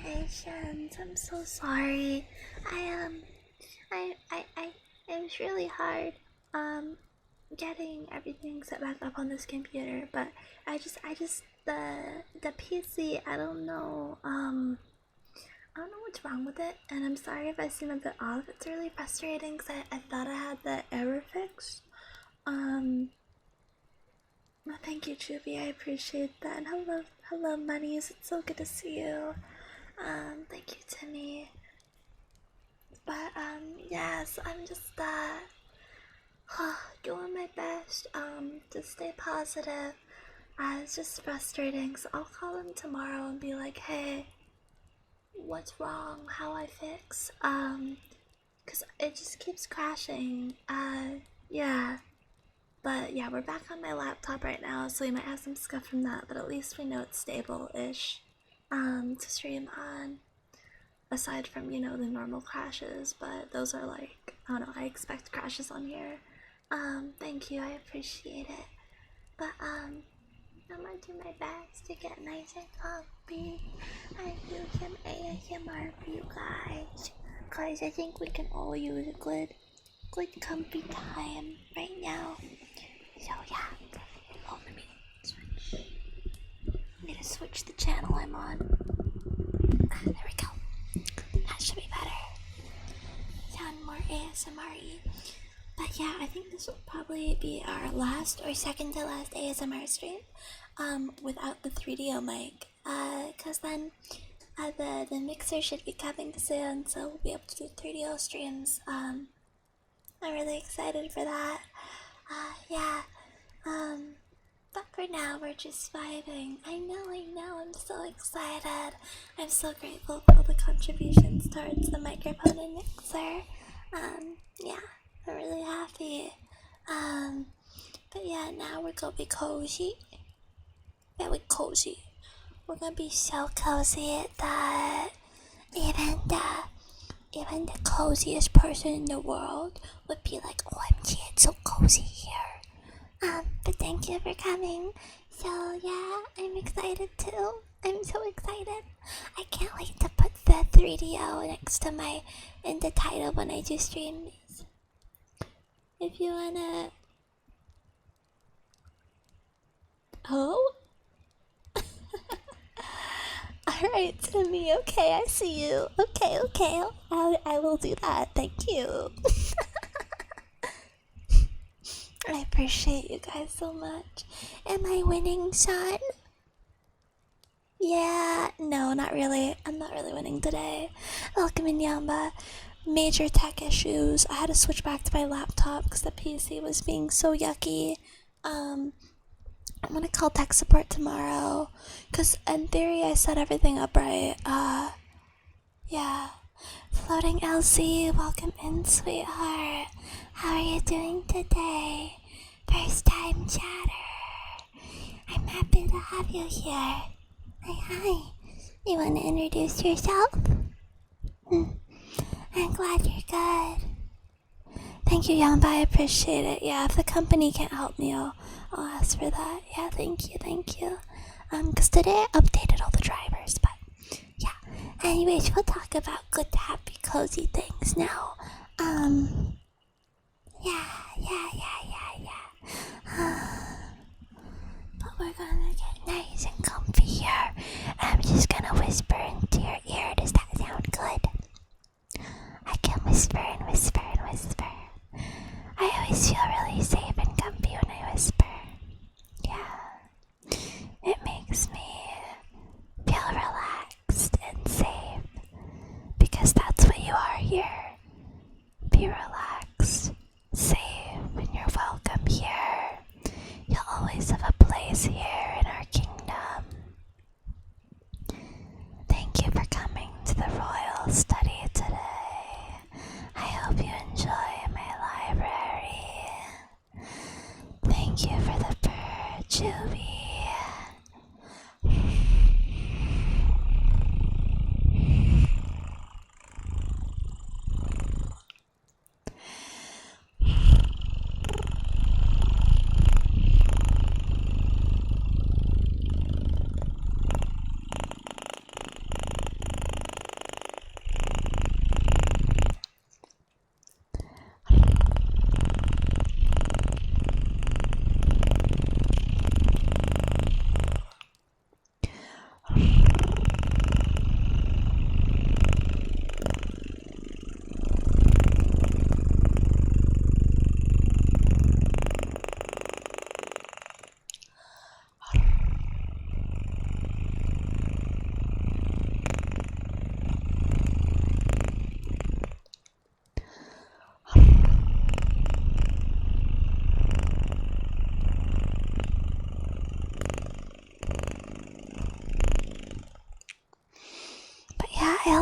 Patience, I'm so sorry. I it was really hard, um, getting everything set back up on this computer, but the PC, I don't know what's wrong with it, and I'm sorry if I seem a bit off. It's really frustrating because I thought I had the error fixed. Well, thank you, Juby. I appreciate that. And hello, Bunnies. It's so good to see you. Thank you, Timmy. But, yes, I'm just, doing my best, to stay positive. It's just frustrating, so I'll call him tomorrow and be like, hey, what's wrong? How I fix? Cause it just keeps crashing. Yeah. But yeah, we're back on my laptop right now, so we might have some stuff from that, but at least we know it's stable-ish, to stream on. Aside from, the normal crashes, but those are like, I don't know, I expect crashes on here. Thank you, I appreciate it. But, I'm gonna do my best to get nice and comfy and do some ASMR for you guys. Cause I think we can all use a good comfy time right now. So yeah. Oh, let me switch. I need to switch the channel I'm on. There we go. That should be better. Sound more ASMR-y. But yeah, I think this will probably be our last or second to last ASMR stream, without the 3DO mic. Cause then, the mixer should be coming soon, so we'll be able to do 3DO streams. I'm really excited for that. Yeah. But for now, we're just vibing. I know, I'm so excited. I'm so grateful for all the contributions towards the microphone and mixer. Yeah, I'm really happy. But yeah, now we're gonna be cozy. Very cozy. We're gonna be so cozy that even the coziest person in the world would be like, OMG, it's so cozy here. But thank you for coming. So yeah, I'm excited too. I'm so excited. I can't wait to put the 3DO next to in the title when I do streams. If you wanna... Oh? Alright, Timmy, okay, I see you. Okay, I will do that, thank you. I appreciate you guys so much. Am I winning, son? Yeah, no, not really. I'm not really winning today. Welcome in, Yamba. Major tech issues. I had to switch back to my laptop because the PC was being so yucky. I'm gonna call tech support tomorrow because in theory I set everything up right. Yeah. Floating Elsie, welcome in, sweetheart. How are you doing today? First time chatter. I'm happy to have you here. Hi. You want to introduce yourself? I'm glad you're good. Thank you, Yamba. I appreciate it. Yeah, if the company can't help me, I'll ask for that. Yeah, thank you. Because today I updated all the drivers, but yeah. Anyways, we'll talk about good, happy, cozy things now. Yeah. But we're gonna get nice and comfy here. I'm just gonna whisper into your ear. Does that sound good? I can whisper and whisper and whisper. I always feel really safe and comfy when I whisper. Yeah. It makes me feel relaxed and safe. Because that's what you are here. Be relaxed, safe, and you're welcome here. You'll always have a place here in our kingdom. Thank you for coming to the Royal Study today. I hope you enjoy my library. Thank you for the bird, Juby.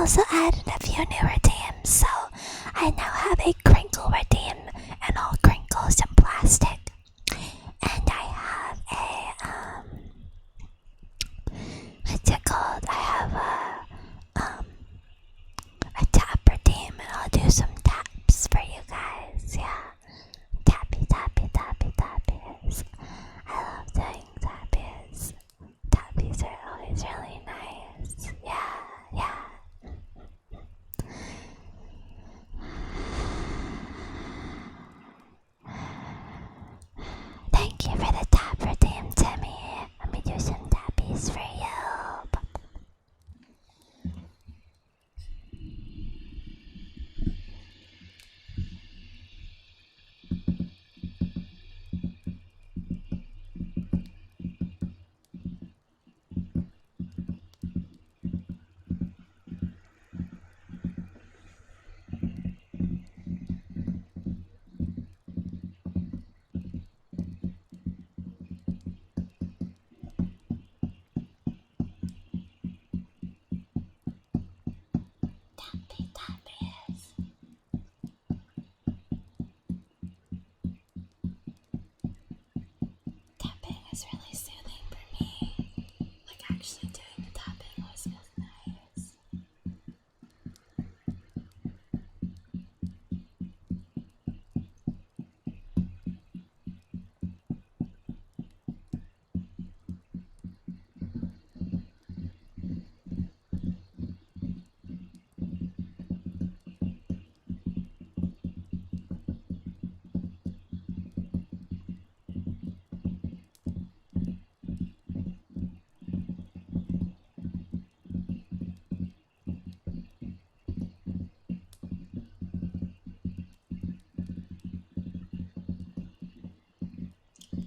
also added a few new redeems, so I now have a crinkle redeem and all crinkles in plastic. And I have what's it called? I have a tap redeem, and I'll do some taps for you guys. Yeah, tappy, tappy, tappy, tappies. I love doing tappies. Tappies are always really nice. Yeah, yeah. Thank you for the tap redeem, Timmy. Let me do some tappies for you. Tappy, tappies. Tapping is really soothing for me. Like, actually doing the tapping always feels nice.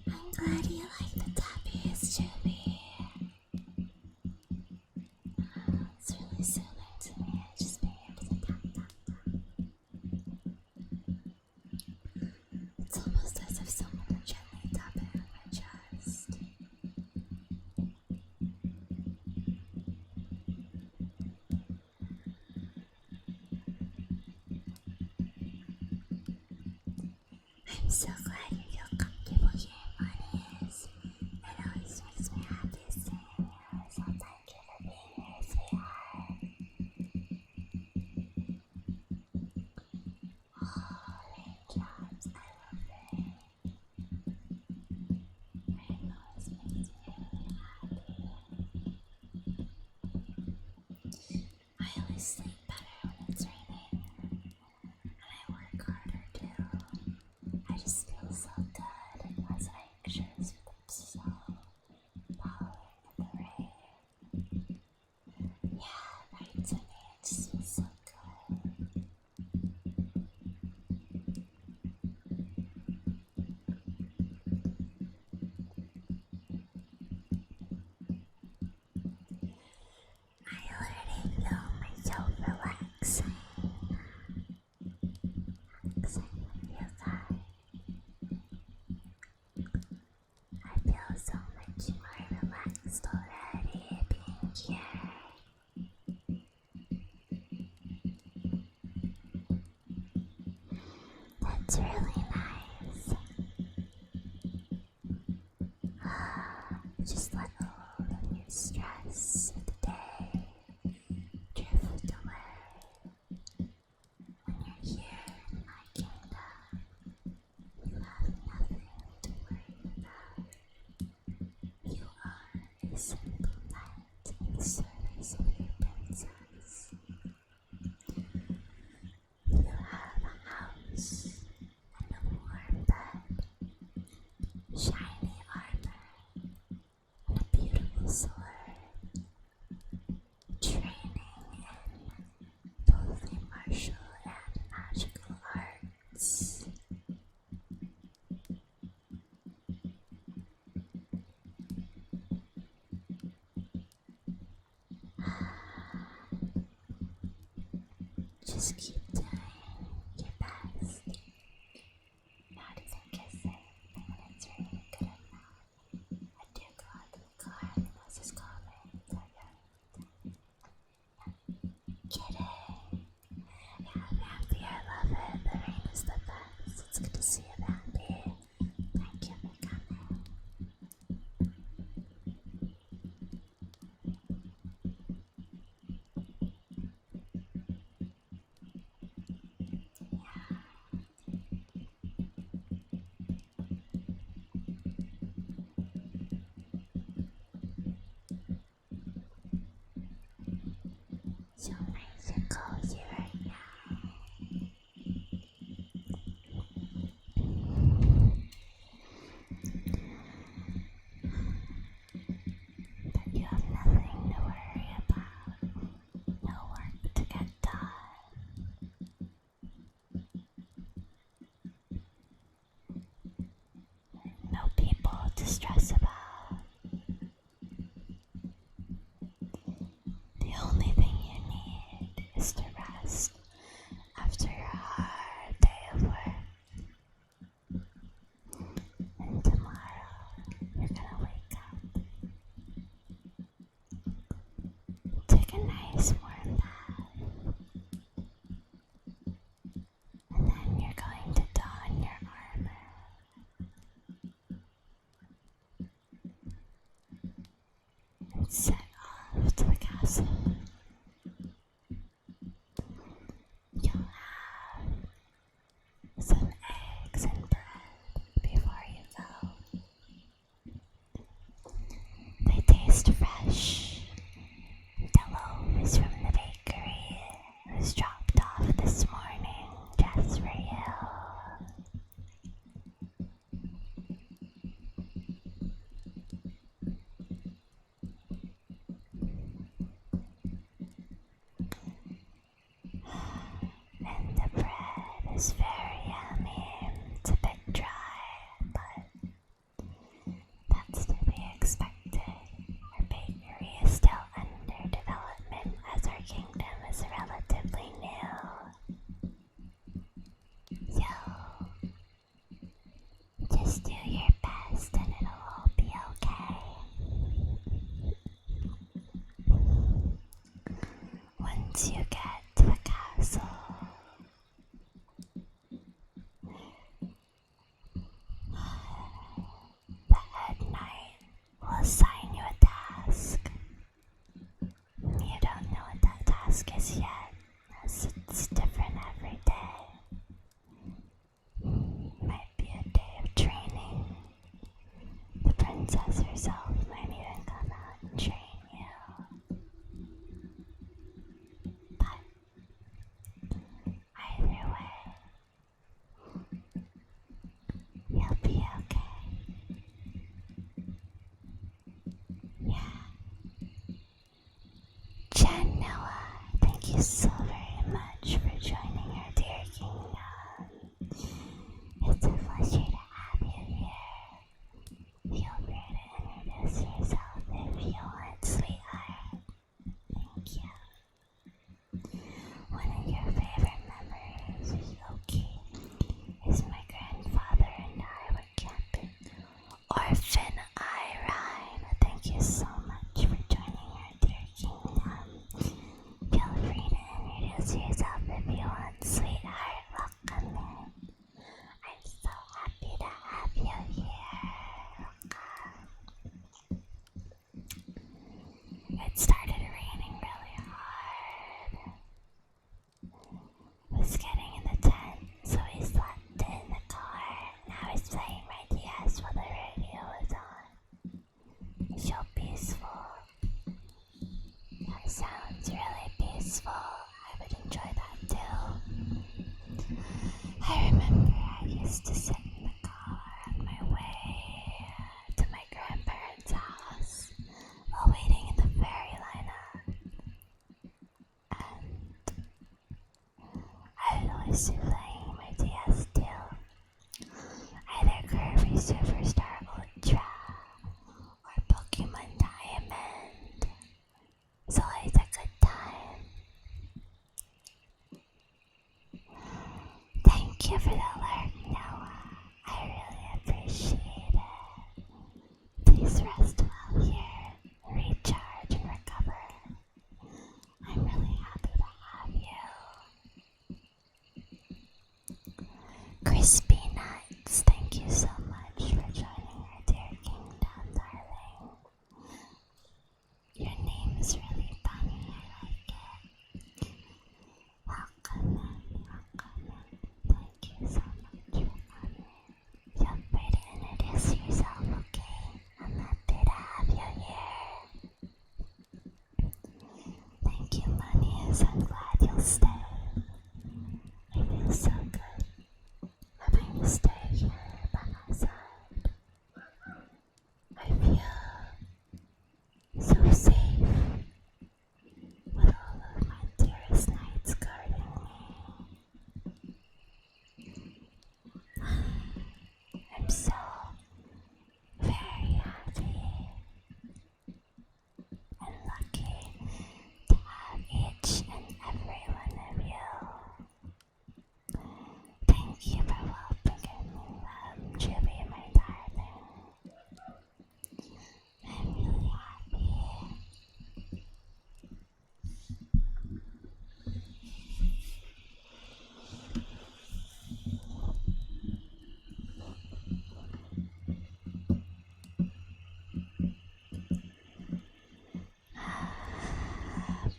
I'm glad you like the tappies, Jimmy. It's really soothing to me, just being able to tap, tap, tap. It's almost as if someone were gently tapping on my chest. I'm so glad you feel comfortable hearing my ears. It always makes me happy seeing you, so thank you for being here, sweetheart. Oh, raindrops, I love rain. Rain always makes me really happy. I always sleep better when it's raining, and I work harder too. I just feel so good and less anxious with the snow falling in the rain. Yeah, right to me, it just feels so good. I already feel myself relaxing. I feel so much more relaxed already being here. That's really nice. Just let all of your stress of the day drift away. When you're here in my kingdom, you have nothing to worry about. You are a simple knight in the service of your princess. You have a house and a warm bed, shiny armor, and a beautiful sword, training in both the martial and magical arts. Just keep doing your best. Not even kissing when it's really good enough. I do go out to the car and Moses calling. Get See you, Bambi. Thank you for coming. So nice and cozy right now. But you have nothing to worry about. No work to get done. No people to stress about. The only thing you need is to rest after your hard day of work. And tomorrow, you're gonna wake up, take a nice warm bath, and then you're going to don your armor. stay here by my side. I feel so safe with all of my dearest knights guarding me. I'm so very happy and lucky to have each and every one of you. Thank you for welcoming me, Juby, my darling. I'm really happy.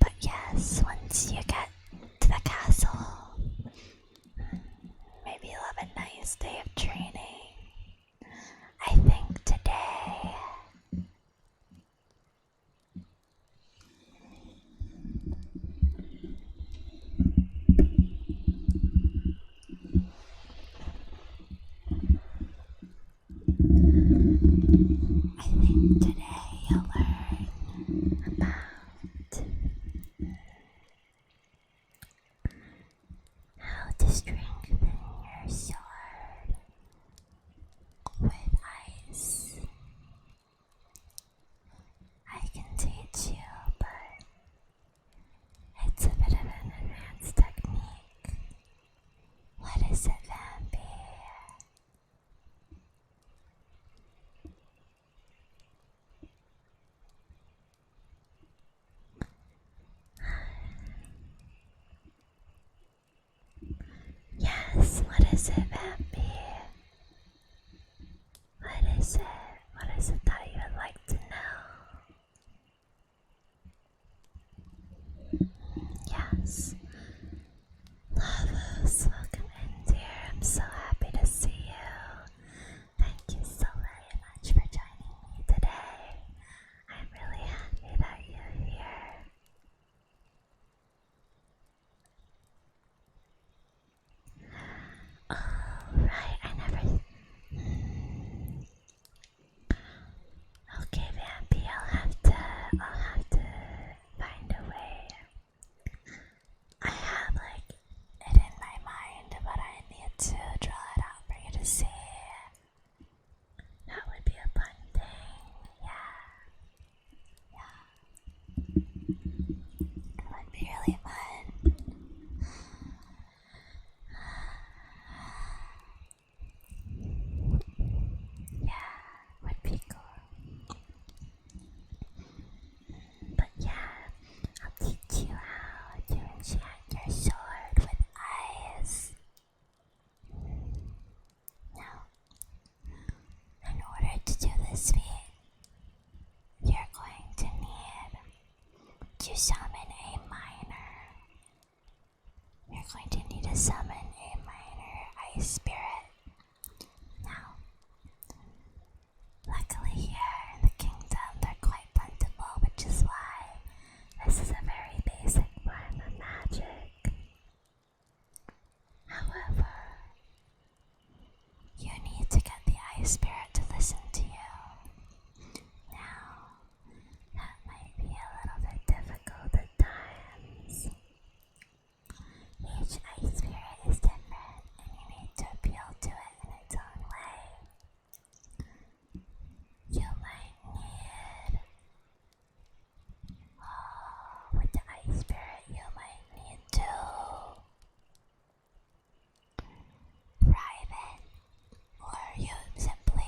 But yes, once you get to the castle, maybe you'll have a nice day of training. I think today you'll learn about how to strengthen your sword with ice. I can teach you, but it's a bit of an advanced technique. What is it, Vampy? Yes, what is it, Vampy? What is it? What is it that you would like to know? Yes. Lavos, welcome in, dear. I'm so happy to see you. Thank you so very much for joining me today. I'm really happy that you're here. Oh, right, I never... Okay, Vampy, I'll have to find a way. I have, like, it in my mind, but I need to draw it out for you to see. That would be a fun thing, yeah. It would be really fun. Yeah, would be cool. But yeah, I'll teach you how to enchant your sword with ice. Now, in order to do this feat, you're going to need to summon a minor. You're going to need to summon a minor ice spirit. Now, luckily here in the kingdom, they're quite plentiful, which is why this is a very basic form of magic. However, you need to get the ice spirit to listen to you. Now, that might be a little bit difficult at times. Each ice spirit is different, and you need to appeal to it in its own way. You might need... with the ice spirit, you might need to bribe it, or you simply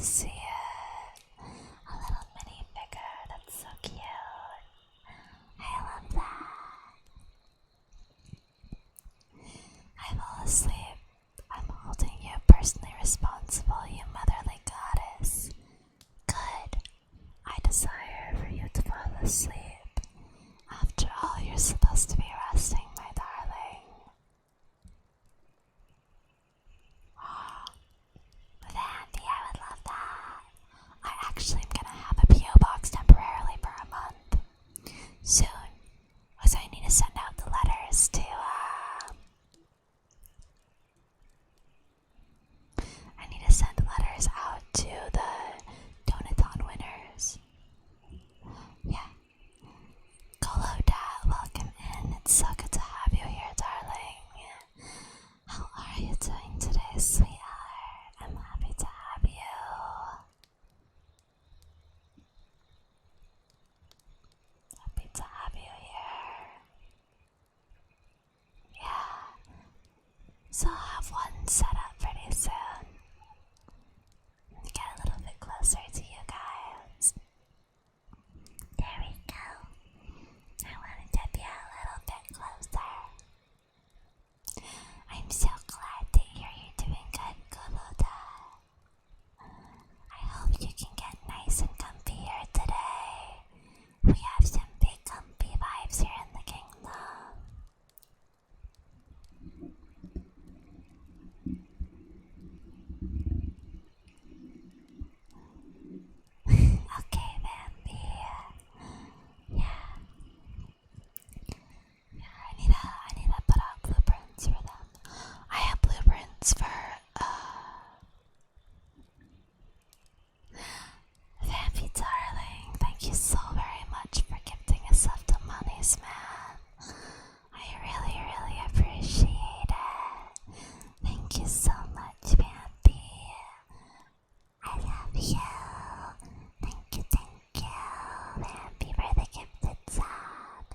to see it. A little mini figure, that's so cute. I love that. I fall asleep. I'm holding you personally responsible, you motherly goddess. Good. I desire for you to fall asleep. After all, you're supposed to be resting, my darling. Vandy, I would love that. I actually am gonna have a P.O. box temporarily for a month. Soon. Because I need to send out the letters to, I need to send letters out to the Donathon winners. Yeah. Hello, Dad. Welcome in. It's so good to have you here, darling. How are you doing today, sweetheart? I'm happy to have you. Happy to have you here. Yeah. So I'll have one set up pretty soon. Get a little bit closer to you guys. There we go. I want to get you a little bit closer. I'm so glad to hear you're doing good, Guluda. I hope you can get nice and comfy here today. We have some big comfy vibes here in the kingdom. Okay, Bambi. Yeah. I need to put out blueprints for them. I have blueprints for Vampy darling, thank you so very much for gifting us up the monies, man. I really, really appreciate it. Thank you so much, Vampy. I love you. Thank you, Vampy, for the gifted sub.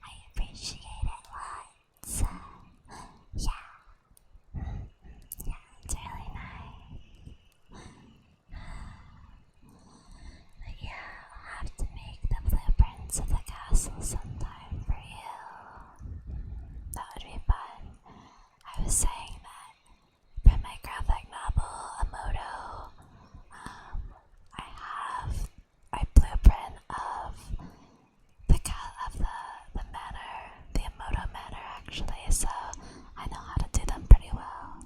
I appreciate it lots. Yeah. Yeah, it's really nice. But yeah, I'll have to make the blueprints of the castle sometime for you. That would be fun. I was saying that for my graphic novel, Emoto, I have a blueprint of the manor, the Emoto manor actually, so I know how to do them pretty well.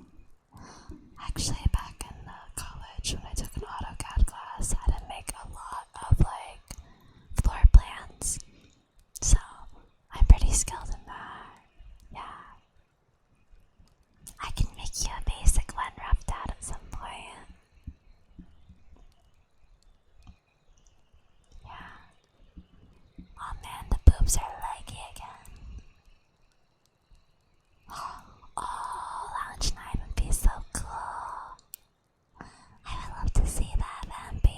Actually, back in college when I took an AutoCAD class, I had to make a lot of floor plans, so I'm pretty skilled in that. Yeah, I can make you a basic one roughed out at some point. Yeah. Oh man, the boobs are leggy again. Oh, lounge night would be so cool. I would love to see that, Bambi.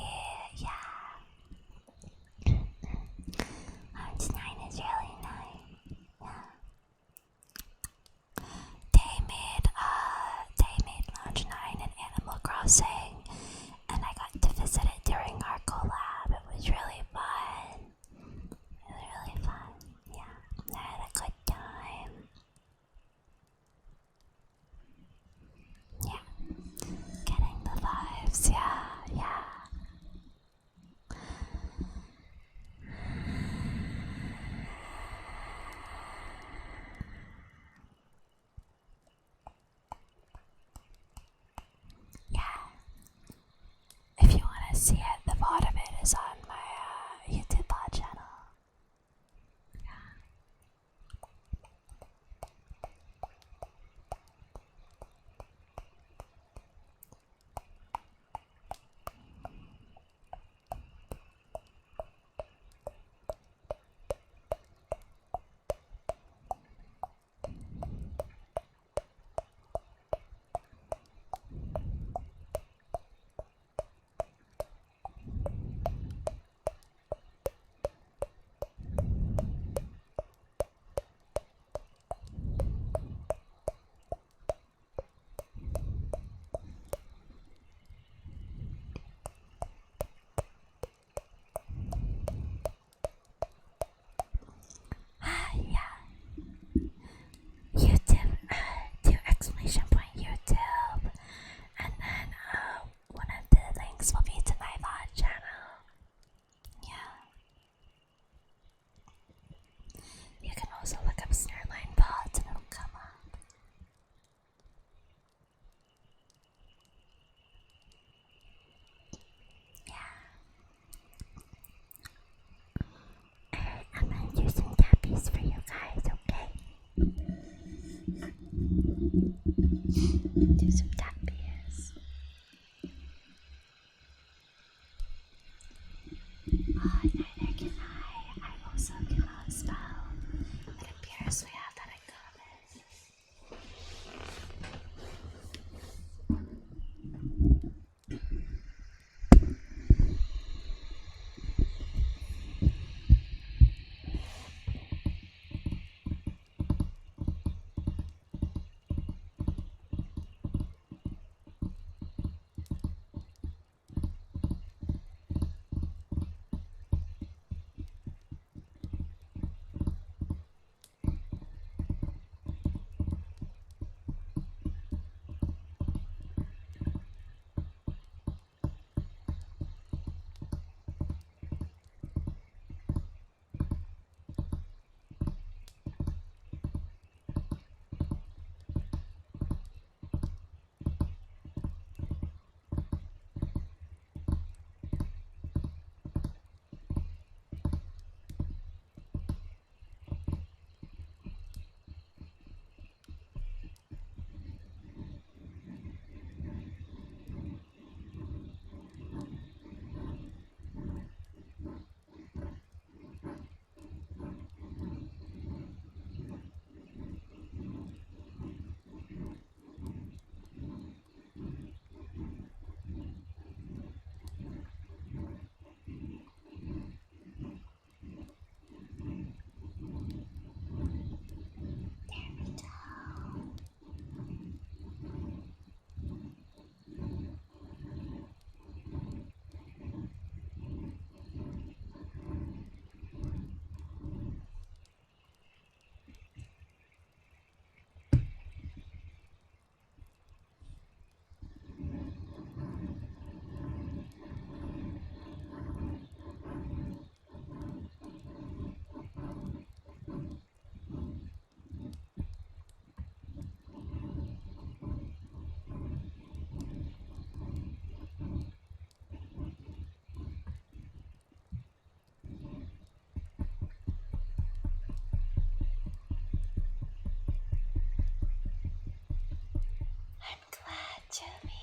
Jimmy.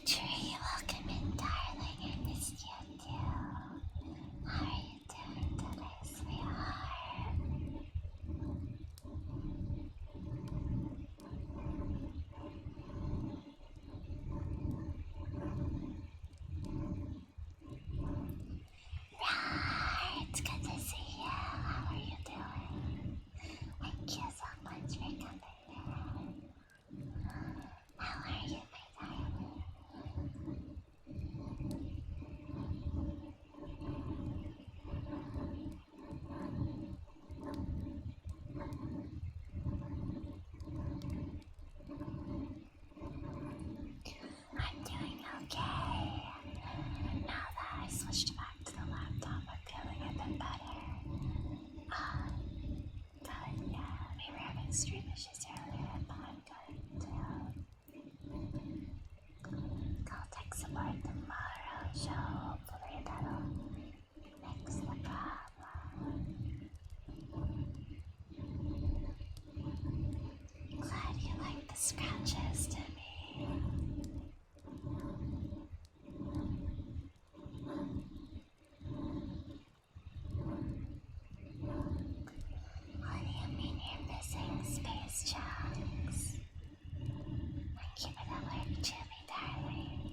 Tree, welcome in, darling. I missed you too. How are you doing today, sweetheart? It's good to see you. How are you doing? Thank you so much for coming in. How are you, my darling? I'm doing okay. Now that I switched back to the laptop, I'm feeling a bit better. But yeah, we were having stream issues earlier, but I'm good to call tech support tomorrow, so hopefully that'll fix the problem. Glad you like the scratches, Timmy. What do you mean you're missing space chunks? Keep it alert, Jimmy, darling.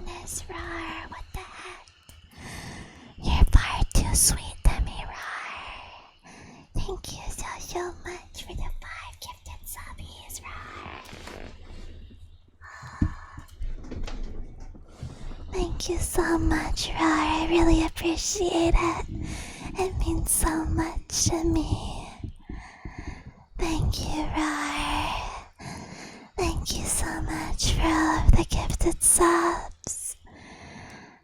goodness, Rar, what the heck? You're far too sweet to me, Rar. Thank you so much for the 5 gifted subbies, Rar. Thank you so much, Rar. I really appreciate it. It means so much to me. Thank you, Rar. Thank you so much for all of the gifted subs.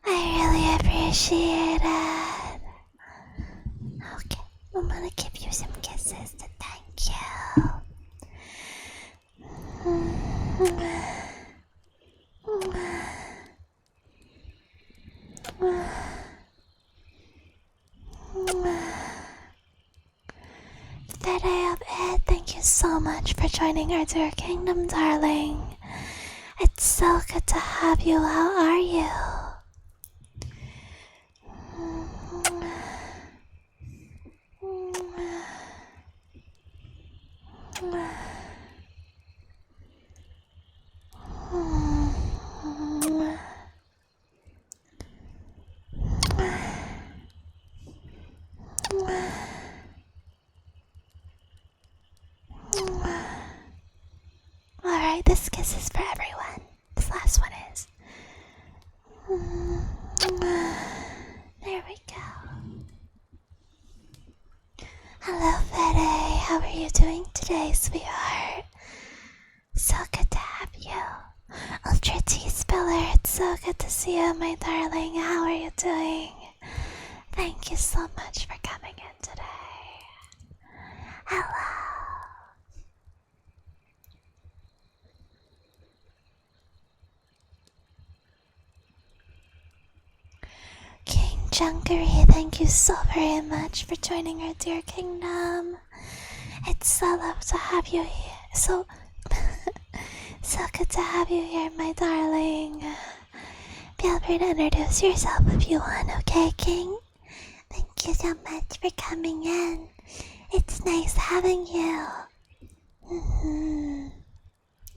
I really appreciate it. Okay, I'm gonna give you some kisses to thank you. That I have it. Thank you so much for joining our dear kingdom, darling. It's so good to have you. How are you? Alright, this kiss is for everyone. This last one is. There we go. Hello, Fede. How are you doing today, sweetheart? So good to have you. Ultra Tea Spiller, it's so good to see you, my darling. How are you doing? Thank you so much for coming in today. Hello. King Junkery, thank you so very much for joining our dear kingdom. It's so lovely to have you here. So good to have you here, my darling. Feel free to introduce yourself if you want, okay, King? Thank you so much for coming in. It's nice having you.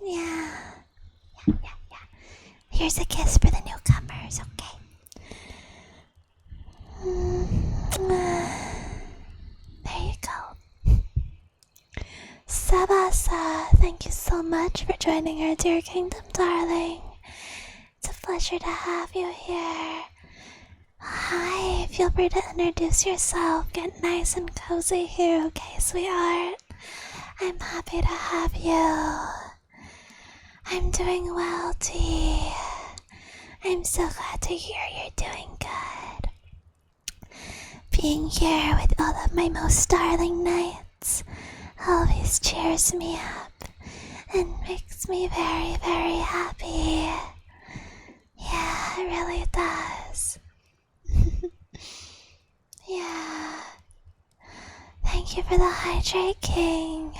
Yeah. Here's a kiss for the newcomers, okay? There you go. Sabasa, thank you so much for joining our dear kingdom, darling. It's a pleasure to have you here. Hi, feel free to introduce yourself. Get nice and cozy here, okay, sweetheart? I'm happy to have you. I'm doing well, T. I'm so glad to hear you're doing good. Being here with all of my most darling knights always cheers me up and makes me very, very happy. Yeah, it really does. Yeah. Thank you for the hydrate, King.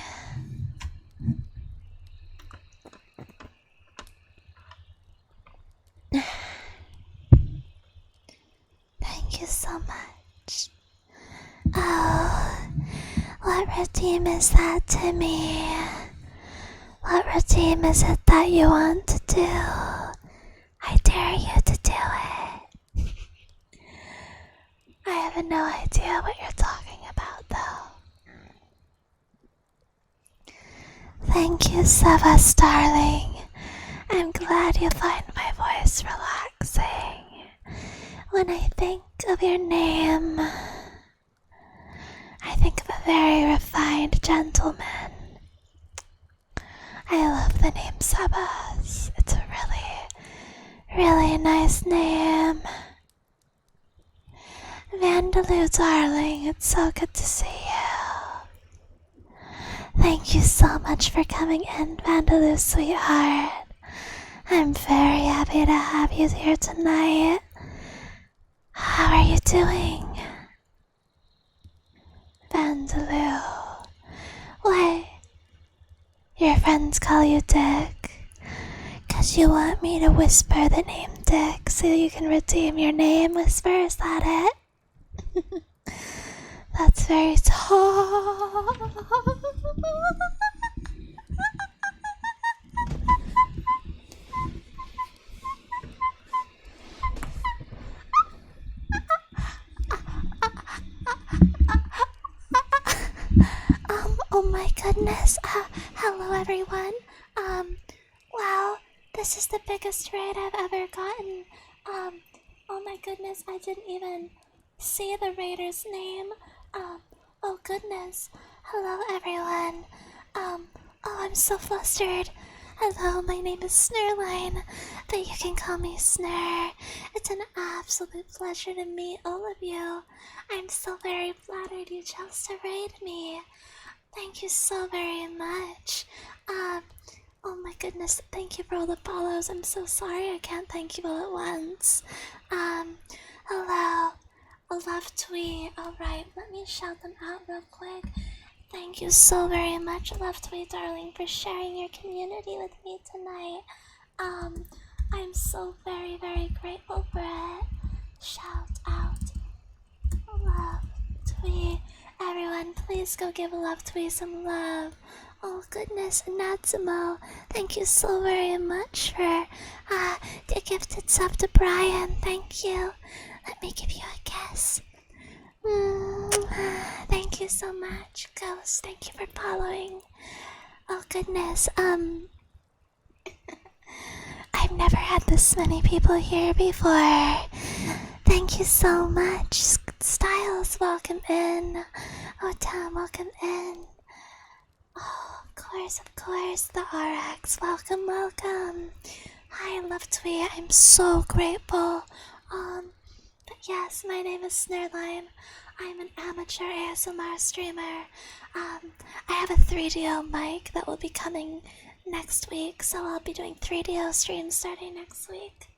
Thank you so much. Oh, what routine is that to me? What routine is it that you want to do? I dare you to do it. I have no idea what you're talking about, though. Thank you, Savas, darling. I'm glad you find my voice relaxing. When I think of your name, I think of a very refined gentleman. I love the name Sabas. It's a really, really nice name. Vandaloo, darling, it's so good to see you. Thank you so much for coming in, Vandaloo, sweetheart. I'm very happy to have you here tonight. How are you doing? Vandaloo. Why? Your friends call you Dick? 'Cause you want me to whisper the name Dick so you can redeem your name whisper, is that it? That's very tall. goodness. Hello everyone. Wow, this is the biggest raid I've ever gotten. Oh my goodness, I didn't even see the raider's name. Oh goodness. Hello everyone. Oh, I'm so flustered. Hello, my name is Snurline, but you can call me Snur. It's an absolute pleasure to meet all of you. I'm so very flattered you chose to raid me. Thank you so very much. Oh my goodness, thank you for all the follows. I'm so sorry I can't thank you all at once. Hello. Love Twee. Alright, let me shout them out real quick. Thank you so very much, Love Twee, darling, for sharing your community with me tonight. I'm so very, very grateful for it. Shout out. Love Twee. Everyone, please go give Love Twee some love. Oh goodness, Natsumo, thank you so very much for the gifted sub to Brian. Thank you. Let me give you a kiss. Thank you so much, Ghost. Thank you for following. Oh goodness, I've never had this many people here before. Thank you so much. Styles, welcome in. Tom, welcome in. Oh, of course, the RX, welcome, welcome. Hi, Love Twee, I'm so grateful. But yes, my name is Snurline. I'm an amateur ASMR streamer. I have a 3DO mic that will be coming next week, so I'll be doing 3DO streams starting next week.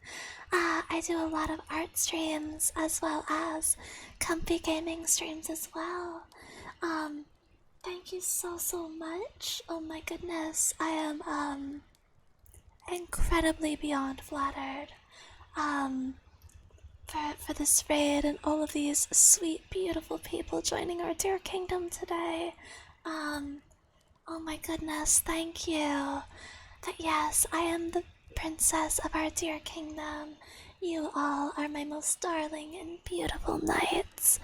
I do a lot of art streams as well as comfy gaming streams as well. Thank you so much. Oh my goodness, I am incredibly beyond flattered. For this raid and all of these sweet, beautiful people joining our dear kingdom today. Oh my goodness, thank you. But yes, I am the princess of our dear kingdom. You all are my most darling and beautiful knights.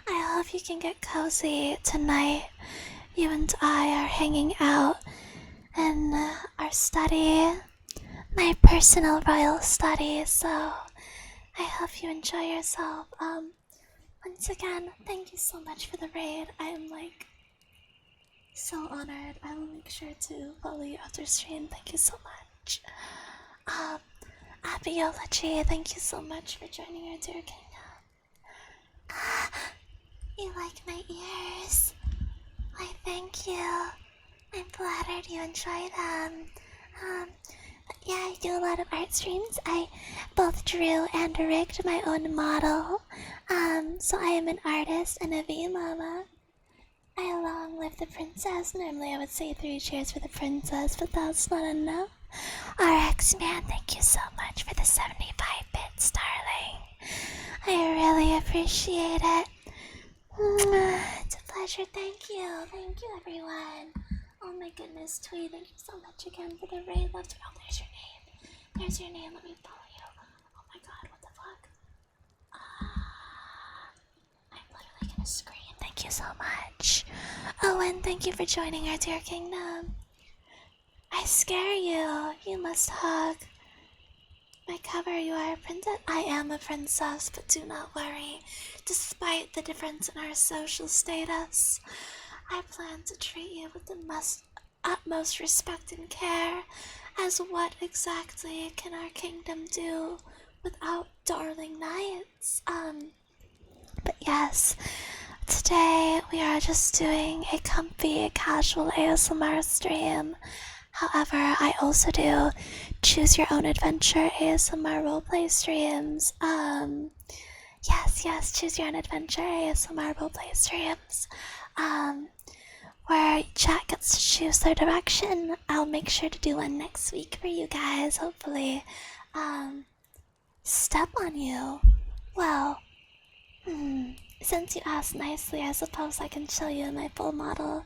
I hope you can get cozy tonight. You and I are hanging out in our study, my personal royal study, so I hope you enjoy yourself. Once again, thank you so much for the raid. I am so honored. I will make sure to follow you after stream. Thank you so much. Abiology, thank you so much for joining our dear kingdom. You like my ears? Why, thank you. I'm flattered you enjoy them. Yeah, I do a lot of art streams. I both drew and rigged my own model. So I am an artist and a V-mama. I long live the princess. Normally I would say 3 cheers for the princess, but that's not enough. RX man, thank you so much for the 75 bits, darling. I really appreciate it. It's a pleasure, thank you. Thank you, everyone. Oh my goodness, Twee, thank you so much again for the raid. Love to. Oh, there's your name. There's your name. Let me follow you. Oh my god, what the fuck? I'm literally gonna scream. Thank you so much. Owen, thank you for joining our dear kingdom. I scare you. You must hug. My cover, you are a princess. I am a princess, but do not worry. Despite the difference in our social status, I plan to treat you with the utmost respect and care, as what exactly can our kingdom do without darling knights? But yes, today we are just doing a comfy, casual ASMR stream. However, I also do choose your own adventure ASMR roleplay streams. Yes, choose your own adventure ASMR roleplay streams. Where chat gets to choose their direction. I'll make sure to do one next week for you guys, hopefully. Step on you. Well, since you asked nicely, I suppose I can show you my full model.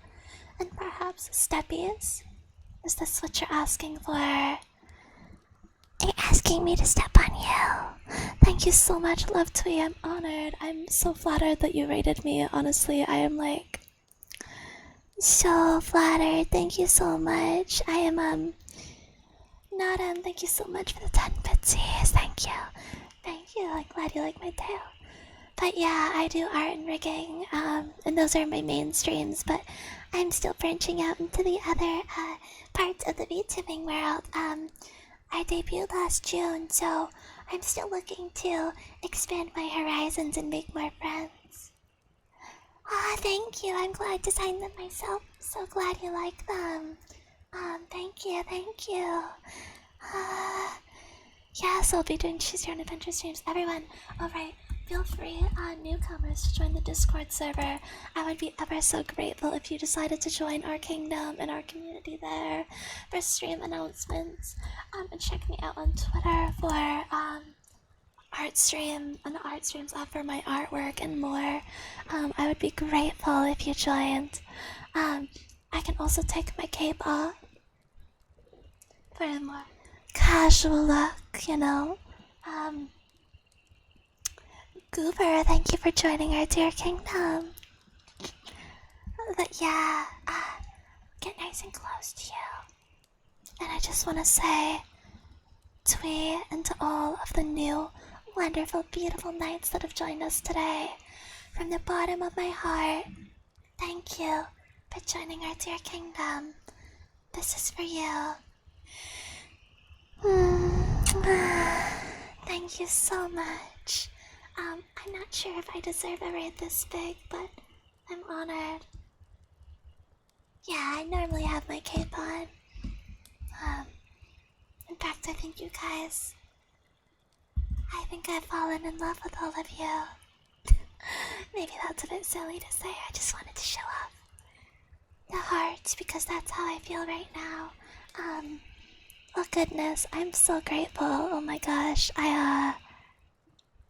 And perhaps steppies? Is this what you're asking for? Are you asking me to step on you? Thank you so much, Love Twee. I'm honored. I'm so flattered that you rated me. Honestly, I am So flattered. Thank you so much. I am not thank you so much for the 10 pitsies. Thank you. Thank you. I'm glad you like my tail. But yeah, I do art and rigging, and those are my main streams, but I'm still branching out into the other parts of the VTubing world. I debuted last June, so I'm still looking to expand my horizons and make more friends. Ah, thank you. I'm glad I designed them myself. So glad you like them. Thank you, thank you. Yes, I'll be doing Choose Your Own Adventure streams. Everyone, alright, feel free, newcomers, to join the Discord server. I would be ever so grateful if you decided to join our kingdom and our community there for stream announcements. And check me out on Twitter for, art streams offer my artwork and more. I would be grateful if you joined. I can also take my cape off for a more casual look, you know. Goober, thank you for joining our dear kingdom. But yeah, get nice and close to you. And I just want to say to we and to all of the new, wonderful, beautiful knights that have joined us today, from the bottom of my heart, thank you for joining our dear kingdom. This is for you. Thank you so much. I'm not sure if I deserve a raid this big, but I'm honored. Yeah, I normally have my cape on. In fact, I think you guys... I think I've fallen in love with all of you. Maybe that's a bit silly to say, I just wanted to show off the heart, because that's how I feel right now. Oh goodness, I'm so grateful. Oh my gosh,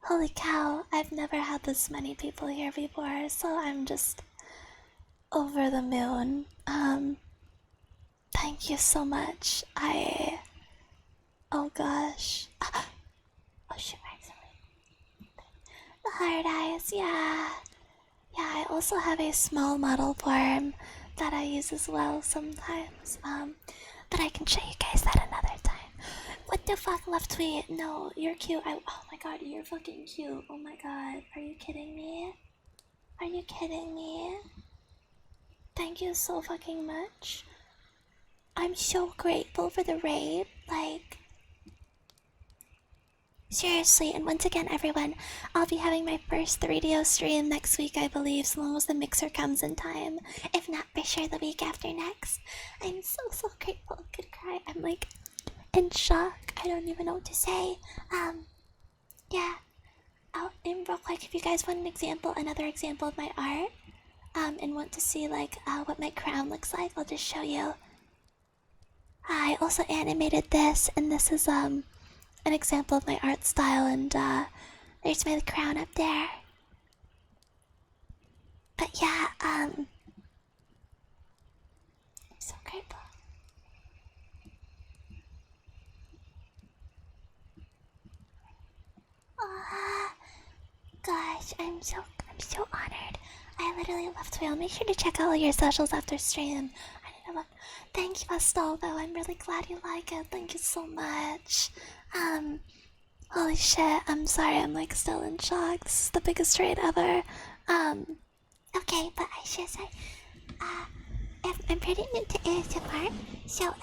holy cow, I've never had this many people here before, so I'm just over the moon. Thank you so much. Oh gosh. Oh shoot, actually. The hard eyes, yeah. Yeah, I also have a small model form that I use as well sometimes. But I can show you guys that another time. What the fuck, left tweet? No, you're cute. Oh my god, you're fucking cute. Oh my god, are you kidding me? Are you kidding me? Thank you so fucking much. I'm so grateful for the raid. Like, seriously, and once again, everyone, I'll be having my first 3DO stream next week, I believe, so long as the mixer comes in time. If not, for sure the week after next. I'm so grateful. I could cry. I'm like in shock. I don't even know what to say. Yeah. And real quick, if you guys want an example, another example of my art, and want to see like what my crown looks like, I'll just show you. I also animated this, and this is an example of my art style, and there's my crown up there. But yeah, I'm so grateful. Gosh, I'm so honored. I literally love to. I'll make sure to check out all your socials after stream. I need to look. Thank you, Astolfo. I'm really glad you like it. Thank you so much. Holy shit. I'm sorry. I'm like still in shock. This is the biggest raid ever. Okay, but I should say, I'm pretty new to ASMR, so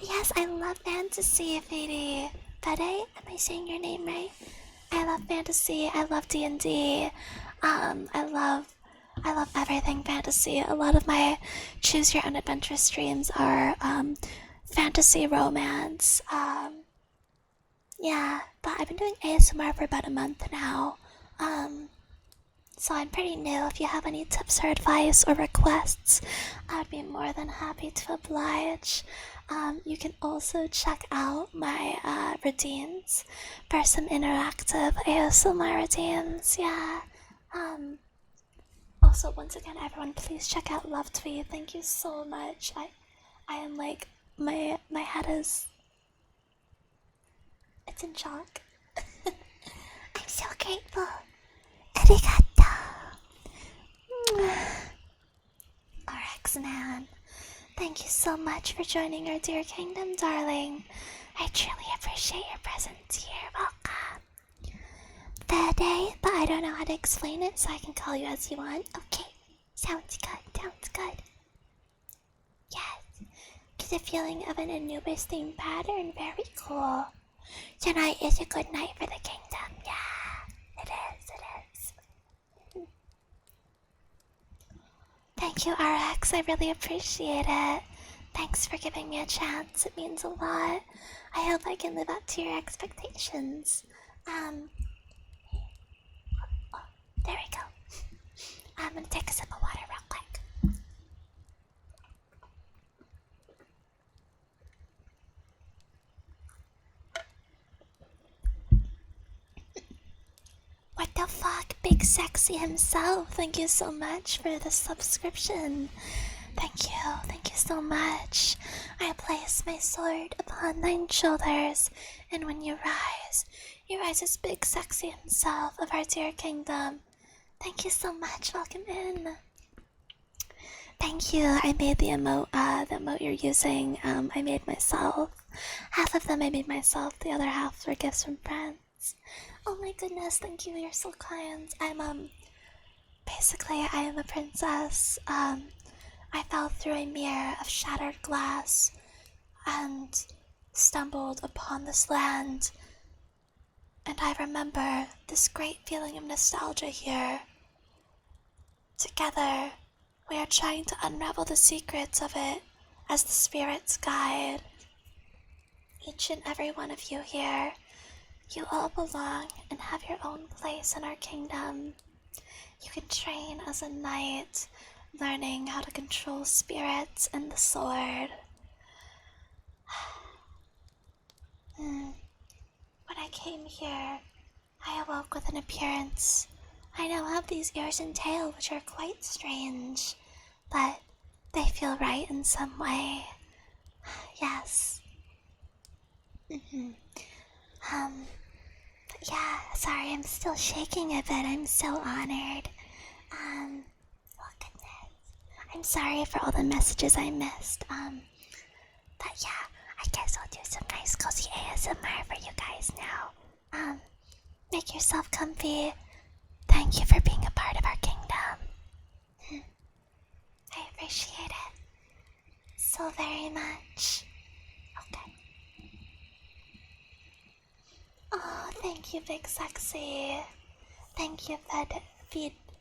yes, I love fantasy, Fady. Fede, am I saying your name right? I love fantasy. I love D&D. I love everything fantasy. A lot of my choose your own adventure streams are fantasy romance. Yeah, but I've been doing ASMR for about a month now. So I'm pretty new. If you have any tips or advice or requests, I would be more than happy to oblige. You can also check out my redeems for some interactive ASMR redeems. Yeah. Also, once again, everyone, please check out Love Tweet. Thank you so much. I am like my head is. It's in shock. I'm so grateful. Arigato. RX thank you so much for joining our dear kingdom, darling. I truly appreciate your presence here. Welcome. Today, but I don't know how to explain it, so I can call you as you want. Okay, sounds good. Yes, get a feeling of an Anubis themed pattern. Very cool. Tonight is a good night for the kingdom. Yeah, it is. Thank you, RX. I really appreciate it. Thanks for giving me a chance. It means a lot. I hope I can live up to your expectations. There we go. I'm gonna take a sip of water real quick. What the fuck? Big Sexy himself. Thank you so much for the subscription. Thank you so much. I place my sword upon thine shoulders, and when you rise as Big Sexy himself of our dear kingdom. Thank you so much. Welcome in. Thank you. I made the emote you're using. I made myself. Half of them I made myself. The other half were gifts from friends. Oh my goodness. Thank you. You're so kind. Basically, I am a princess. I fell through a mirror of shattered glass and stumbled upon this land. And I remember this great feeling of nostalgia here. Together, we are trying to unravel the secrets of it as the spirits guide. Each and every one of you here, you all belong and have your own place in our kingdom. You can train as a knight, learning how to control spirits and the sword. When I came here, I awoke with an appearance. I now have these ears and tail which are quite strange, but they feel right in some way. Yes. But yeah, sorry, I'm still shaking a bit. I'm so honored. Oh goodness. I'm sorry for all the messages I missed. But yeah, I guess I'll do some nice cozy ASMR for you guys now. Make yourself comfy. Thank you for being a part of our kingdom. I appreciate it so very much. Okay. Oh, thank you, Big Sexy. Thank you,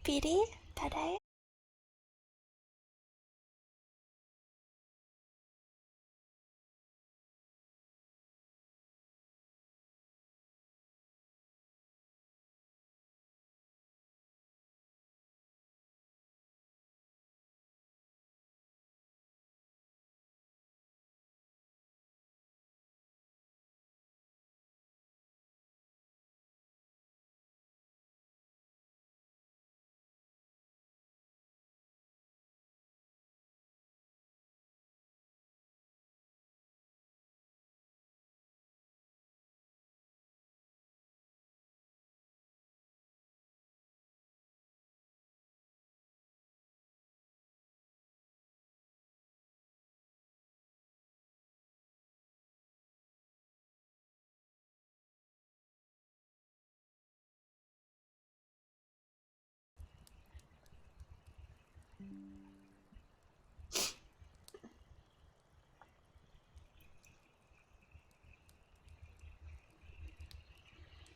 Fede.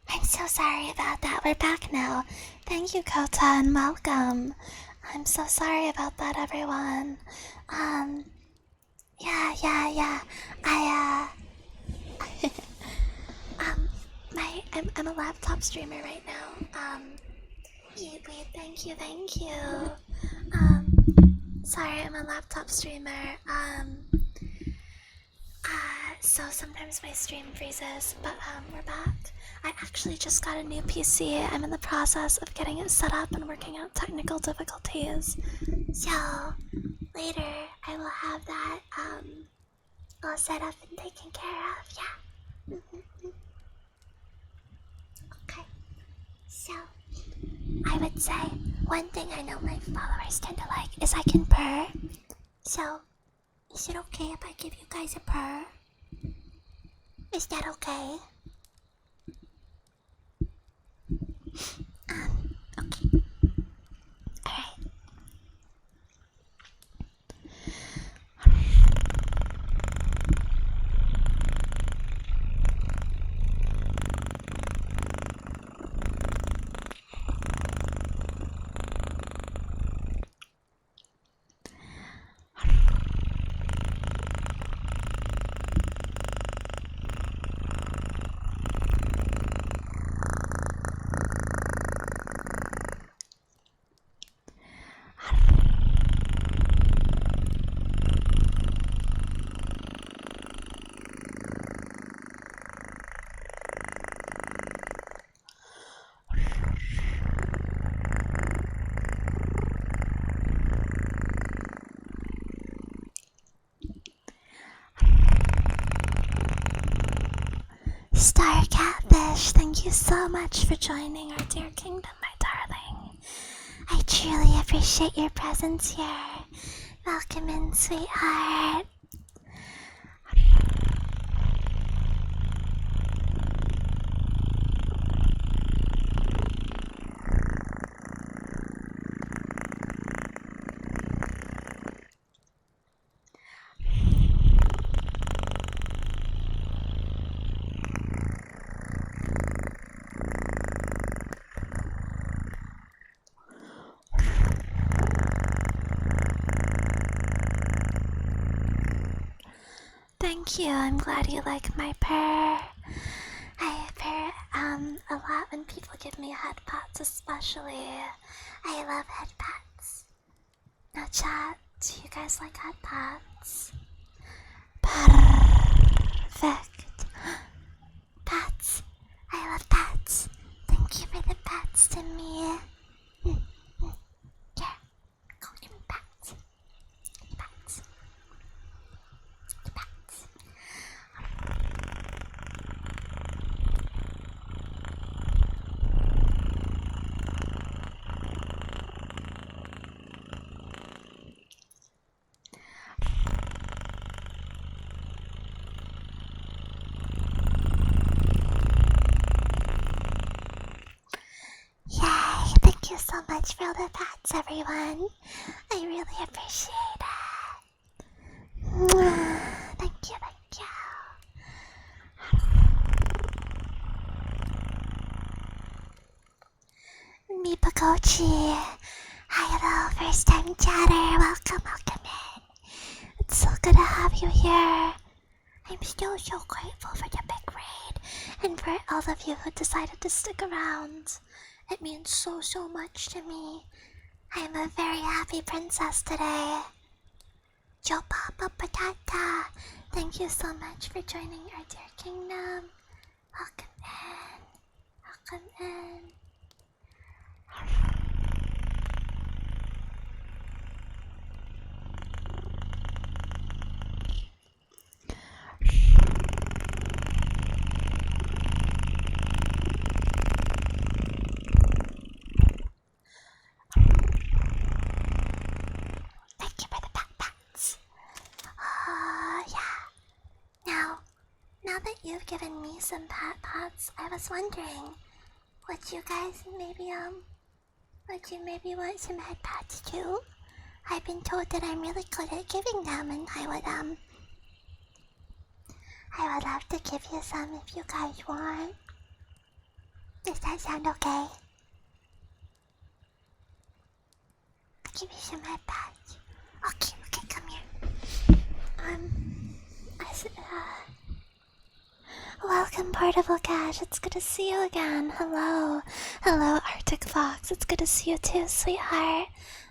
I'm so sorry about that. We're back now. Thank you, Kota, and welcome. I'm so sorry about that, everyone. Yeah. I'm a laptop streamer right now. Wait, thank you. Sorry, I'm a laptop streamer. So sometimes my stream freezes, but we're back. I actually just got a new PC. I'm in the process of getting it set up and working out technical difficulties. So later I will have that all set up and taken care of. Yeah. Okay. So I would say one thing I know my followers tend to like is I can purr. So Is it okay if I give you guys a purr? Is that okay? Okay. Alright. Star Catfish, thank you so much for joining our dear kingdom, my darling. I truly appreciate your presence here. Welcome in, sweetheart. Thank you. I'm glad you like my purr. I purr a lot when people give me head pats, especially. I love head pats. Now, chat, do you guys like head pats? Perfect. Pats. I love pats. Thank you for the pats to me. Yeah. Go give me pats. Pats. Pats. Yay! Thank you so much for all the pats, everyone. I really appreciate it. Thank you, thank you. Mipakochi. Hello, first time chatter. Welcome in. It's so good to have you here. I'm still so grateful for the big raid and for all of you who decided to stick around. It means so much to me. I'm a very happy princess today. Yo Papa Patata, thank you so much for joining our dear kingdom. Welcome in. Welcome in. Thank you for the pats. Yeah. Now that you've given me some pats, I was wondering, would you maybe want some head pats too? I've been told that I'm really good at giving them, and I would love to give you some if you guys want. Does that sound okay? I'll give you some head pats. Okay, come here. Welcome, Portable Cash. It's good to see you again. Hello, Arctic Fox. It's good to see you too, sweetheart.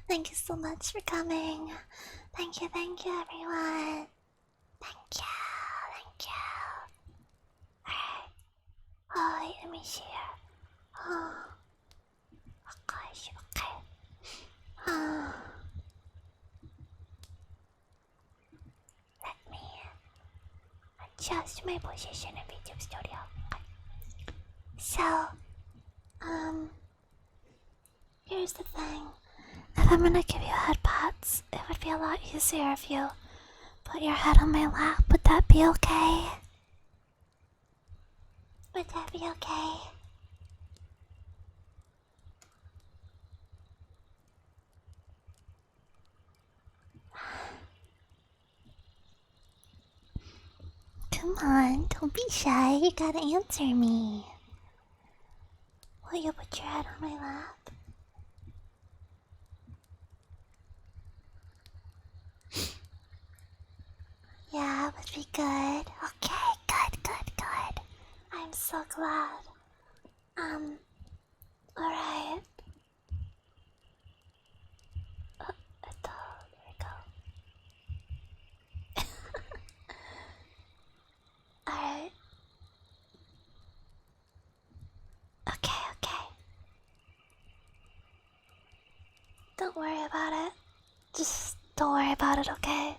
Thank you so much for coming. Thank you, everyone. Thank you. Alright. Oh, wait, let me see here. Oh gosh, okay. Let me adjust my position in YouTube Studio. Okay. So, here's the thing. If I'm gonna give you head pats, it would be a lot easier if you put your head on my lap. Would that be okay? Would that be okay? Come on, don't be shy. You gotta answer me. Will you put your head on my lap? Yeah, would be good. Okay, good. I'm so glad. Alright. There we go. Alright. Okay. Don't worry about it. Just don't worry about it, okay?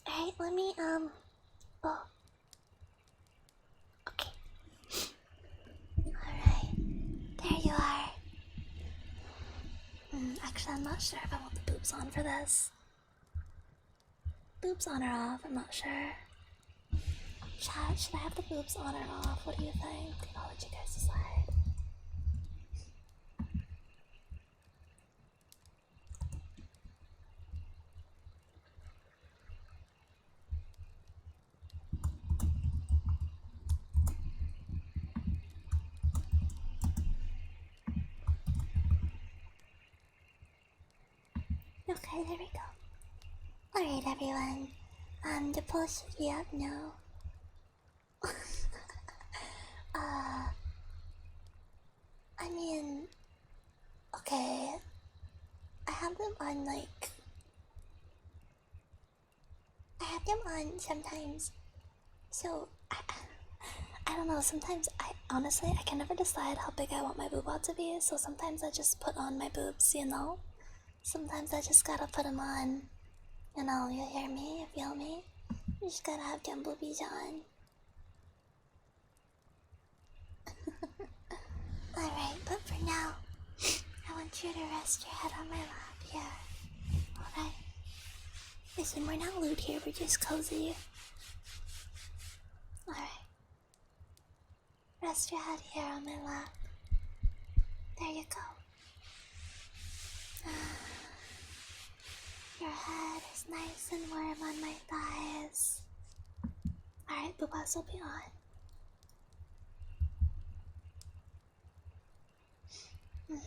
Alright, let me, oh. Okay. Alright. There you are. Actually, I'm not sure if I want the boobs on for this. Boobs on or off? I'm not sure. Chat, should I have the boobs on or off? What do you think? I'll let you guys decide. Okay, there we go. Alright, everyone. The poll should be up now. I mean, okay. I have them on, like, I have them on sometimes. So, I don't know, sometimes honestly, I can never decide how big I want my boob to be, so sometimes I just put on my boobs, you know? Sometimes I just gotta put them on. You know, you hear me? You feel me? You just gotta have them boobies on. Alright, but for now, I want you to rest your head on my lap here. Alright? Listen, we're not lewd here, we're just cozy. Alright. Rest your head here on my lap. There you go. Your head is nice and warm on my thighs. Alright, boobas will be on. Okay.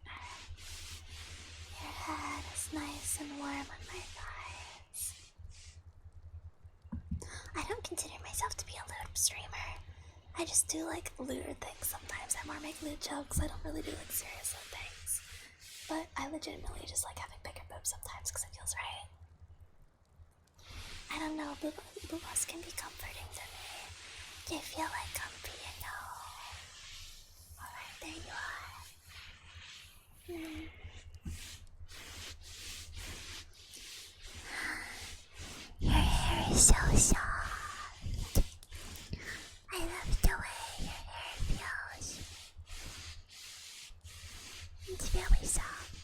Alright. Your head is nice and warm on my thighs. I don't consider myself to be a lewd streamer. I just do like lewd things sometimes. I more make lewd jokes. I don't really do like serious things. But I legitimately just like having bigger boobs sometimes because it feels right. I don't know, boobas can be comforting to me. They feel like comfy, you know. Alright, there you are. Your hair is so soft. I love the way your hair feels. It's really soft.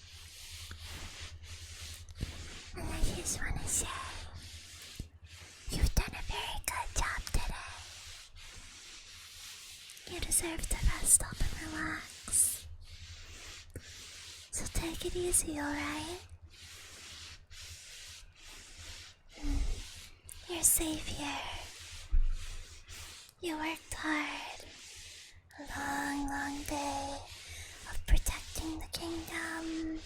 And I just want to say, you've done a very good job today. You deserve to rest up and relax. So take it easy, alright? You're safe here. You worked hard. A long, long day of protecting the kingdom.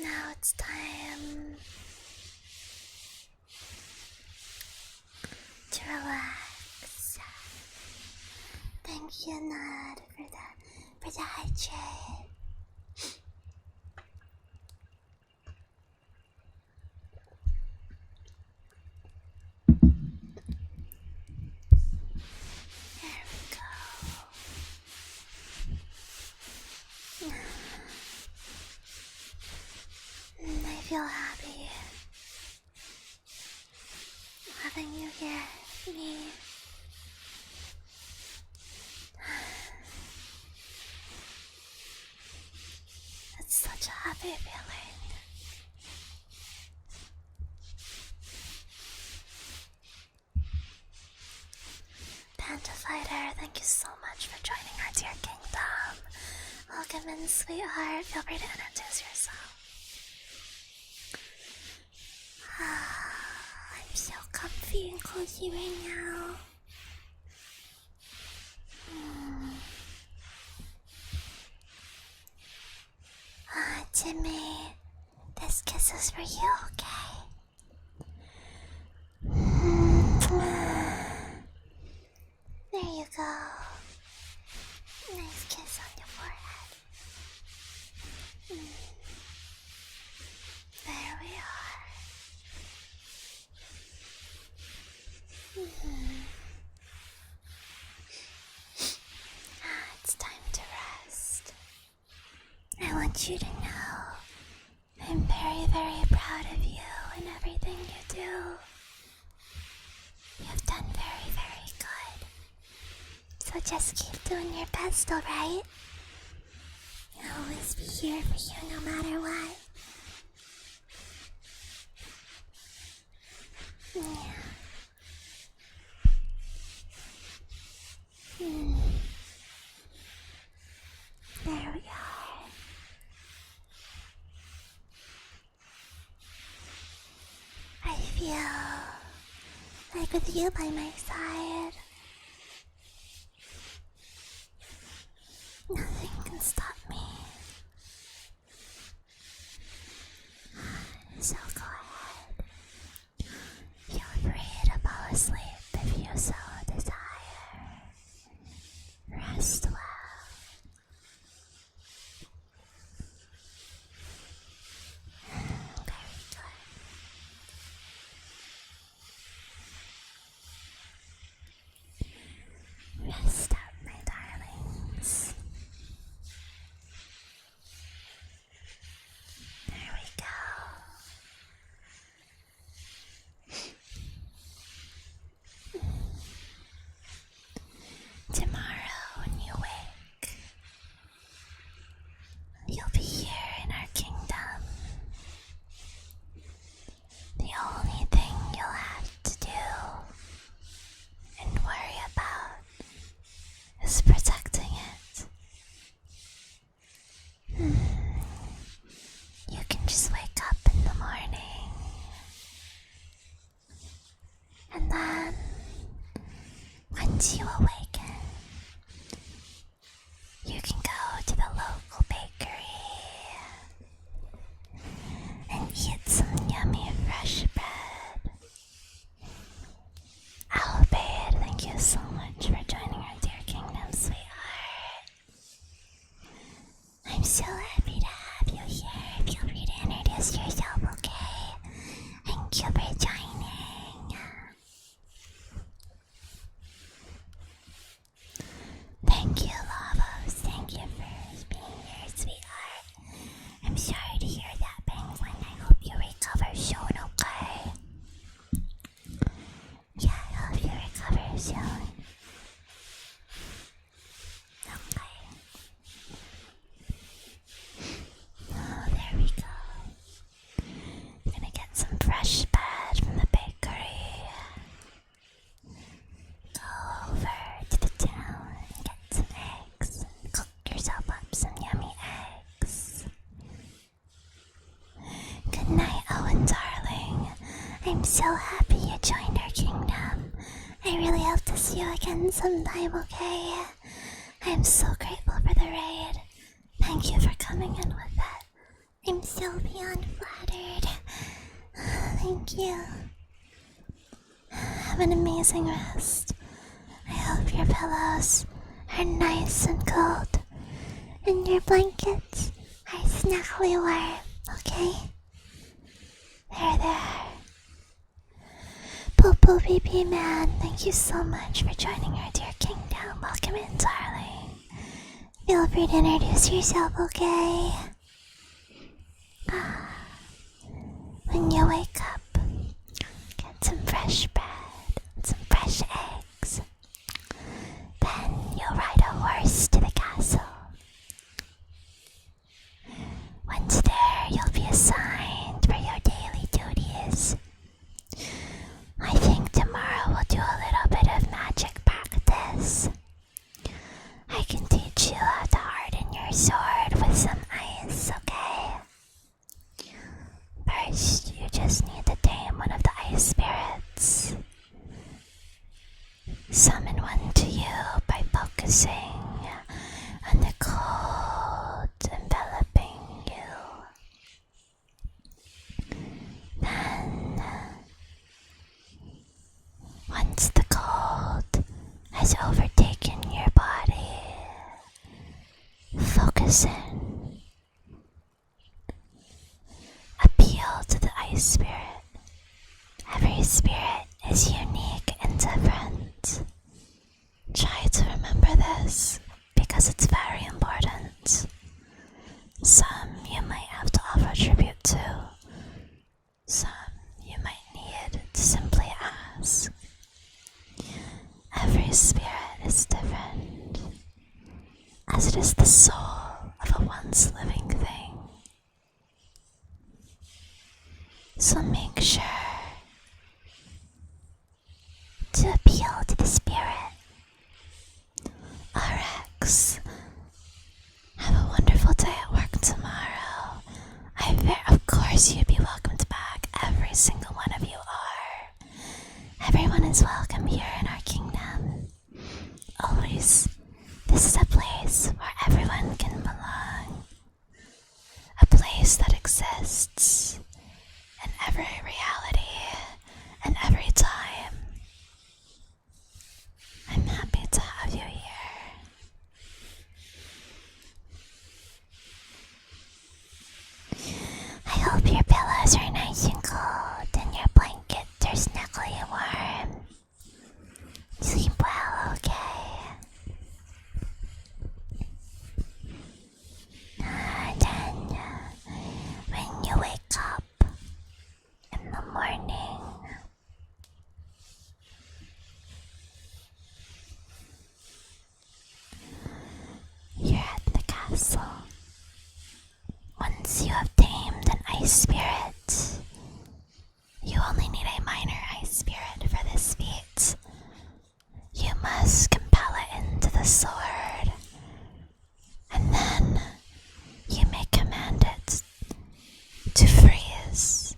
Now it's time to relax. Thank you, Nod, for the hydrate. There we go. I feel happy having you here, me. such a happy feeling. Panda Fighter, thank you so much for joining our dear kingdom. Welcome in, sweetheart. Feel free to introduce yourself. I'm so comfy and cozy right now. Timmy, this kiss is for you, okay? There you go. Nice kiss on your forehead. There we are. It's time to rest. I want you to know I'm very, very proud of you and everything you do. You've done very, very good. So just keep doing your best, alright? I'll always be here for you no matter what. Yeah. There we are. I feel like with you by my side, nothing can stop me. So go ahead. Feel free to fall asleep if you so desire. Rest well. Very good. Rest up, my darlings. There we go. Tomorrow when you wake, you'll be here in our kingdom. The only thing you'll have to do and worry about is protecting it. You can just wake up in the morning, and then once you awaken, you can go to the local bakery and eat some yummy fresh bread. Albert, thank you so much for joining our dear kingdom, sweetheart. I'm so happy to have you here. Feel free to introduce yourself, okay? Thank you for joining. Thank you, Lavos. Thank you for being here, sweetheart. I'm sorry to hear that, Penguin. I hope you recover soon, okay? Yeah, I hope you recover soon. Okay. Oh, there we go. I'm gonna get some fresh bread from the bakery. Go over to the town and get some eggs and cook yourself up some yummy eggs. Good night, Owen darling. I'm so happy you joined our kingdom. I really hope to see you again sometime, okay? I'm so grateful for the raid. Thank you for coming in with that. I'm so beyond flattered. Thank you. Have an amazing rest. I hope your pillows are nice and cold, and your blankets are snuggly warm, okay? There. Popo BB Man, thank you so much for joining our dear kingdom. Welcome in, darling. Feel free to introduce yourself, okay? When you wake up, get some fresh bread, some fresh eggs. Then you'll ride a horse to the castle. just need to tame one of the ice spirits. Summon one to you by focusing on the cold enveloping you. Then, once the cold has overtaken your body, focus in. Appeal to the ice spirit. Every spirit is unique and different. Try to remember this because it's very important. Some you might have to offer tribute to. Some you might need to simply ask. Every spirit is different, as it is the soul of a once living thing. So make sure to appeal to the spirit. RX, have a wonderful day at work tomorrow. Of course you'd be welcomed back. Every single one of you are. Everyone is welcome here in our kingdom. Always, this is a place where everyone can belong. A place that exists in every reality and every time. I'm happy to have you here. I hope your pillows are nice and cold and your blankets are snuggly and warm. Sleep well, okay? Then, when you wake up in the morning, you're at the castle. Once you have tamed an ice spirit, you only need a minor ice spirit for this feat. You must compel it into the sword, and then you may command it to freeze.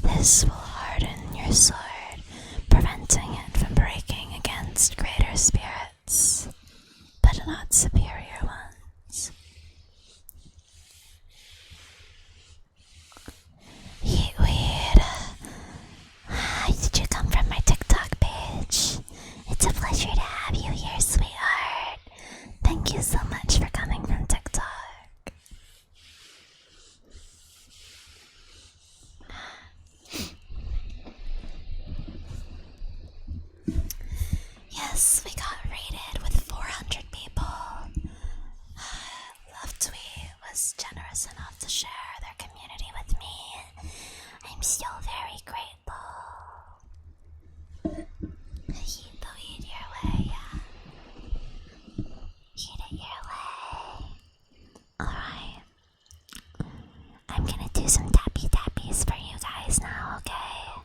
This will harden your sword, preventing it from breaking against greater spirits, but not superior ones. Heatweed, did you come from my TikTok page? It's a pleasure to have you here, sweetheart. Thank you so much for coming from TikTok. Yes, we got rated with 400 people. Love Tweet was generous enough to share their community with me. I'm so very grateful. Heat the weed your way, yeah. Heat it your way. Alright. I'm gonna do some tappy tappies for you guys now, okay?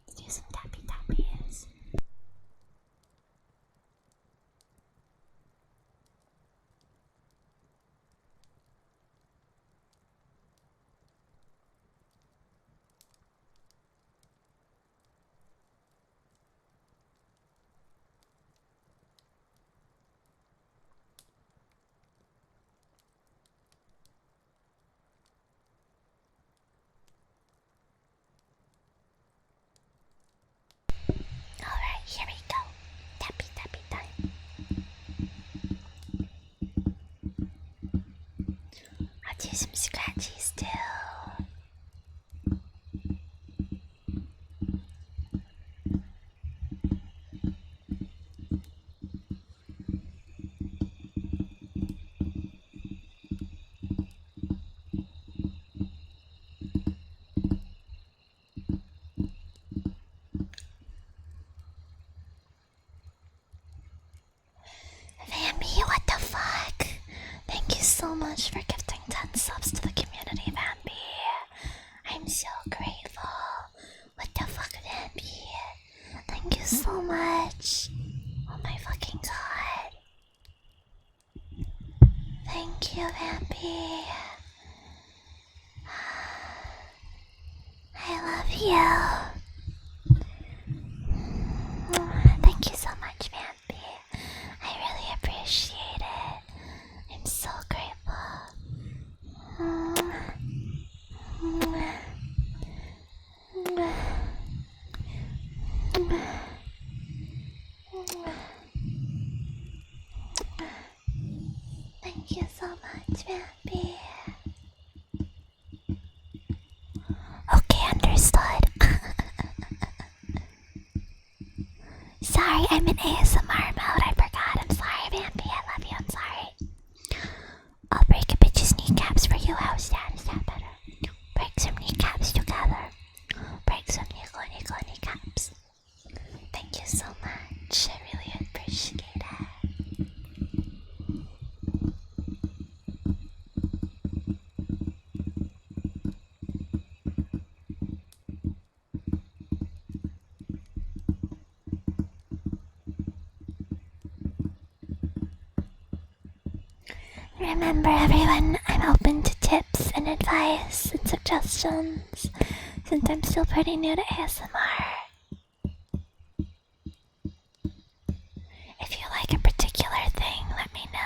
Let's do some tappy tappies. Alright, here we go. Tappy tappy time. I'll do some scratchies too. Vampy, what the fuck? Thank you so much for gifting 10 subs to the community, Vampy. I'm so grateful. What the fuck, Vampy? Thank you so much. Oh my fucking god. Thank you, Vampy. you. Thank you so much, Vampy. I really appreciate it. I'm so grateful. Thank you so much, Vampy. Okay, understood. Sorry, I'm in ASMR mode. I forgot. I'm sorry, Vampy. I love you. I'm sorry. I'll break a bitch's kneecaps for you. How's that? Is that better? Break some kneecaps together. Break some kneecaps. Thank you so much. I really appreciate it. Remember, everyone, I'm open to tips and advice and suggestions since I'm still pretty new to ASMR. If you like a particular thing, let me know.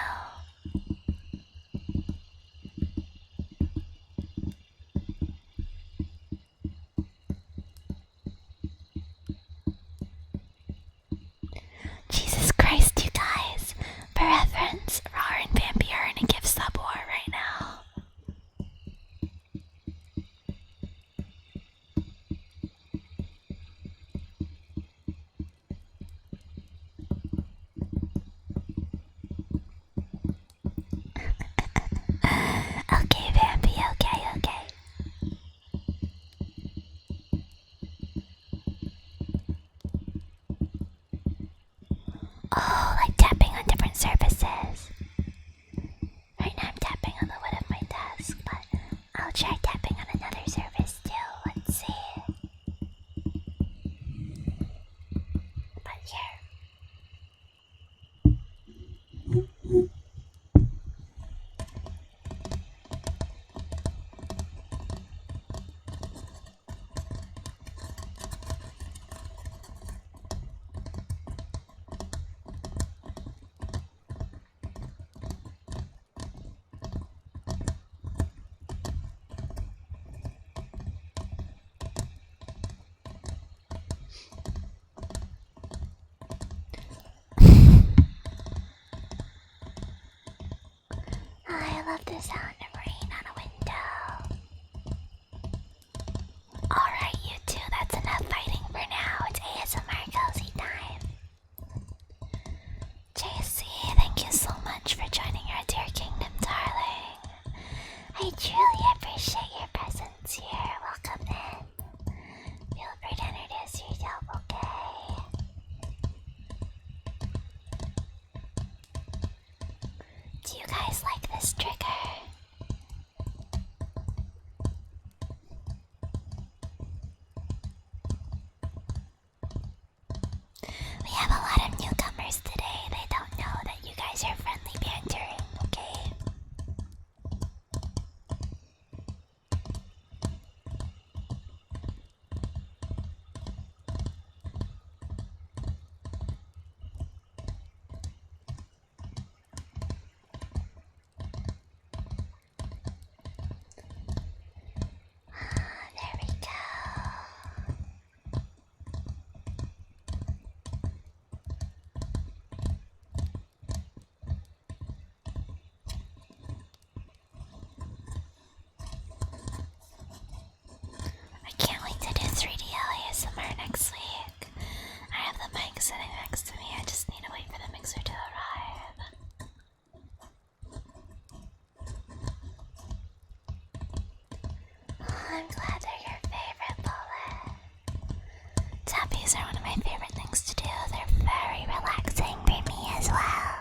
Jesus Christ, you guys. For reference, Rar and Vampy are in a gift sub war right now. Okay, Vampy, okay. Oh, like tapping on different surfaces. Right now I'm tapping on the wood of my desk, but I'll try tapping on another surface too. Let's see. But here. I love the sound of rain on a window. Alright, you two, that's enough fighting for now. It's ASMR cozy time. JC, thank you so much for joining our Dear Kingdom, darling. I truly appreciate your presence here. Welcome in. Feel free to introduce yourself, okay? Do you guys like this trigger? We have a lot of newcomers today. They don't know that you guys are friendly bantering, okay? There we go. I can't wait to do 3D ASMR next week. I have the mic sitting next to me. I just need to wait for the mixer to arrive. I'm glad they're your favorite, Bullet. Tappies are one of my favorite things to do. They're very relaxing for me as well.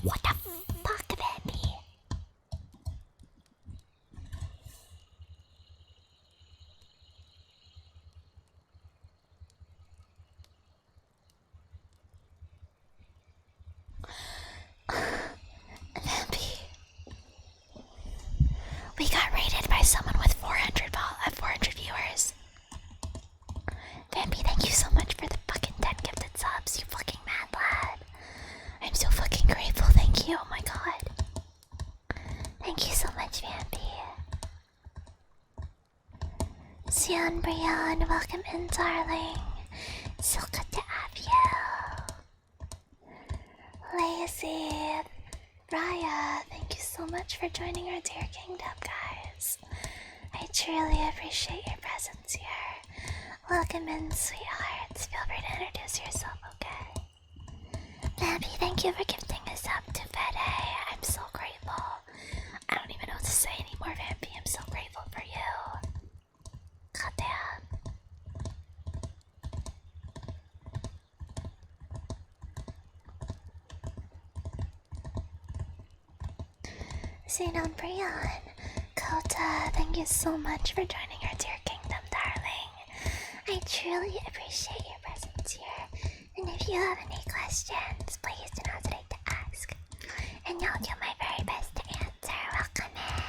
What the fuck, Vampy? Vampy. We got raided by someone with 400 viewers. Vampy, thank you so much for the fucking 10 gifted subs, you fucking mad lad. I'm so fucking grateful, thank you, oh my god. Thank you so much, Vampy. Sion Brian, welcome in, darling. So good to have you. Lazy, Raya, thank you so much for joining our dear kingdom, guys. I truly appreciate your presence here. Welcome in, sweethearts. Feel free to introduce yourself, okay? Vampy, thank you for gifting us up to Fede. I'm so grateful. I don't even know what to say anymore, Vampy. I'm so grateful for you. Goddamn. Xenon Brian, Kota, thank you so much for joining our dear kingdom, darling. I truly appreciate your presence here. And if you have any questions, please do not hesitate to ask. And I'll do my very best to answer. Welcome in.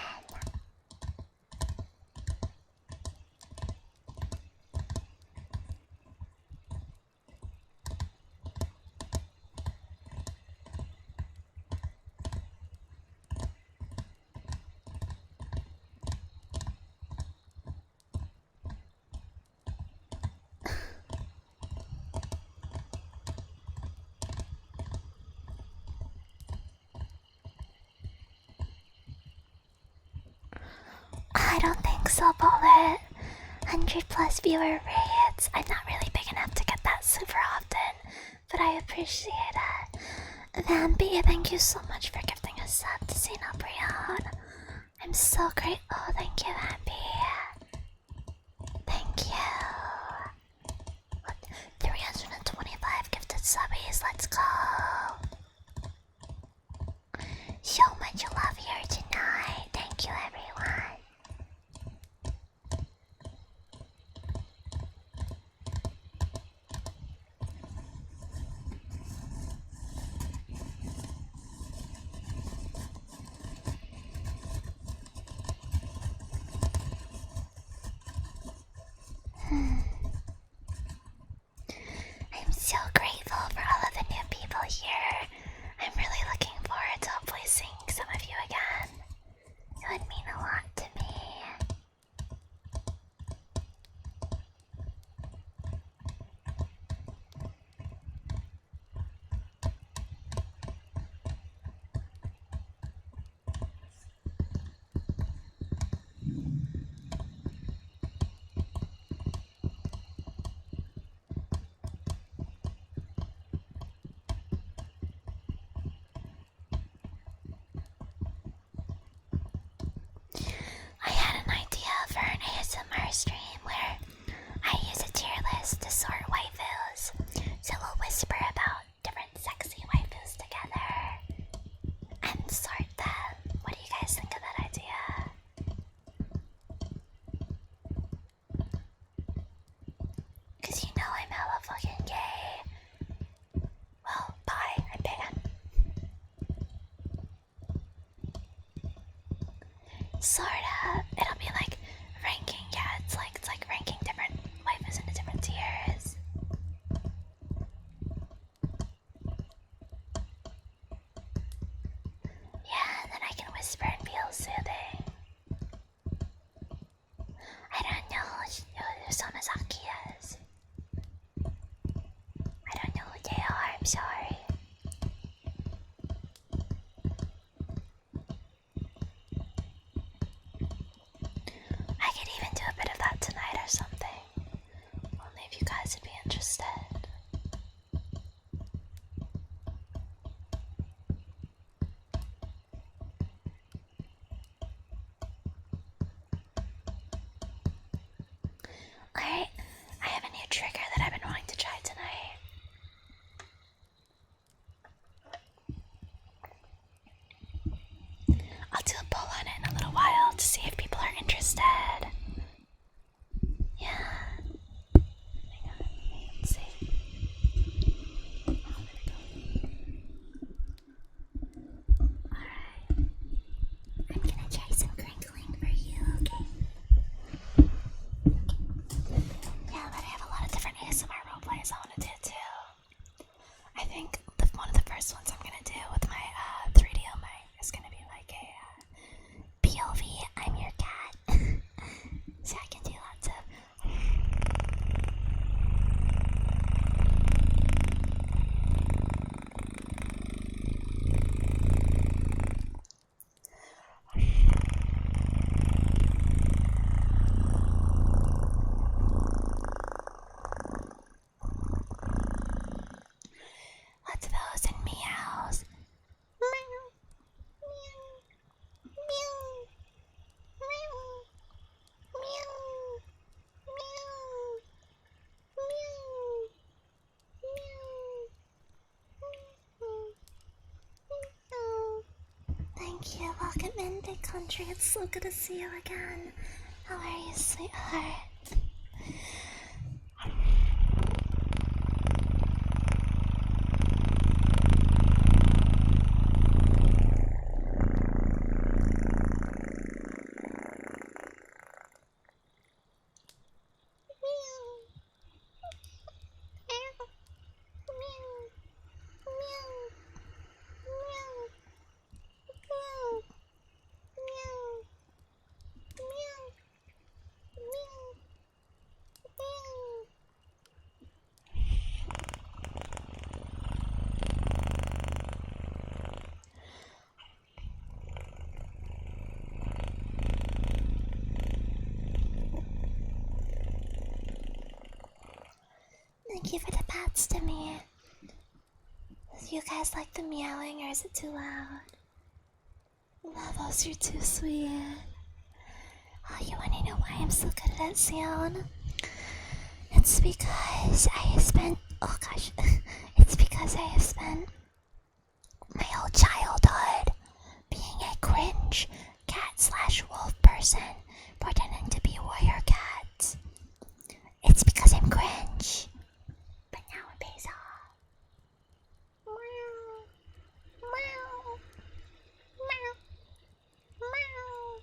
I don't think so, Bullet. 100+ viewer raids. I'm not really big enough to get that super often, but I appreciate it. Vampy, thank you so much for gifting us up to Xena Brion. I'm so grateful. Thank you, Vampy. Thank you. What? 325 gifted subbies. Let's go. So much love here tonight. Thank you, everyone. I'm so grateful for all of the new people here. I'm really looking forward to hopefully seeing some of you again. It would mean a lot to me. I had an idea for an ASMR stream where I use a tier list to sort waifus. So we'll whisper about different sexy waifus together and sort them. What do you guys think of that idea? Cause you know I'm hella fucking gay. Well, bye, I'm pan. Sort of. It'll be like ranking, yeah, it's like ranking different waifus into different tiers. Yeah, and then I can whisper and feel soothing. I don't know who Samazaki is. I don't know who they are, I'm sorry. I could even do a bit of that tonight or something. Only if you guys would be interested. Alright, I have a new trigger that I've been wanting to try tonight. I'll do a poll on it in a little while to see if people are interested. Yeah. Hang on, let's see. Alright. I'm gonna try some crinkling for you, okay? Yeah, but I have a lot of different ASMR roleplays I want to do too. I think one of the first ones I'm gonna do with my 3D mic is gonna be like a POV, I'm your cat. So I can do lots of lots of those and meows. Meow, meow, meow, meow, meow, meow, meow, meow. Thank you. Welcome in, big country. It's so good to see you again. How are you, sweetheart? Thank you for the pats to me. Do you guys like the meowing or is it too loud? Oh, those are too sweet. Oh, you wanna know why I'm so good at sound? It's because I have spent, oh gosh, it's because I have spent my whole childhood being a cringe cat/wolf person pretending to be warrior cat. It's because I'm cringe. But now it pays off. Meow. Meow. Meow. Meow.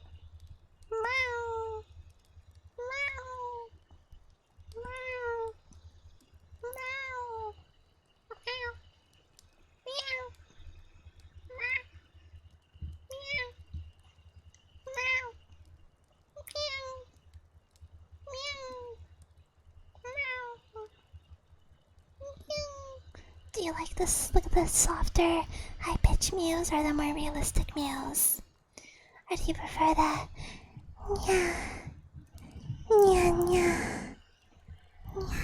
Meow. Meow. Meow. Meow. Meow. Meow. Meow. Meow. Meow. Do you like this? Look at the softer, high-pitched mews or the more realistic mews? Or do you prefer the nya, nya, nya, nya,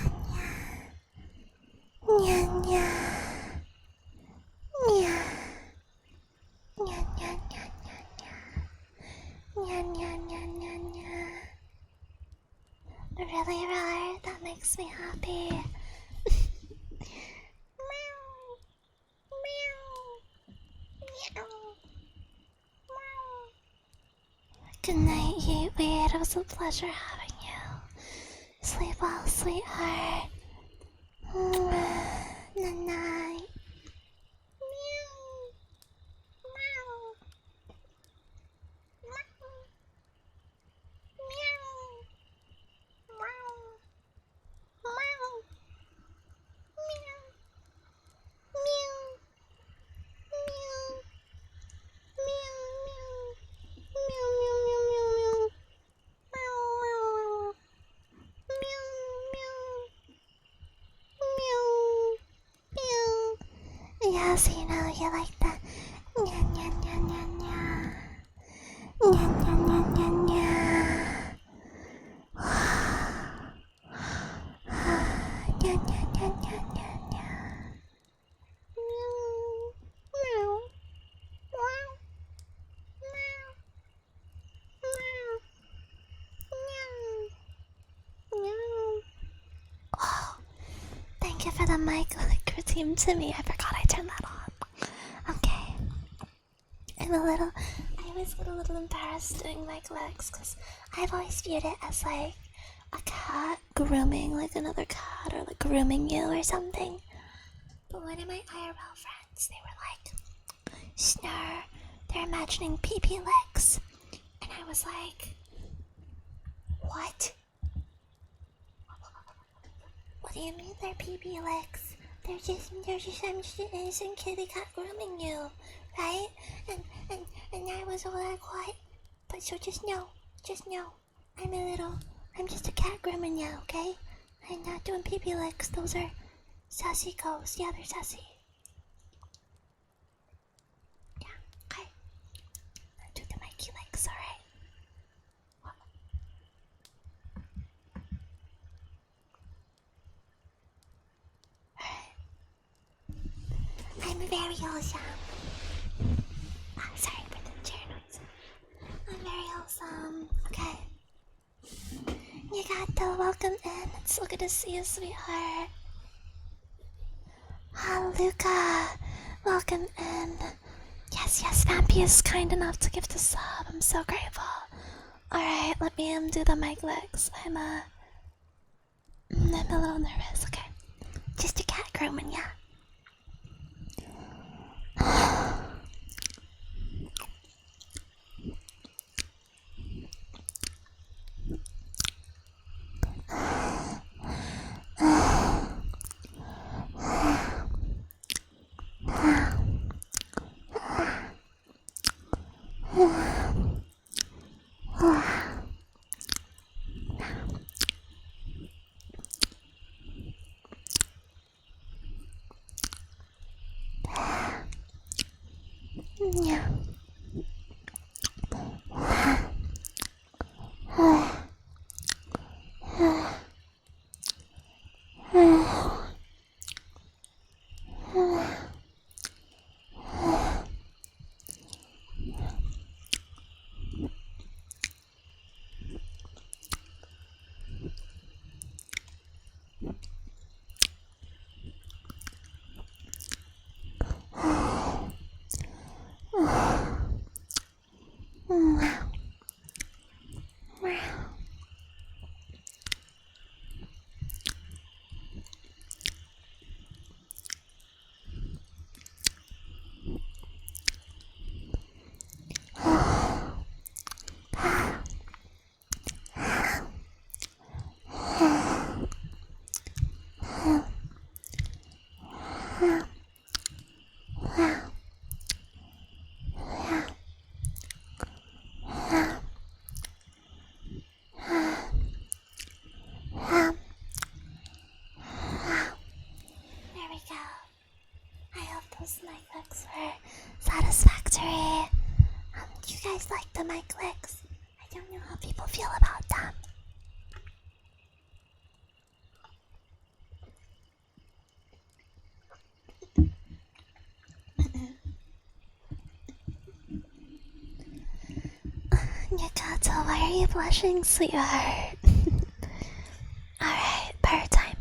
nya, nya, nya, nya, nya, nya, nya, nya, nya, nya, nya, nya. Really, really, that makes me happy. Meow, meow, meow, meow. Good night, Yeetweed. It was a pleasure having you. Sleep well, sweetheart. Good night. Meow, meow, meow, meow. Yes, you know you like that. Nya nya nya nya nya. Nya nya nya nya nya. Nya nya nya nya nya nya. Meow. Meow. Meow. Meow. Meow. Meow. Oh, thank you for the mic team to me. I forgot I turned that on. Okay. I'm always get a little embarrassed doing mic legs because I've always viewed it as like a cat grooming like another cat or like grooming you or something. But one of my IRL friends, they were like, Snur, they're imagining pee-pee legs. And I was like, what? What do you mean they're pee-pee legs? They're just some innocent kitty cat grooming you, right? And I was all like, what? But so just know, I'm just a cat grooming you, okay? I'm not doing pee-pee legs, those are sassy ghosts. Yeah, they're sassy. Yeah, okay. I'll do the Mikey legs, alright? I'm very awesome. I'm sorry for the chair noise. I'm very awesome. Okay. You got the welcome in. It's so good to see you, sweetheart. Hi, Luca. Welcome in. Yes, Vampy is kind enough to give the sub. I'm so grateful. Alright, let me do the mic legs. I'm a little nervous, okay. Just a cat grooming, yeah. Yeah. There we go. I hope those mic licks were satisfactory. Do you guys like the mic licks? I don't know how people feel about them. Nyakato, why are you blushing, sweetheart? Alright, per time.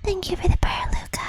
Thank you for the prayer, Luca.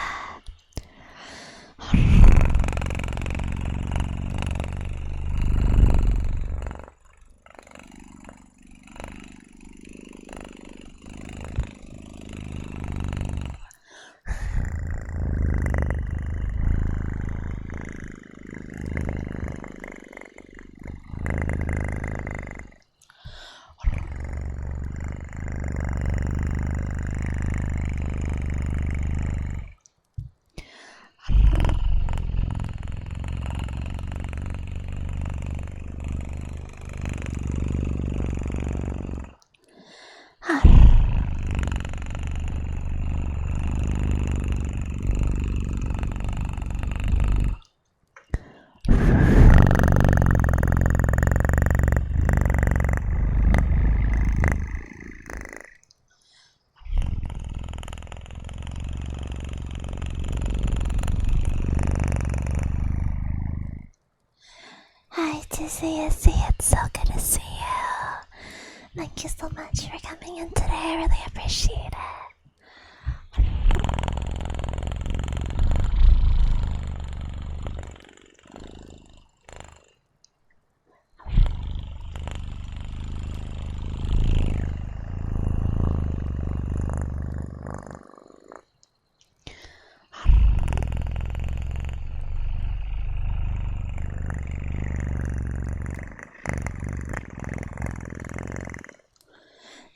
Hi, Dizzy, it's so good to see you. Thank you so much for coming in today, I really appreciate it.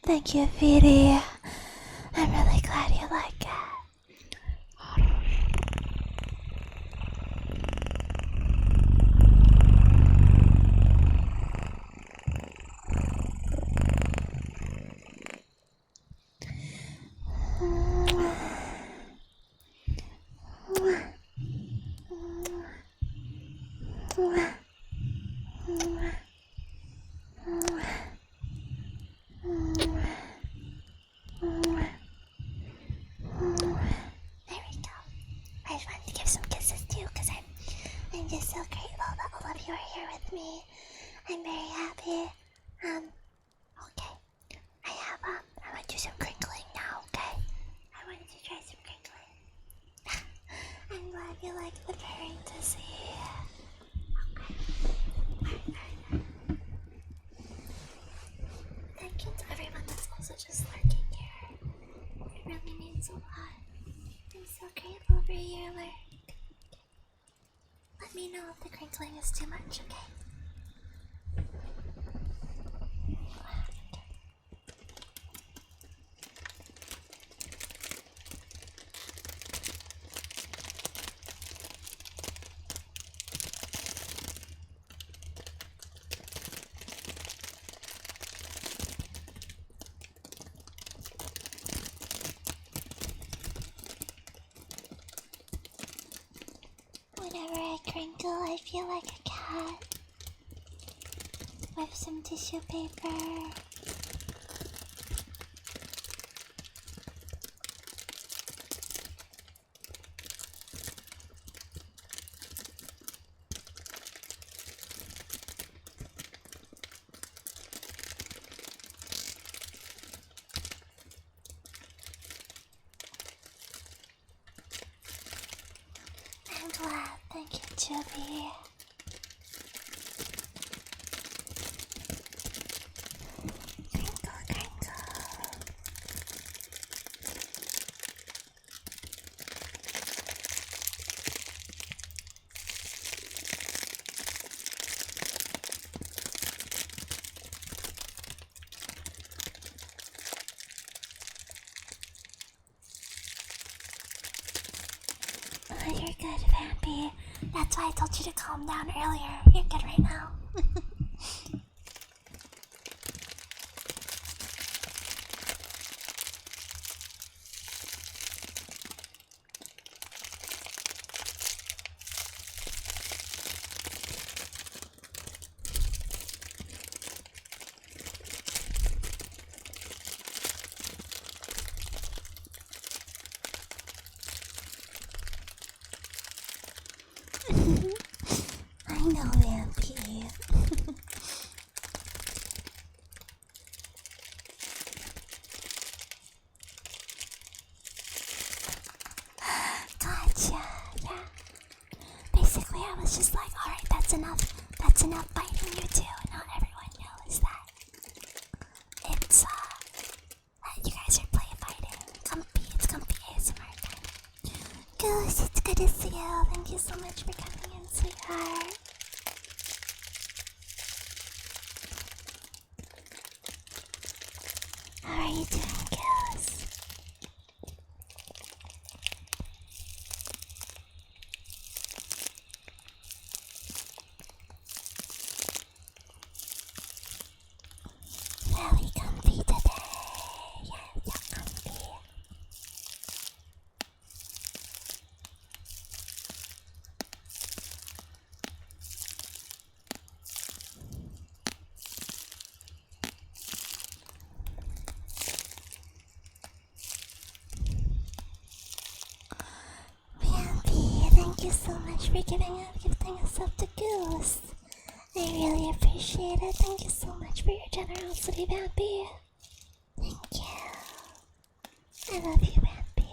Thank you, Phoebe. I'm really glad you like it. There we go. I just wanted to give some kisses too, because I'm just so grateful that all of you are here with me. I'm very happy. Okay. I want to do some crinkling now, okay? I wanted to try some crinkling. I'm glad you like the purring to see. Okay. Thank you to everyone that's also just lurking here. It really means a lot. I'm so grateful for your lurk. Let me know if the crinkling is too much, okay? Whenever I crinkle, I feel like a cat with some tissue paper. I'm glad, thank you, Chubby. Crinkle, crinkle. Oh, you're good, Vampy. That's why I told you to calm down earlier. You're good right now. I know, Vampy. Gotcha, yeah. Basically, I was just like, alright, that's enough. That's enough biting you too. Not everyone knows that. It's, you guys are play fighting. It's comfy ASMR time. Goose, it's good to see you. Thank you so much for coming in, sweetheart. How are you doing, Goose? Really comfy today. Yeah, so comfy. Vampy, thank you so much for gifting us up to Goose. I really appreciate it. Thank you so much for your generosity, Vampy. Thank you. I love you, Vampy.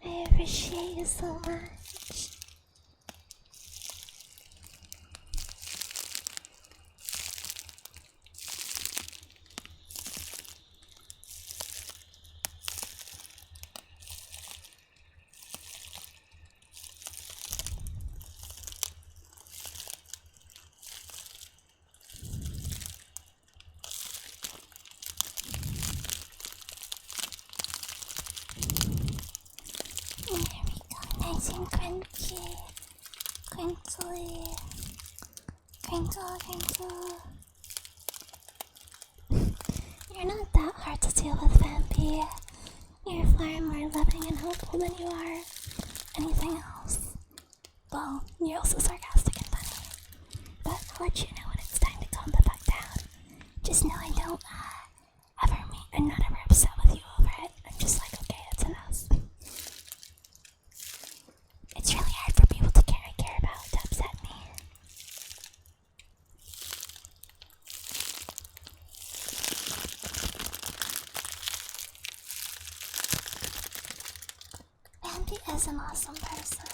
I appreciate you so much. Crinkle, crinkle. You're not that hard to deal with, Vampy. You're far more loving and helpful than you are anything else. Well, you're also sarcastic and funny. But I'll let you know when it's time to calm the fuck down. Just know I don't, I'm not ever upset with you over it. I'm just like, okay, it's enough. It's really hard for people to care I care about to upset me. Andy is an awesome person.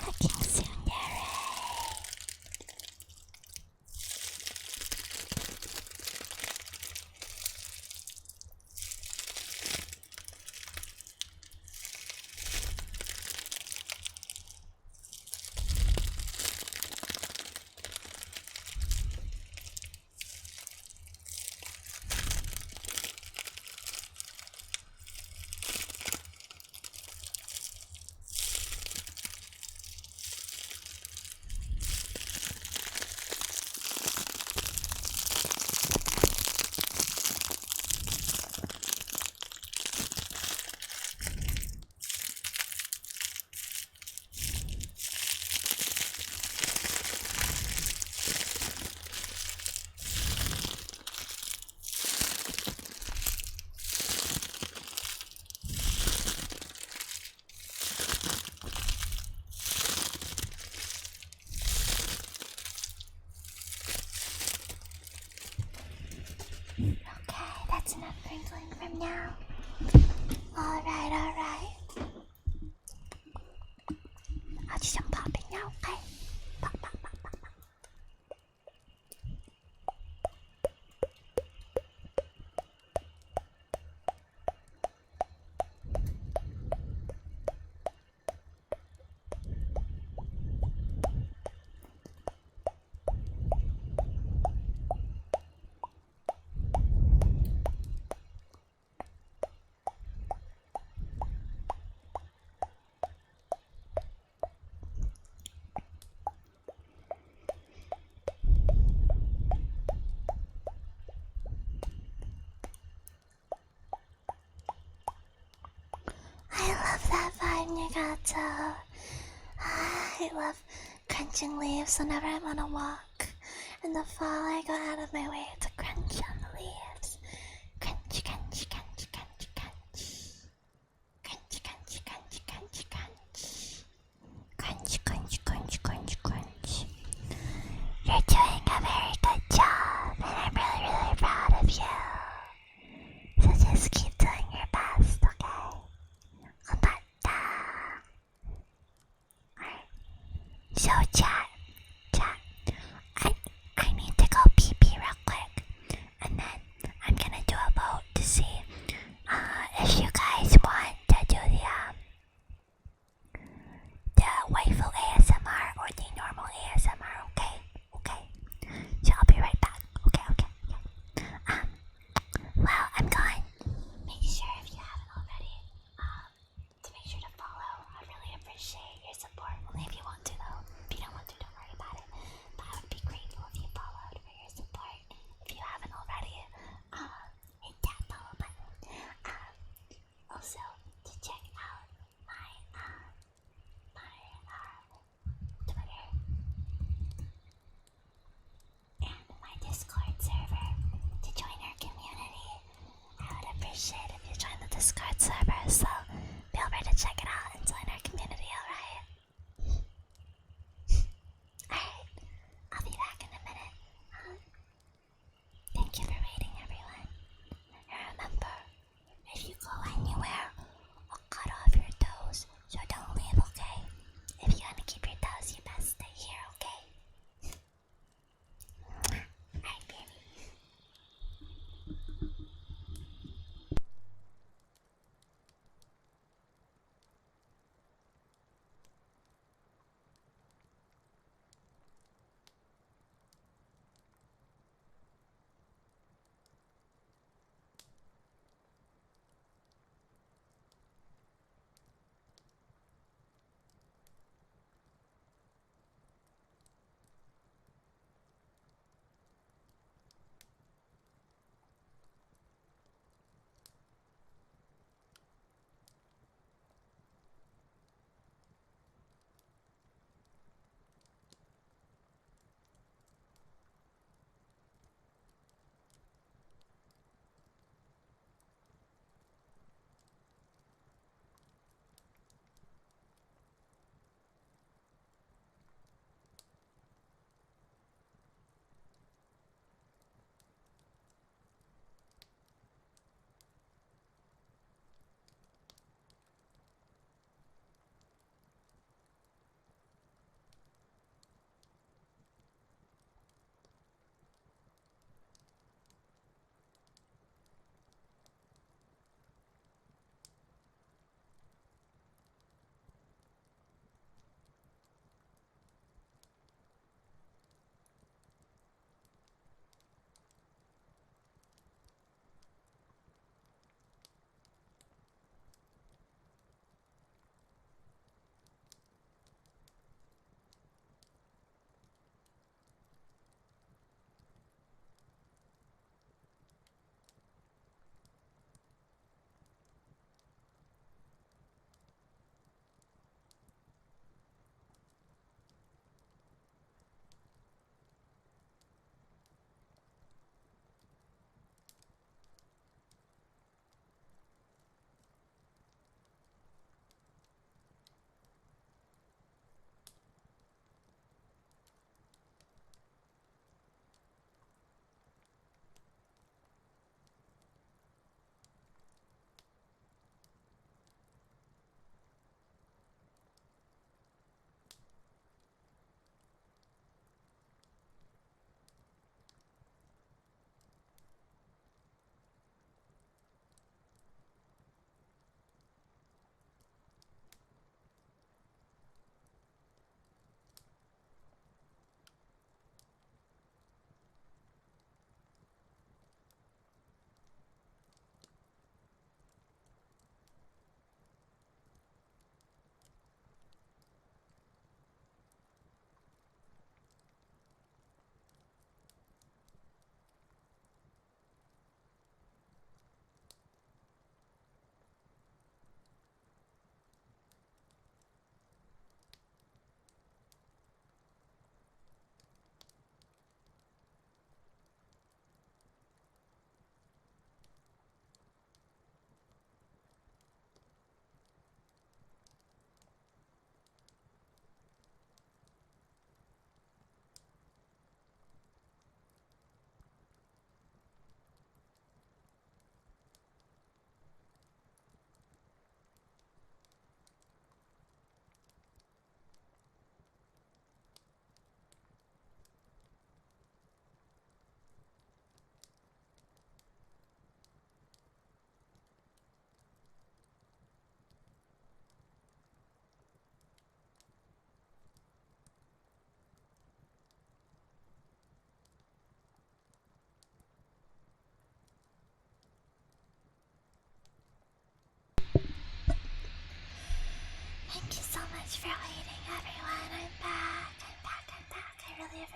Cooking soon, Yare. Okay, that's enough crinkling from now. Alright. I'll do some popping now, okay? Pop. I love that vibe, Nagato. I love crunching leaves whenever I'm on a walk. In the fall, I go out of my way to crunch on the leaves. Crunch, crunch, crunch, crunch, crunch. Crunch, crunch, crunch, crunch, crunch. Crunch, crunch, crunch, crunch, crunch. You're doing a very good job, and I'm really, really proud of you. So just keep doing your best, okay? So chat, I need to go pee pee real quick, and then I'm gonna do a vote to see if you guys want to do the waifu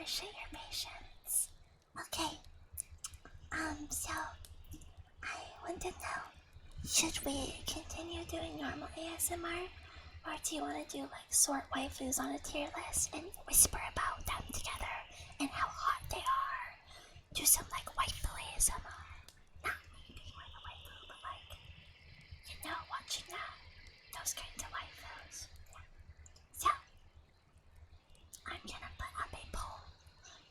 appreciate your patience. Okay. So I want to know, should we continue doing normal ASMR? Or do you want to do like sort waifus on a tier list and whisper about them together and how hot they are? Do some like waifu ASMR. Not me being like a waifu, but like, watching those kinds of waifus. Yeah. So, I'm gonna put up a poll.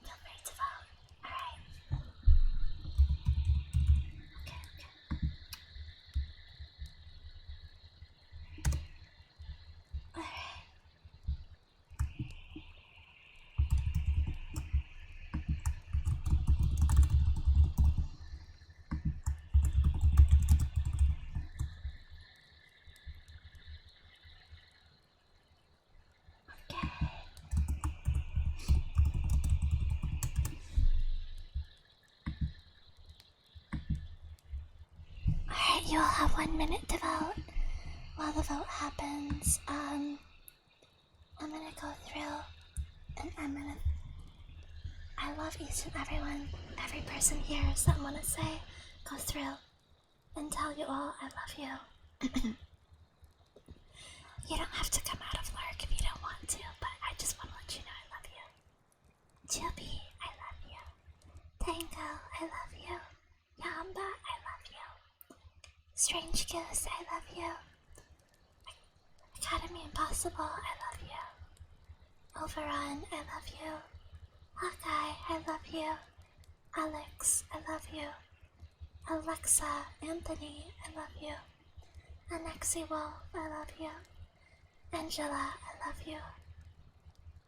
Feel free to vote. Alright? Okay. Alright. Alright, you'll have 1 minute to vote. While the vote happens, I'm gonna go through and I love each and every person here, so I'm gonna go through and tell you all I love you. You don't have to come out of lurk if you don't want to, but I just want to let you know I love you. Chubby, I love you. Tango, I love you. Yamba, I love you. Strange Goose, I love you. Academy Impossible, I love you. Overrun, I love you. Hawkeye, I love you. Alex, I love you. Alexa, Anthony, I love you. Anexi Wolf, I love you. Angela, I love you.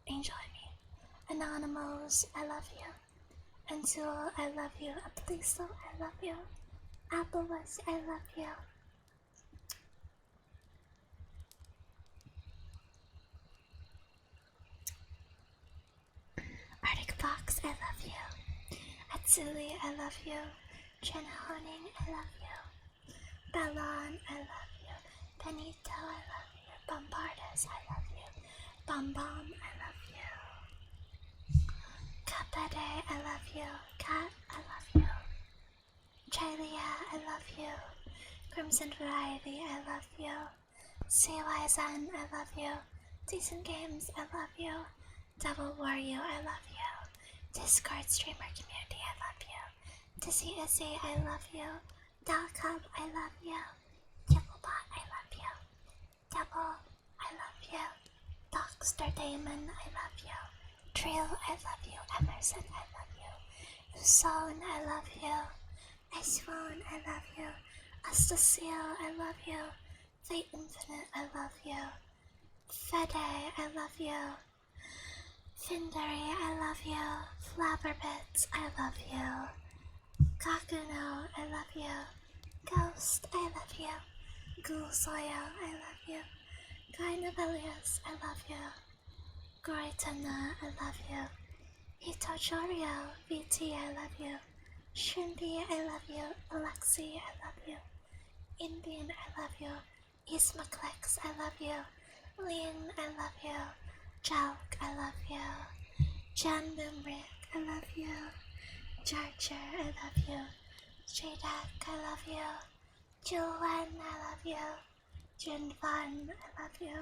Angel, Anonymous, I love you. Anzul, I love you. Apliso, I love you. Applewas, I love you. Arctic Fox, I love you. Atsuli, I love you. Jenna Honing, I love you. Ballon, I love you. Benito, I love you. Bombardus, I love you. Bomb Bomb, I love you. Kapade, I love you. Cat, I love you. Chilia, I love you. Crimson Variety, I love you. CYZN, I love you. Decent Games, I love you. Double Wario, I love you. Discord Streamer Community, I love you. Dizzy Izzy, I love you. Dalcub, I love you. Yipplebot, I love you. Double, I love you. Dockster Damon, I love you. Trill, I love you. Emerson, I love you. Uson, I love you. Icephone, I love you. Astasiel, I love you. Fate Infinite, I love you. Fede, I love you. Findary, I love you. Flabberbits, I love you. Kakuno, I love you. Ghost, I love you. Gulsoyo, I love you. Gynabelius, I love you. Goritana, I love you. Itochorio, VT, I love you. Shrimby, I love you. Alexi, I love you. Indian, I love you. Ismaclex, I love you. Lin, I love you. Jalk, I love you. Janbimrick, I love you. Jarcher, I love you. Jadak, I love you. Julwen, I love you. Jinvan, I love you.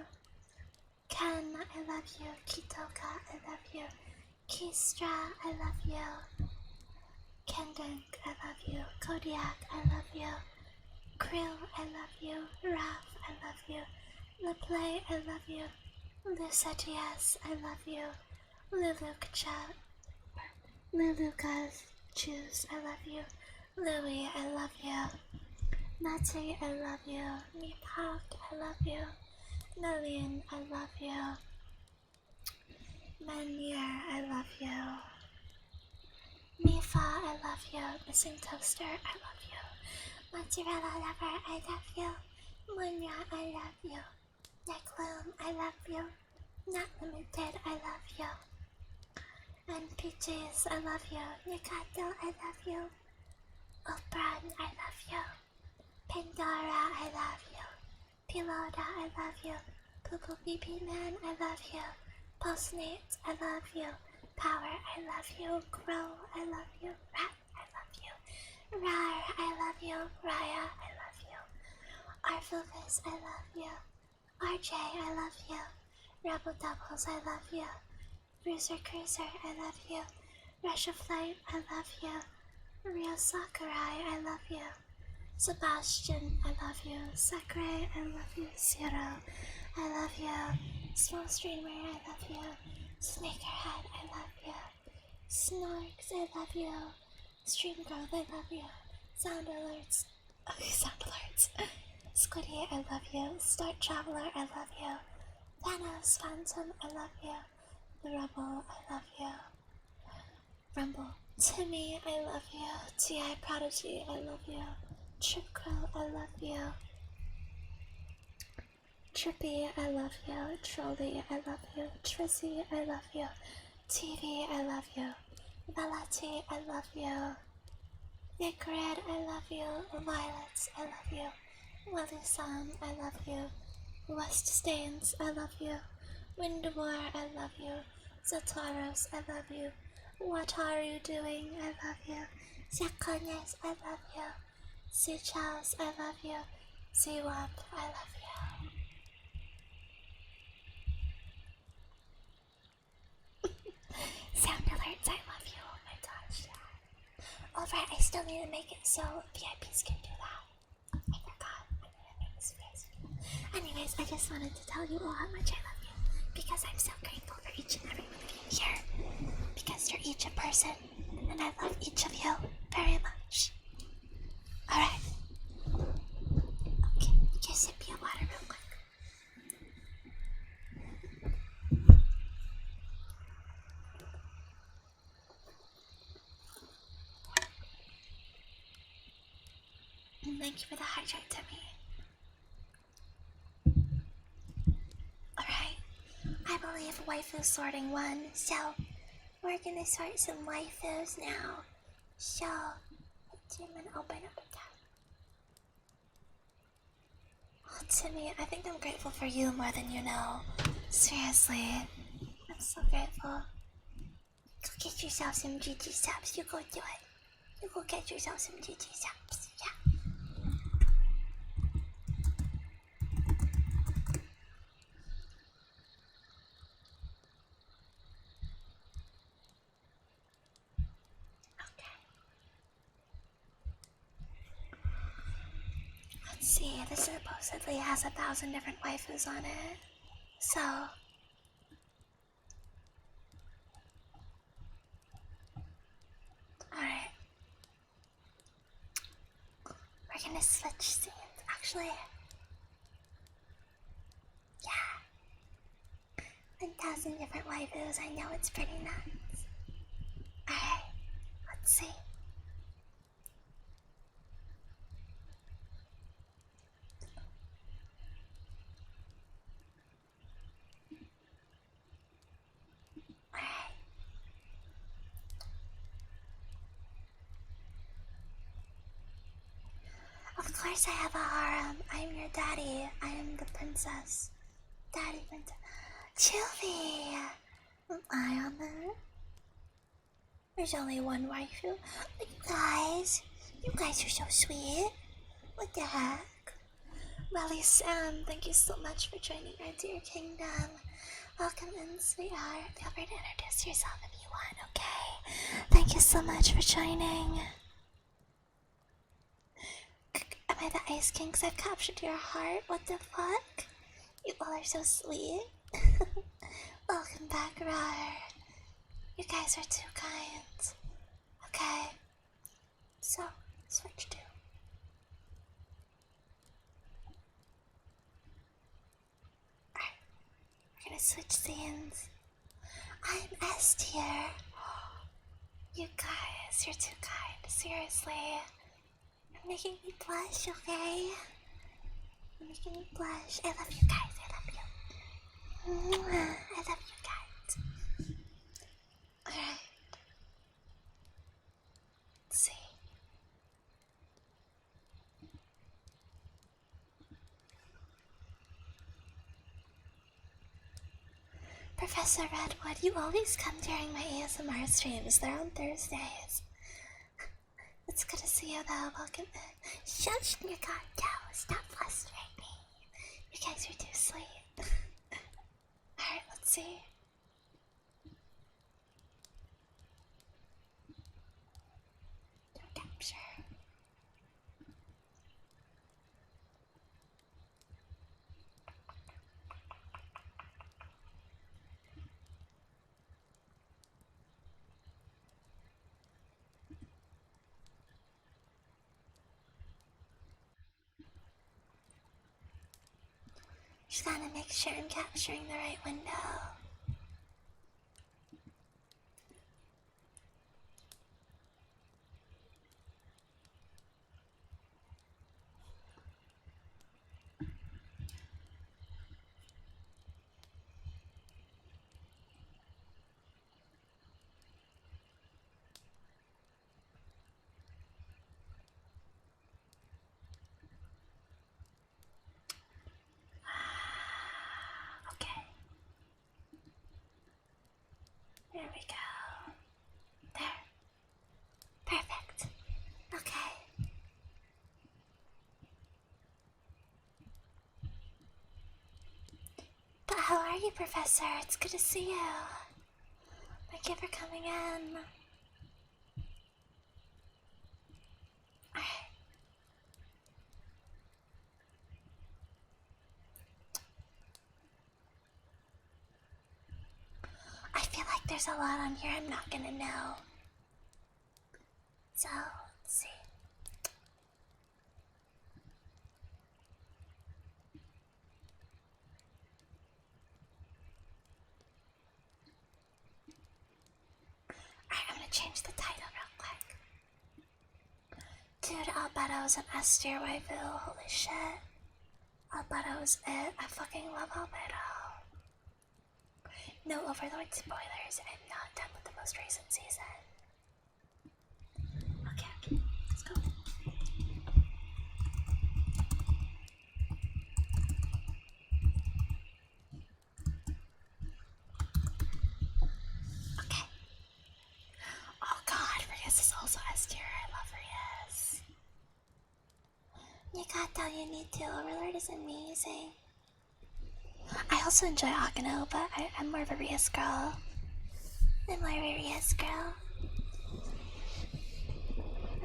Ken, I love you. Kitoka, I love you. Kistra, I love you. Kendink, I love you. Kodiak, I love you. Krill, I love you. Raph, I love you. LePlay, I love you. Lucetias, I love you. Lulukas, Choose, I love you. Louie, I love you. Natty, I love you. Meephawk, I love you. Lillian, I love you. Manier, I love you. Mifa, I love you. Missing Toaster, I love you. Mozzarella Lover, I love you. Munya, I love you. Neckloom, I love you. Not Limited, I love you. And Peaches, I love you. Nikato, I love you. Opran, I love you. Pandora, I love you. Piloda, I love you. Poopoo BB Man, I love you. Postnate, I love you. Power, I love you. Grow, I love you. Rat, I love you. Rar, I love you. Raya, I love you. Arfilvis, I love you. RJ, I love you. Rebel Doubles, I love you. Bruiser Cruiser, I love you. Rush of Flight, I love you. Rio Sakurai, I love you. Sebastian, I love you. Sakurai, I love you. Zero, I love you. Small Streamer, I love you. Snakerhead, I love you. Snorks, I love you. Stream Growth, I love you. Sound Alerts, okay, Sound Alerts. Squiddy, I love you. Start Traveler, I love you. Thanos Phantom, I love you. The Rebel, I love you. Rumble, Timmy, I love you. T.I. Prodigy, I love you. Trip Crow, I love you. Trippy, I love you. Trolly, I love you. Trissy, I love you. TV, I love you. Valati, I love you. Nick Red, I love you. Violets, I love you. Willie-san, I love you. West Stains, I love you. Windwar, I love you. Zataros, I love you. What are you doing? I love you. Zakonyes, I love you. Sichas, I love you. Ziwap, I love you. Sound alerts, I love you. Oh my gosh. Alright, I still need to make it so VIPs can do that. I forgot. I need to make this face. Anyways, I just wanted to tell you all how much I love you. Because I'm so grateful for each and every one of you here. Because you're each a person. And I love each of you very much. Alright. Okay, just sip your water real quick. And thank you for the hydrate to me. Alright. I believe waifu sorting won, so we're gonna sort some waifus now. So, I'm gonna open up a tab. Oh, Timmy, I think I'm grateful for you more than you know. Seriously, I'm so grateful. Go get yourself some GG subs. You go do it. You go get yourself some GG subs. Yeah. Okay. Let's see. This supposedly has 1,000 different waifus on it. So. Alright. We're gonna switch scenes. Actually. Yeah. 1,000 different waifus. I know it's pretty nuts. Alright. Let's see. Alright. Of course I have a harem. I'm your daddy. I am the princess. Daddy princess. Chilly! Am I on there? There's only one waifu. You guys are so sweet. What the heck? Rally Sam, thank you so much for joining our dear kingdom. Welcome in, sweetheart. Feel free to introduce yourself if you want, okay? Thank you so much for joining. Am I the Ice King? 'Cause I've captured your heart. What the fuck? You all are so sweet. Welcome back, Rar. You guys are too kind. Okay. So, switch to. Alright. We're gonna switch scenes. I'm S tier. You guys, you're too kind. Seriously. You're making me blush, okay? You're making me blush. I love you guys. I love you. I love you guys. Alright. Let's see. Professor Redwood, you always come during my ASMR streams. They're on Thursdays. It's good to see you though. Welcome in. Shush your god cow. Stop frustrating me. You guys are too sweet. Alright, let's see. Capture. Just gotta make sure I'm capturing the right window. Okay. There we go. There. Perfect. Okay. But how are you, Professor? It's good to see you. Thank you for coming in. Alright. I feel like there's a lot on here I'm not gonna know. So, let's see. Alright, I'm gonna change the title real quick. Dude, Albedo's an S tier waifu. Holy shit. Albedo's it. I fucking love Albedo. No Overlord spoilers. I'm not done with the most recent season. Okay, let's go. Okay. Oh god, Rias is also S tier. I love Rias. You got all you need to. Overlord is amazing. I also enjoy Akano, but I'm more of a Rias girl. I'm more of a Rias girl.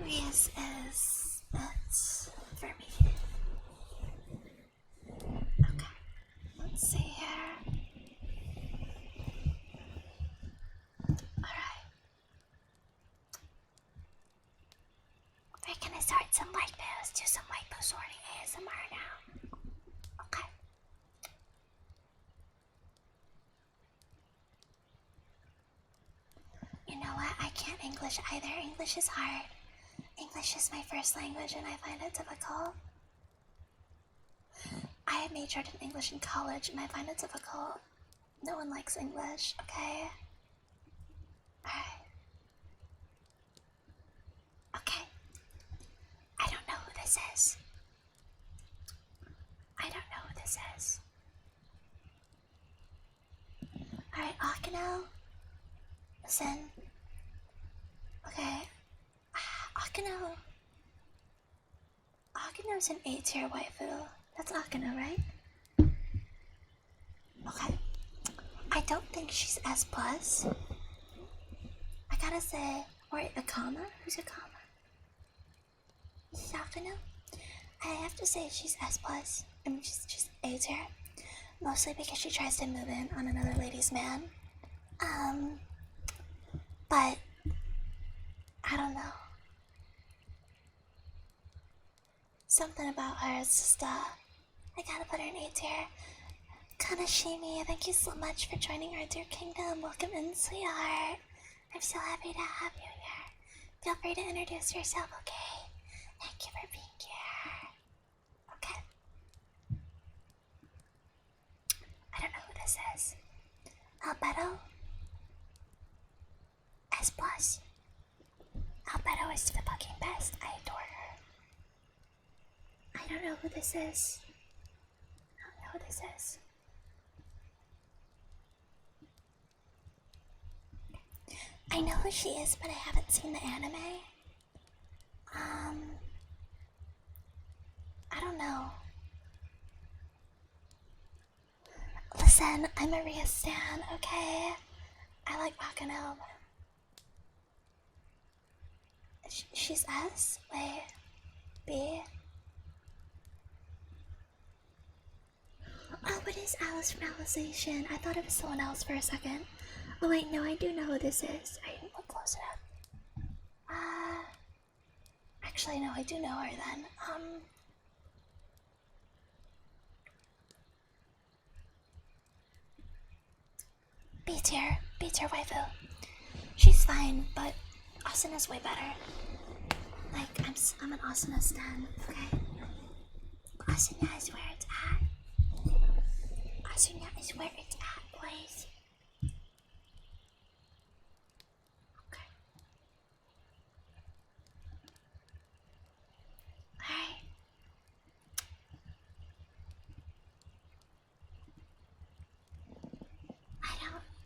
Rias is it for me. Okay, let's see here. Alright. We're gonna start some waifus, do some waifu sorting ASMR now. Okay. You know what? I can't English either. English is hard. English is my first language and I find it difficult. I had majored in English in college and I find it difficult. No one likes English, okay? Alright. Okay. I don't know who this is. I don't know who this is. Alright, Akano. Listen. Okay. Akano. Akano's an A tier waifu. That's Akano, right? Okay. I don't think she's S plus. I gotta say, or Akama? Who's Akama? This is Akano? I have to say she's S plus. I mean, she's just A tier. Mostly because she tries to move in on another lady's man. But I don't know. Something about her is just, I gotta put her in A tier. Kanashimi, thank you so much for joining our dear kingdom. Welcome in, sweetheart. I'm so happy to have you here. Feel free to introduce yourself, okay? Thank you for being here. Okay. I don't know who this is. Albedo? S plus. Albedo is the fucking best. I adore her. I don't know who this is. I don't know who this is. I know who she is, but I haven't seen the anime. I don't know. Listen, I'm Maria Stan, okay? I like Akano. She's S? Wait. B? Oh, it is Alice from Alicization. I thought it was someone else for a second. Oh wait, no, I do know who this is. I didn't look close enough. Actually, no, I do know her then. B tier waifu. She's fine, but Asuna's way better. Like, I'm an Asuna stan, okay? Asuna is where it's at. Asuna is where it's at, boys. Okay. Alright.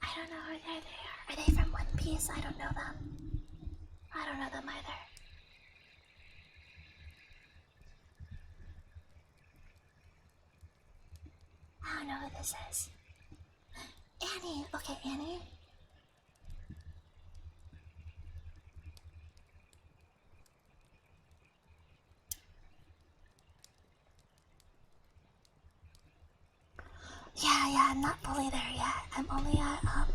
I don't know who they are. Are they from One Piece? I don't know them. I don't know them either. I don't know who this is. Annie! Okay, Annie. Yeah, I'm not fully there yet. I'm only at, yeah.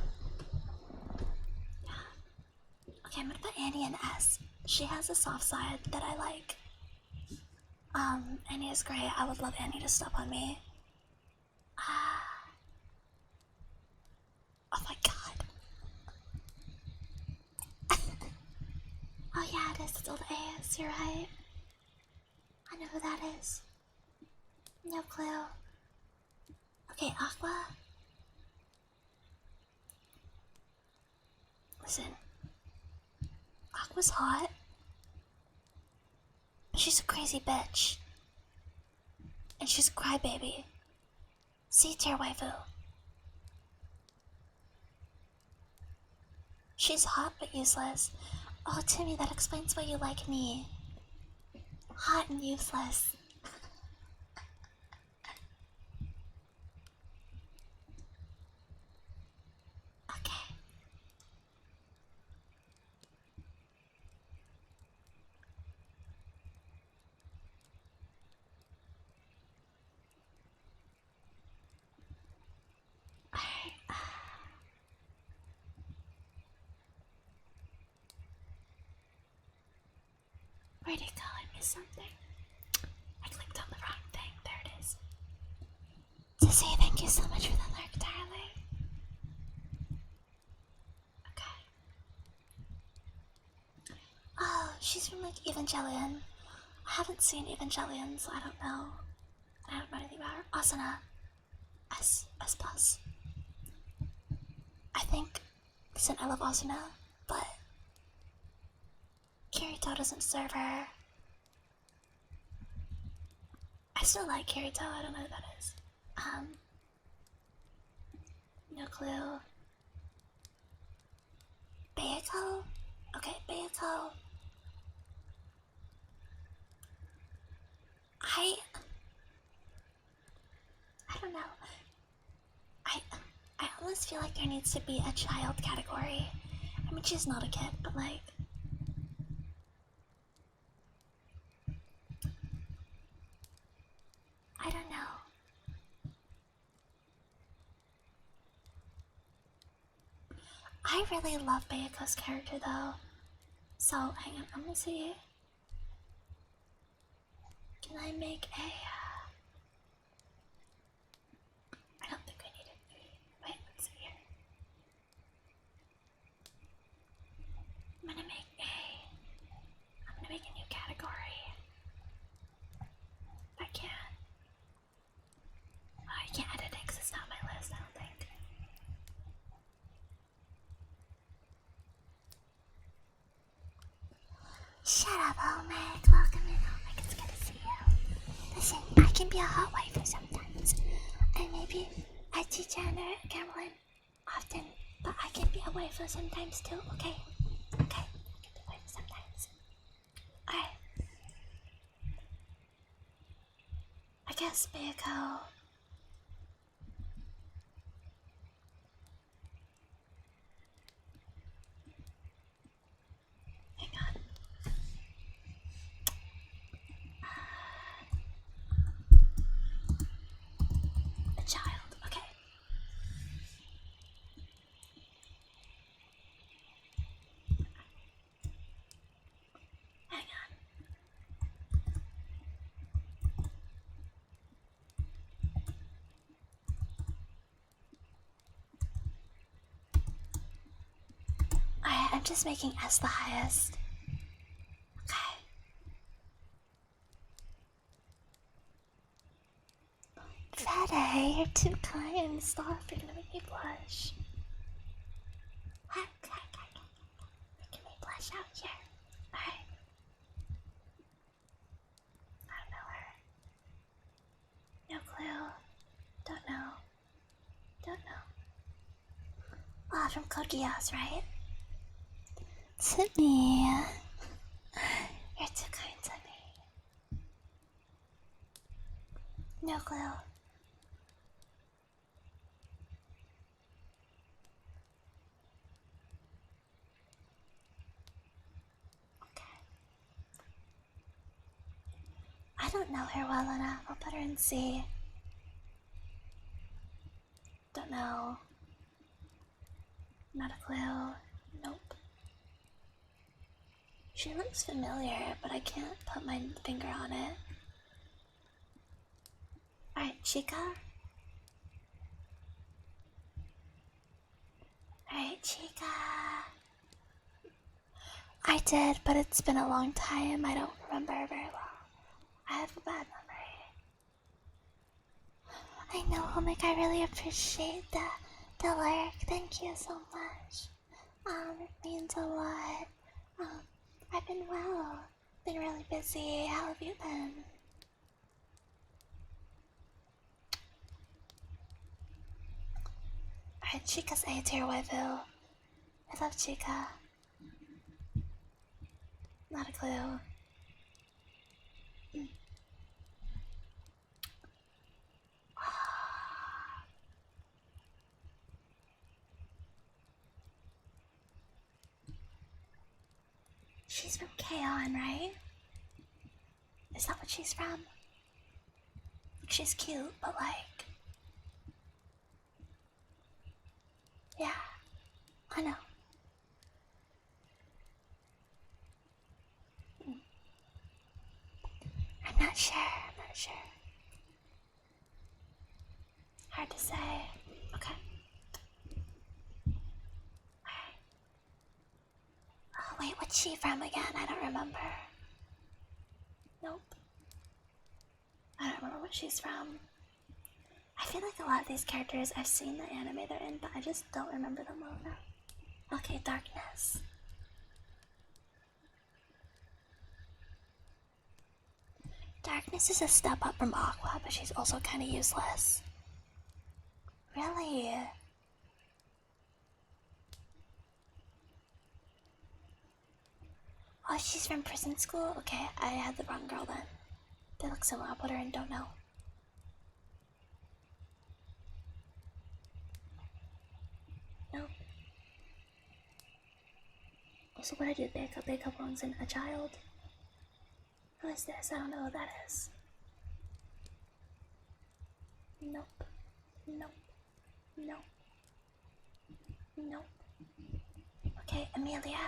Okay, I'm gonna put Annie in S. She has a soft side that I like. Annie is great. I would love Annie to step on me. Oh my god. Oh yeah, it is still the AS, you're right. I know who that is. No clue. Okay, Aqua. Listen. Aqua's hot. But she's a crazy bitch. And she's a crybaby. C tier waifu. She's hot but useless. Oh, Timmy, that explains why you like me. Hot and useless. Okay. Alright. Where'd it go? I missed something. I clicked on the wrong thing. There it is. To say thank you so much for the lurk, darling. Okay. Oh, she's from like Evangelion. I haven't seen Evangelion, so I don't know. I don't know anything about her. Asuna. S plus. I think. Listen, I love Asuna, but Kirito doesn't serve her. I still like Kirito, I don't know who that is. No clue. Bayako? Okay, Bayako. I don't know. I almost feel like there needs to be a child category. I mean, she's not a kid, but like, I don't know. I really love Bayako's character though. So, hang on, I'm gonna see. Can I make a, I don't think I need it. Wait, let's see here. I'm gonna make a new category. I can't. Oh, I can't edit it because it's not my list, I don't think. Shut up, Omek. Welcome in, Omek. It's good to see you. Listen, I can be a hot waifu sometimes. And maybe I teach Anna and Caroline often, but I can be a waifu sometimes too. Okay. I can be waifu sometimes. Alright. I guess Miyako. Hang on. A child. Okay. Hang on. Alright, I'm just making S the highest. Okay. Fede, you're too kind. Stop, you're gonna make me blush. Making me blush out here. Alright. I don't know her. No clue. Don't know. Don't know. Ah, from Code Geass, right? To me. You're too kind to me. No clue. Okay. I don't know her well enough. I'll put her in C. Don't know. Not a clue. Nope. She looks familiar, but I can't put my finger on it. Alright, Chica? Alright, Chica. I did, but it's been a long time. I don't remember very well. I have a bad memory. I know, Homik, I really appreciate the lyric. Thank you so much. It means a lot. I've been well. Been really busy. How have you been? Alright, Chica's A tier waifu. I love Chica. Not a clue. She's from K-On!, right? Is that what she's from? She's cute, but like... Yeah, I know. I'm not sure. Hard to say. Okay. Oh, wait, what's she from again? I don't remember. Nope. I don't remember what she's from. I feel like a lot of these characters, I've seen the anime they're in, but I just don't remember them well enough. Okay, Darkness. Darkness is a step up from Aqua, but she's also kind of useless. Really? Oh, she's from prison school? Okay, I had the wrong girl then. They look similar. I'll put her in Don't Know. Nope. Also, what I did, Backup belongs in A Child. Who is this? I don't know who that is. Nope. Okay, Amelia.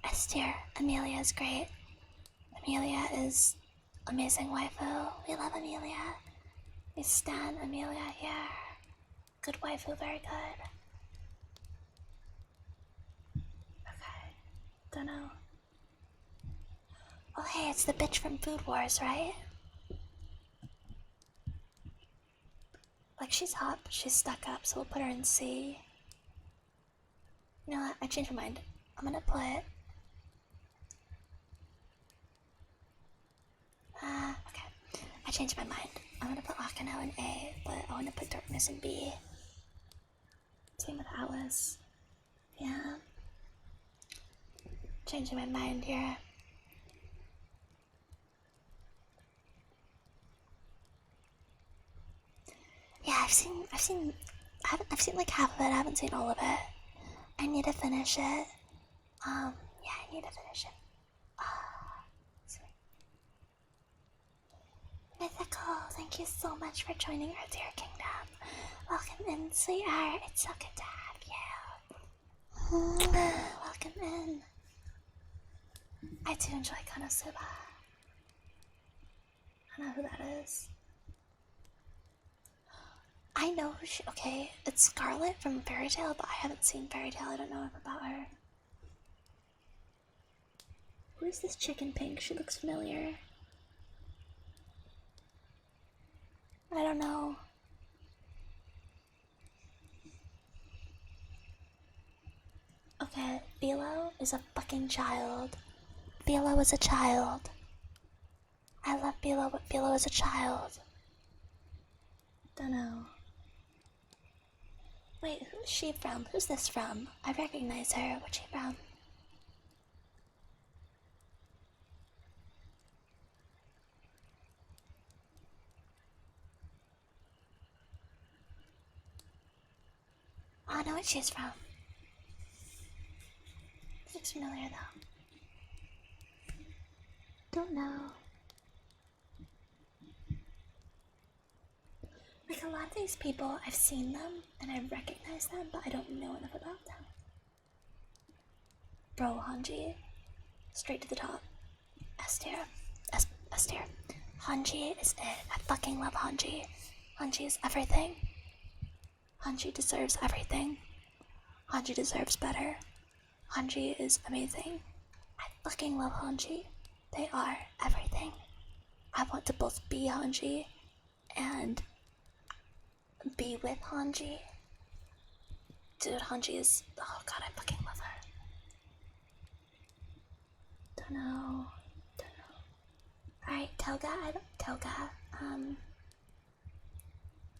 S tier. Amelia is great. Amelia is amazing waifu. We love Amelia. We stan Amelia here. Good waifu, very good. Okay, don't know. Oh hey, it's the bitch from Food Wars, right? Like, she's hot, but she's stuck up, so we'll put her in C. You know what? I changed my mind. I'm gonna put... okay. I changed my mind. I'm gonna put Akano in A, but I wanna put Agnes and B. Same with Alice. Yeah. Changing my mind here. Yeah, I've seen like half of it. I haven't seen all of it. I need to finish it. Yeah, I need to finish it. Sweet. Mythical, thank you so much for joining our dear kingdom. Welcome in, sweetheart. It's so good to have you. Welcome in. I do enjoy Konosuba. I know who that is. I know who she. Okay, it's Scarlet from Fairy Tail, but I haven't seen Fairy Tail. I don't know enough about her. Who is this chick in pink? She looks familiar. I don't know. Okay, Philo is a fucking child. Philo is a child. I love Philo, but Philo is a child. Dunno. Wait, who's she from? Who's this from? I recognize her. Where's she from? Oh, I know what she's from. This looks familiar though. Don't know. Like a lot of these people, I've seen them and I recognize them, but I don't know enough about them. Bro, Hanji. Straight to the top. S tier. S tier. Hanji is it. I fucking love Hanji. Hanji is everything. Hanji deserves everything. Hanji deserves better. Hanji is amazing. I fucking love Hanji. They are everything. I want to both be Hanji and be with Hanji. Dude, Hanji is. Oh god, I fucking love her. Don't know. Alright, Telga. Telga.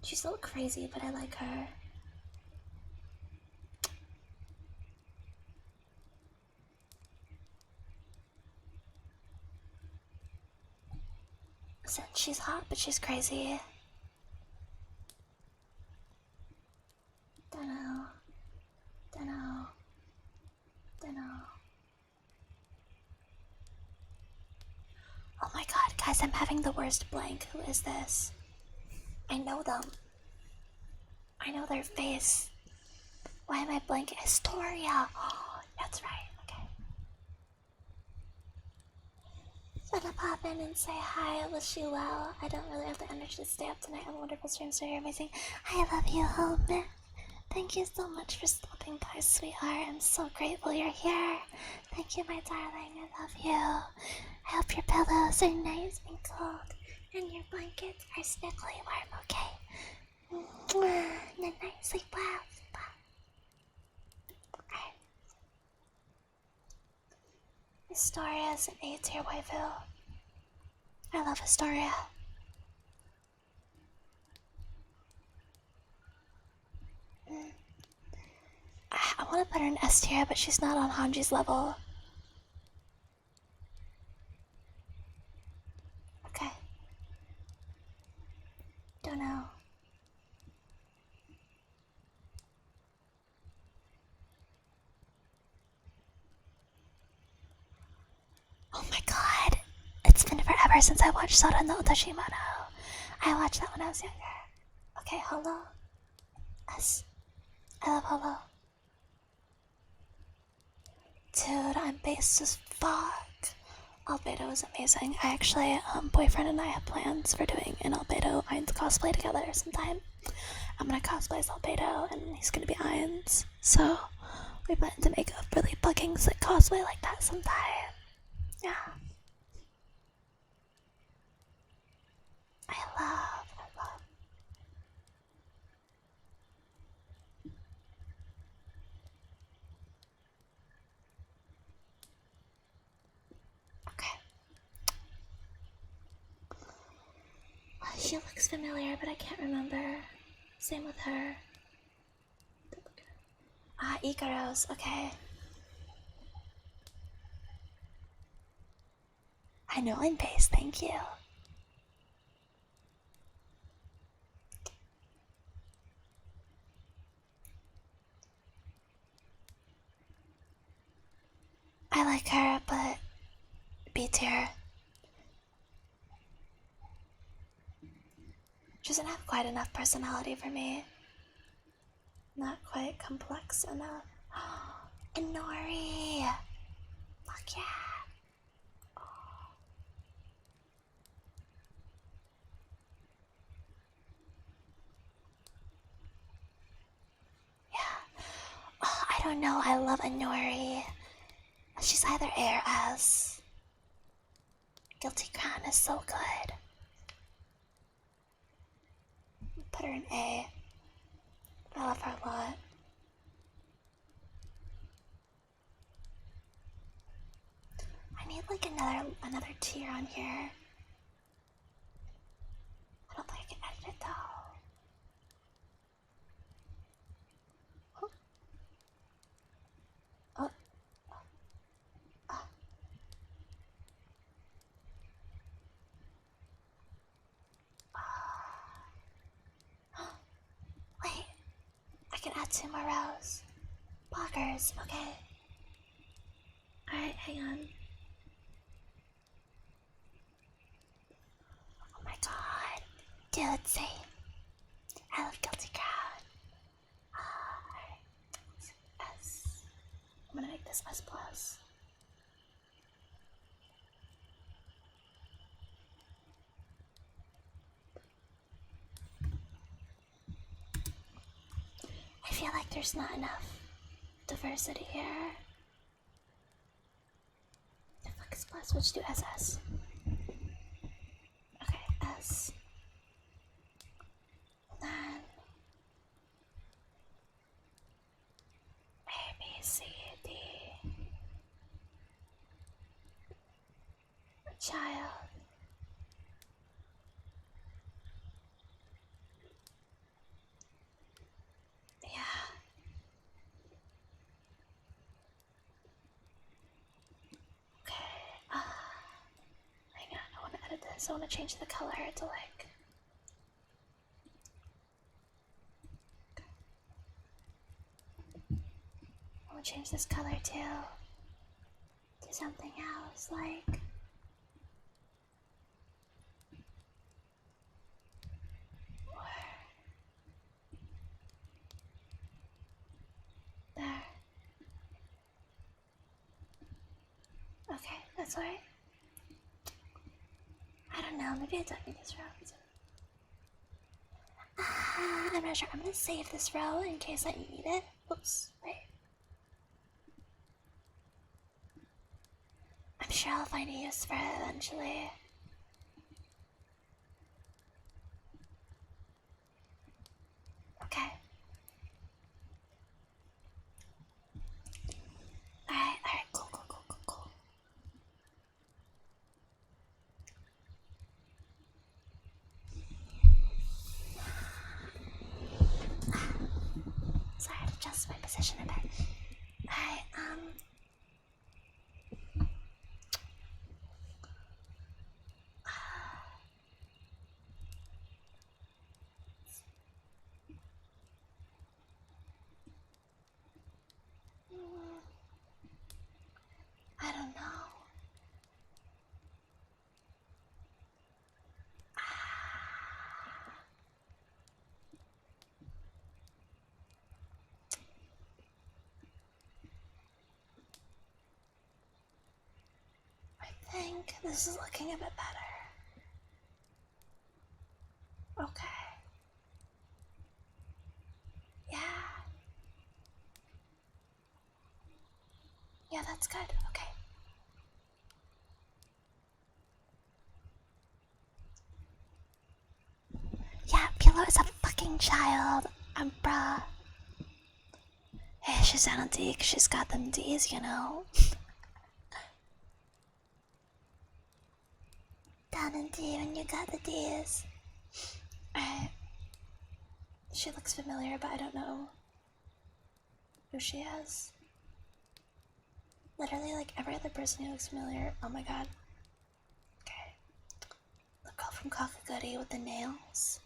She's a little crazy, but I like her. Listen, she's hot, but she's crazy. Dunno. Oh my god, guys, I'm having the worst blank. Who is this? I know them. I know their face. Why am I blanking? Historia! Oh, that's right, okay. Just wanna pop in and say hi, I wish you well. I don't really have the energy to stay up tonight. Have a wonderful stream, so you're amazing. I love you, home. Thank you so much for stopping by, sweetheart. I'm so grateful you're here. Thank you, my darling. I love you. I hope your pillows are nice and cold and your blankets are snuggly warm, okay? Good night. Sleep well. Sleep well. Alright. Historia is an A-tier waifu. I love Historia. I want to put her in S tier, but she's not on Hanji's level. Okay. Don't know. Oh my god. It's been forever since I watched Sora no Otoshimono. I watched that when I was younger. Okay, Holo. S. I love Holo. Dude, I'm based as fuck. Albedo is amazing. I actually, boyfriend and I have plans for doing an Albedo Ainz cosplay together sometime. I'm gonna cosplay as Albedo and he's gonna be Ainz. So, we plan to make a really fucking sick cosplay like that sometime. Yeah. I love. Okay. She looks familiar, but I can't remember. Same with her. Ah, Ikaros, okay. I know I'm base, thank you. I like her, but B tier. She doesn't have quite enough personality for me. Not quite complex enough. And Nori! Fuck yeah! Yeah. Oh, I don't know, I love Anori. She's either A or S. Guilty Crown is so good. Put her in A. I love her a lot. I need like another tier on here. I don't think I can edit it though. Oh. Oh. Oh. Oh. Wait, I can add 2 more rows. Blockers, okay. Alright, hang on. Oh my god. Dude, same. I love Guilty Crown. Alright. S. I'm gonna make this S plus. I feel like there's not enough diversity here. The fuck is plus? Which do SS? Okay, S. And then A, B, C, D. Child. Yeah. Okay. Hang on, I want to edit this. I want to change the color to like. I want to change this color to something else, like. There. Okay, that's right. I don't know, maybe I don't need this row. I'm not sure. I'm gonna save this row in case I need it. Oops, wait. I'm sure I'll find a use for it eventually. Okay. Alright, cool. Sorry, I have to adjust my position a bit. Alright, I don't know. I think this is looking a bit better. Okay. Yeah. Yeah, that's good. Okay. Yeah, Pillow is a fucking child. Bruh. Hey, she's down on D because she's got them D's, you know. Down on D when you got the D's. Alright. She looks familiar, but I don't know who she is. Literally, like every other person who looks familiar. Oh my god. Okay. The girl from Kakaguri with the nails.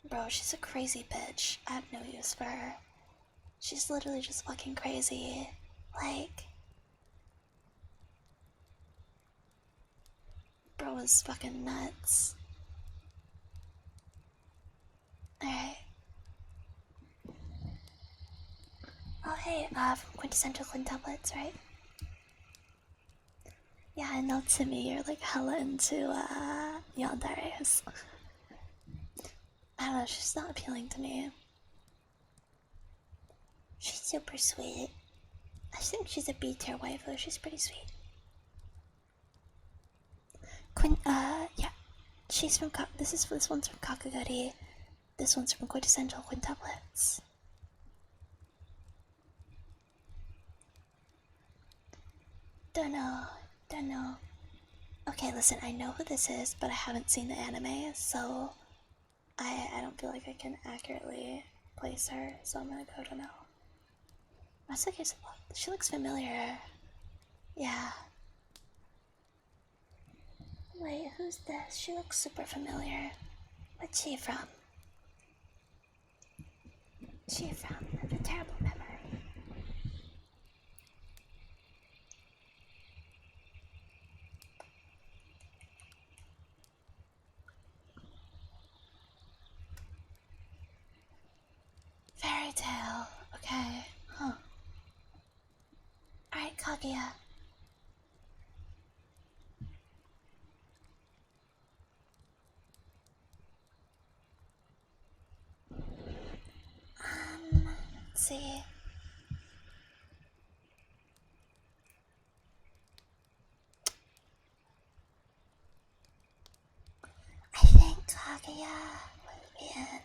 Bro, she's a crazy bitch. I have no use for her. She's literally just fucking crazy. Like, bro is fucking nuts. Alright. Oh hey, from Quintessential Quintuplets, right? Yeah, I know Timmy, you're like hella into yanderes. I don't know, she's not appealing to me. She's super sweet. I think she's a B tier waifu, she's pretty sweet. Yeah. She's from this one's from Kakaguri. This one's from Quintessential Quintuplets. Don't know. Okay, listen, I know who this is, but I haven't seen the anime, so I don't feel like I can accurately place her, so I'm gonna go to know. Masake, she looks familiar. Yeah. Wait, who's this? She looks super familiar. What's she from? She from? I have a terrible memory. Fairy tale. Okay. Huh. Alright, Kaguya. Let's see. I think Kaguya would be in.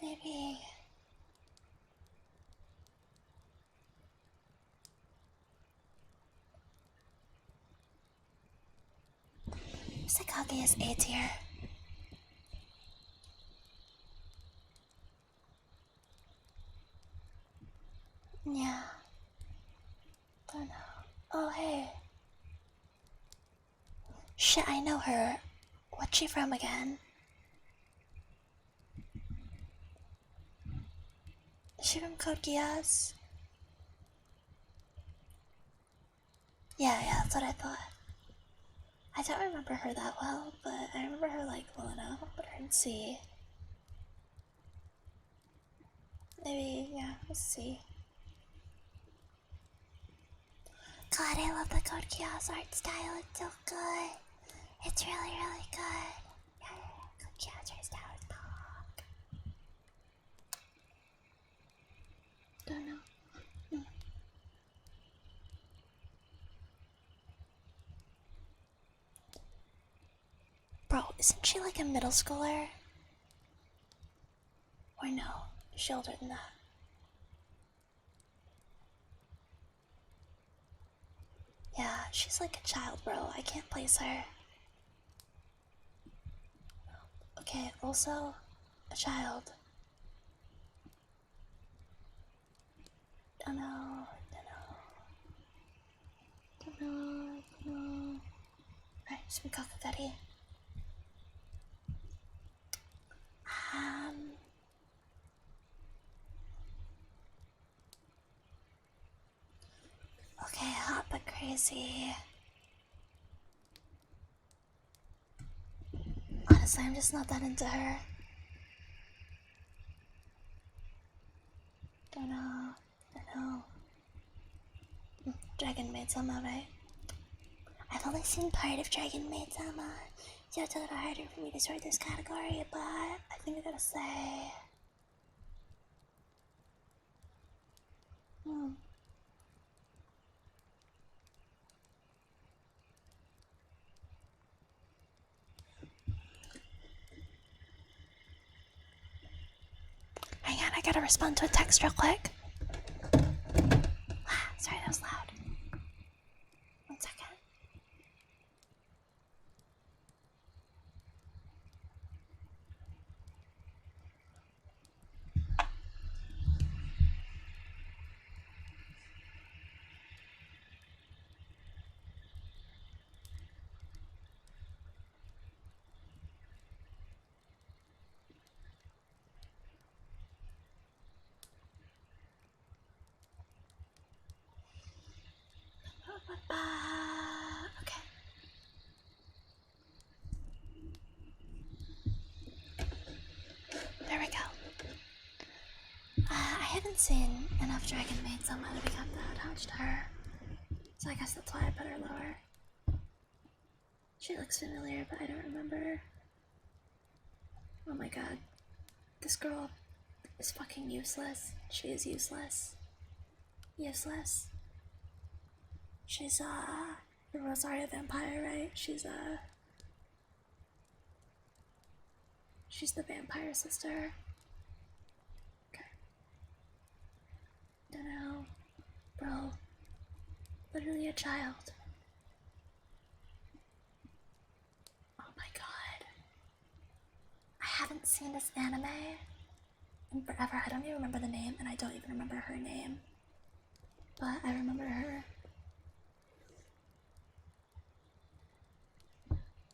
Maybe. Kaguya's A tier. Yeah. Don't know. Oh, hey. Shit, I know her. What's she from again? Is she from Code Geass? Yeah, that's what I thought. I don't remember her that well, but I remember her like well enough. But I didn't see. Maybe, yeah, we'll see. God, I love the Code Geass art style. It's so good. It's really, really good. Yeah, Code Geass art style is pog. Don't know. Bro, isn't she like a middle schooler? Or no, she's older than that. Yeah, she's like a child, bro. I can't place her. Okay, also a child. Don't know. Alright, just be Kakaguri. Okay, hot but crazy. Honestly, I'm just not that into her. Don't know. Dragon Maid Sama, right? I've only seen part of Dragon Maid Sama, so it's a little harder for me to sort this category, but I think I gotta say. Hang on, I gotta respond to a text real quick. Sorry, that was Okay. There we go. I haven't seen enough Dragon Maid somehow to become that attached to her. So I guess that's why I put her lower. She looks familiar, but I don't remember. Oh my god. This girl is fucking useless. She is useless. Useless. She's, the Rosaria vampire, right? She's the vampire sister. Okay. Dunno. Bro. Literally a child. Oh my god. I haven't seen this anime in forever. I don't even remember the name, and I don't even remember her name. But I remember her.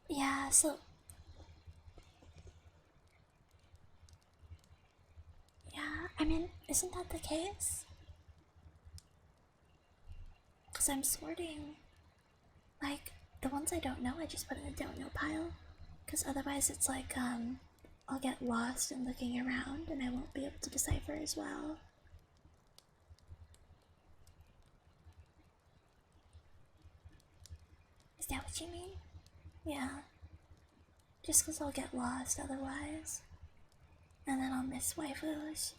Yeah, so... Yeah, I mean, isn't that the case? Because I'm sorting. Like, the ones I don't know, I just put in the don't know pile. Because otherwise it's like, I'll get lost in looking around and I won't be able to decipher as well. Is that what you mean? Yeah. Just because I'll get lost otherwise. And then I'll miss waifus.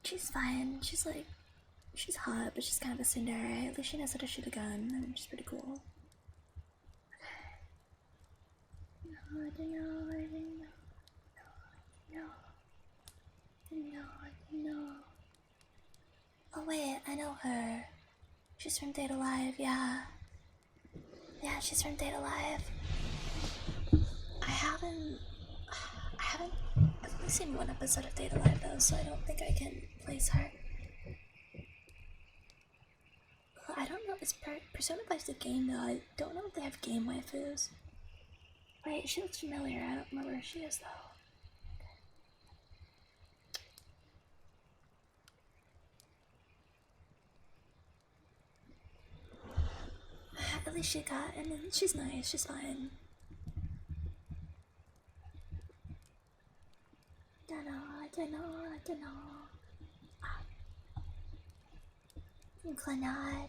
She's fine. She's like, she's hot, but she's kind of a tsundere. At least she knows how to shoot a gun, and she's pretty cool. No, I don't know, I don't know. No. Oh wait, I know her. She's from Date Alive, yeah. Yeah, she's from Date Alive. I've only seen one episode of Date Alive though, so I don't think I can place her. I don't know, is Persona 5's a game though. I don't know if they have game waifus. Wait, she looks familiar. I don't remember who she is though. At least she got, I mean, she's nice, she's fine. I don't know. Clannad.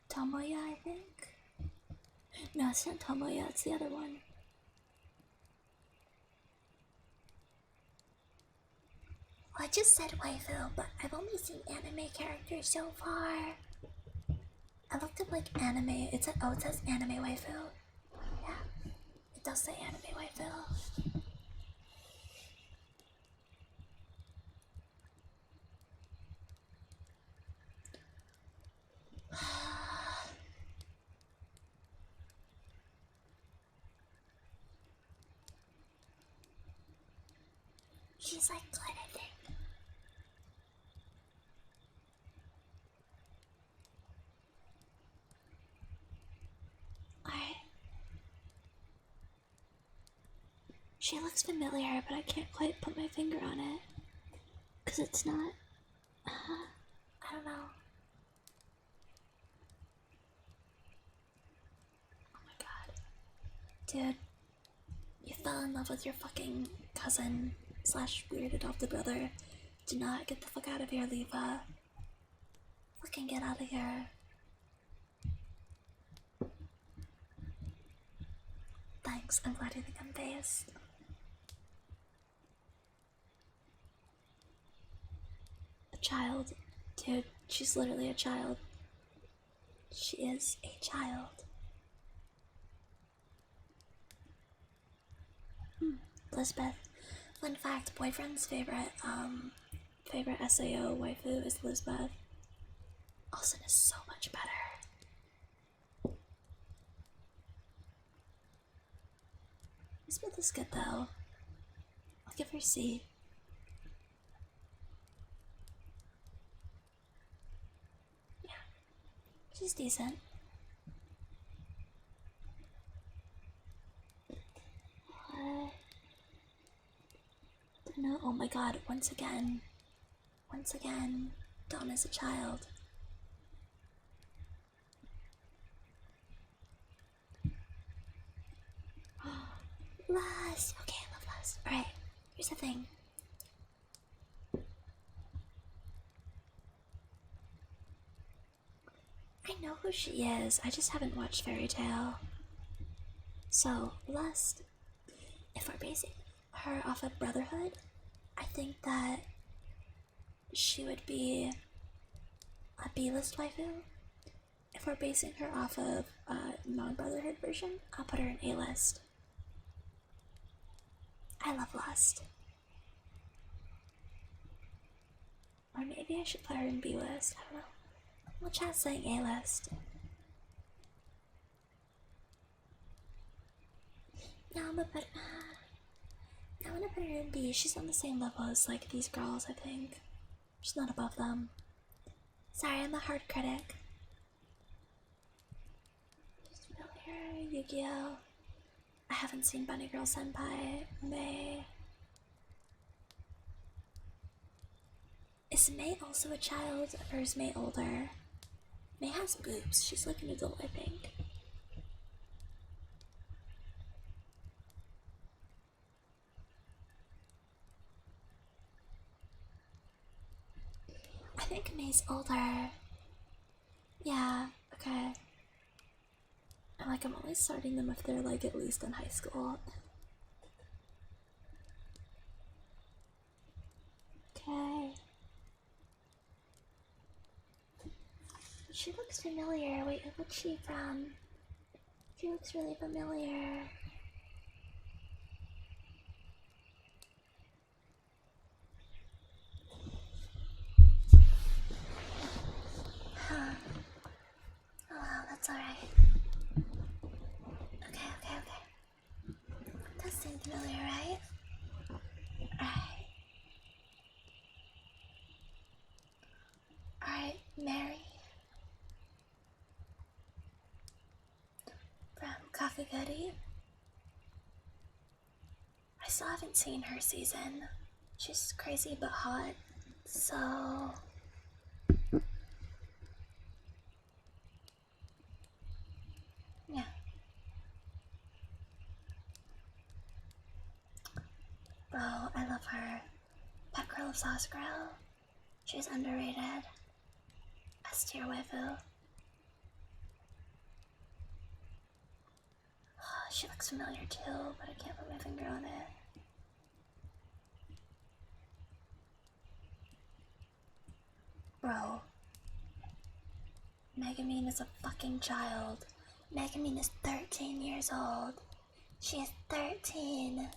Tomoya, I think? No, it's not Tomoya, it's the other one. Well, I just said waifu, but I've only seen anime characters so far. I looked up like anime, it says anime waifu. Yeah, it does say anime waifu. She's like good, I think. Alright. She looks familiar, but I can't quite put my finger on it. Because it's not. I don't know. Oh my god. Dude, you fell in love with your fucking cousin / weird adopted brother. Do not get the fuck out of here, Leva. Fucking get out of here. Thanks, I'm glad you think I'm based. A child. Dude, she's literally a child. She is a child. Lisbeth. Fun fact, boyfriend's favorite SAO waifu is Lisbeth. Alson is so much better. Lisbeth is good though. I'll give her C. She's decent. What? No, oh my god, once again, Dawn is a child. Lust! Okay, I love Lust. Alright, here's the thing. I know who she is, I just haven't watched Fairy Tale. So, Lust, if we're basing her off of Brotherhood, I think that she would be a B-list waifu. If we're basing her off of a non-Brotherhood version, I'll put her in A-list. I love Lust. Or maybe I should put her in B-list, I don't know. We'll chat saying A-list. No, I'm gonna put her in B. She's on the same level as like these girls, I think. She's not above them. Sorry, I'm a hard critic. Just familiar, Yu-Gi-Oh! I haven't seen Bunny Girl Senpai. May. Is May also a child, or is May older? May has boobs. She's like an adult, I think. I think May's older. Yeah, okay. I'm only starting them if they're like at least in high school. Okay. She looks familiar. Wait, what's she from? She looks really familiar. Huh. Oh wow, that's alright. Okay. Does seem familiar, right? Alright, Mary. From Kakaguri. I still haven't seen her season. She's crazy but hot, so... yeah. Bro, I love her. Pet Girl of Sauce Girl. She's underrated. S tier waifu. She looks familiar too, but I can't put my finger on it. Bro. Megumin is a fucking child. Megumin is 13 years old. She is 13.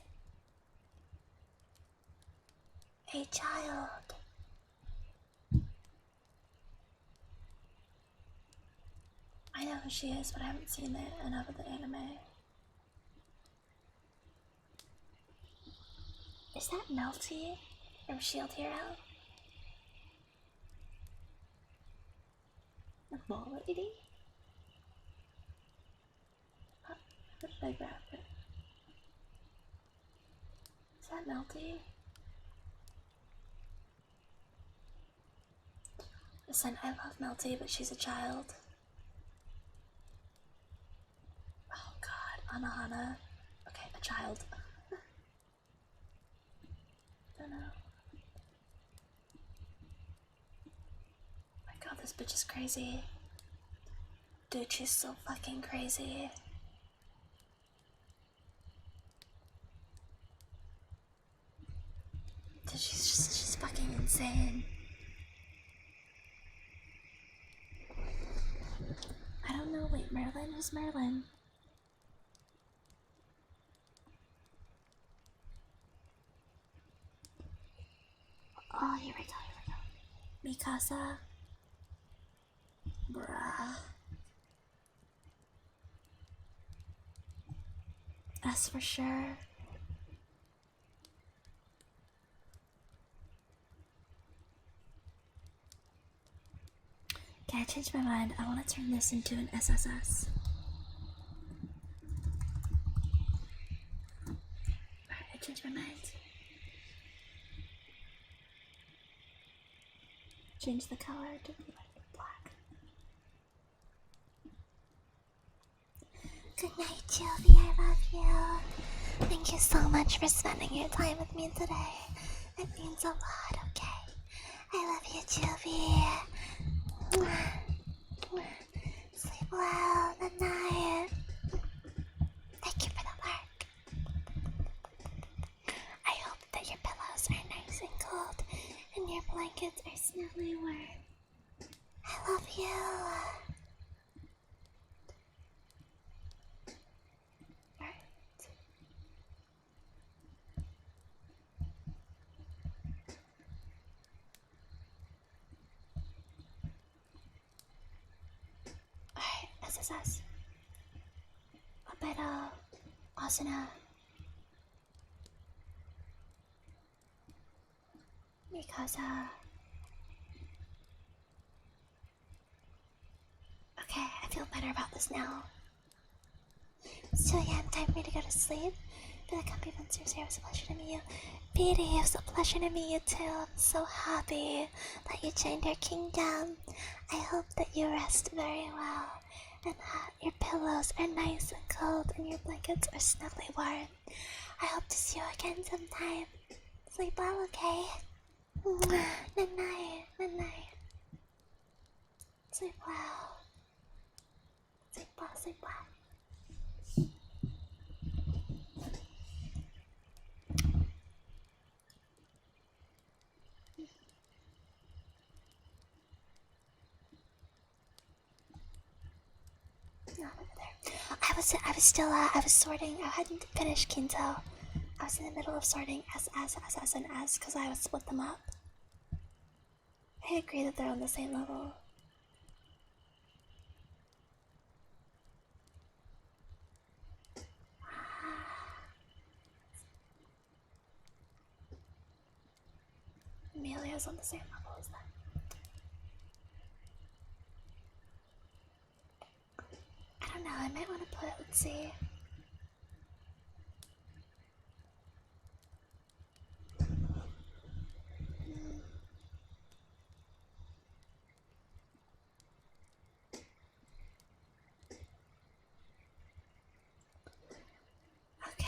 A child. I know who she is, but I haven't seen enough of the anime. Is that Melty from Shield Hero? The ball lady? How did I grab it? Is that Melty? Listen, I love Melty, but she's a child. Oh god, Anahana. Okay, a child. Don't know. My god, this bitch is crazy. Dude, she's so fucking crazy. Dude, she's fucking insane. I don't know, wait, Merlin? Who's Merlin? Oh, here we go. Mikasa. Bruh. That's for sure. Okay, I changed my mind. I want to turn this into an SSS. Alright, I changed my mind. Change the color to be like black. Good night, Jovi. I love you. Thank you so much for spending your time with me today. It means a lot, okay? I love you, Jovi. Sleep well. Good night. Thank you for the lurk. I hope that your pillows are nice and cold and your blankets are snugly warm. I love you. Alright, SSS. A bit of asana. Because, okay, I feel better about this now. So yeah, time for me to go to sleep. Feel like happy Vincers here. It was a pleasure to meet you. Petey, it was a pleasure to meet you too. I'm so happy that you joined our kingdom. I hope that you rest very well and that your pillows are nice and cold and your blankets are snugly warm. I hope to see you again sometime. Sleep well, okay? Good night. Good night. Sleep well. Sleep well. Sleep well. I was sorting. I hadn't finished Kinto. I was in the middle of sorting S, and S, because I would split them up. I agree that they're on the same level. Amelia's on the same level as them. I don't know, I might want to put, let's see. Okay.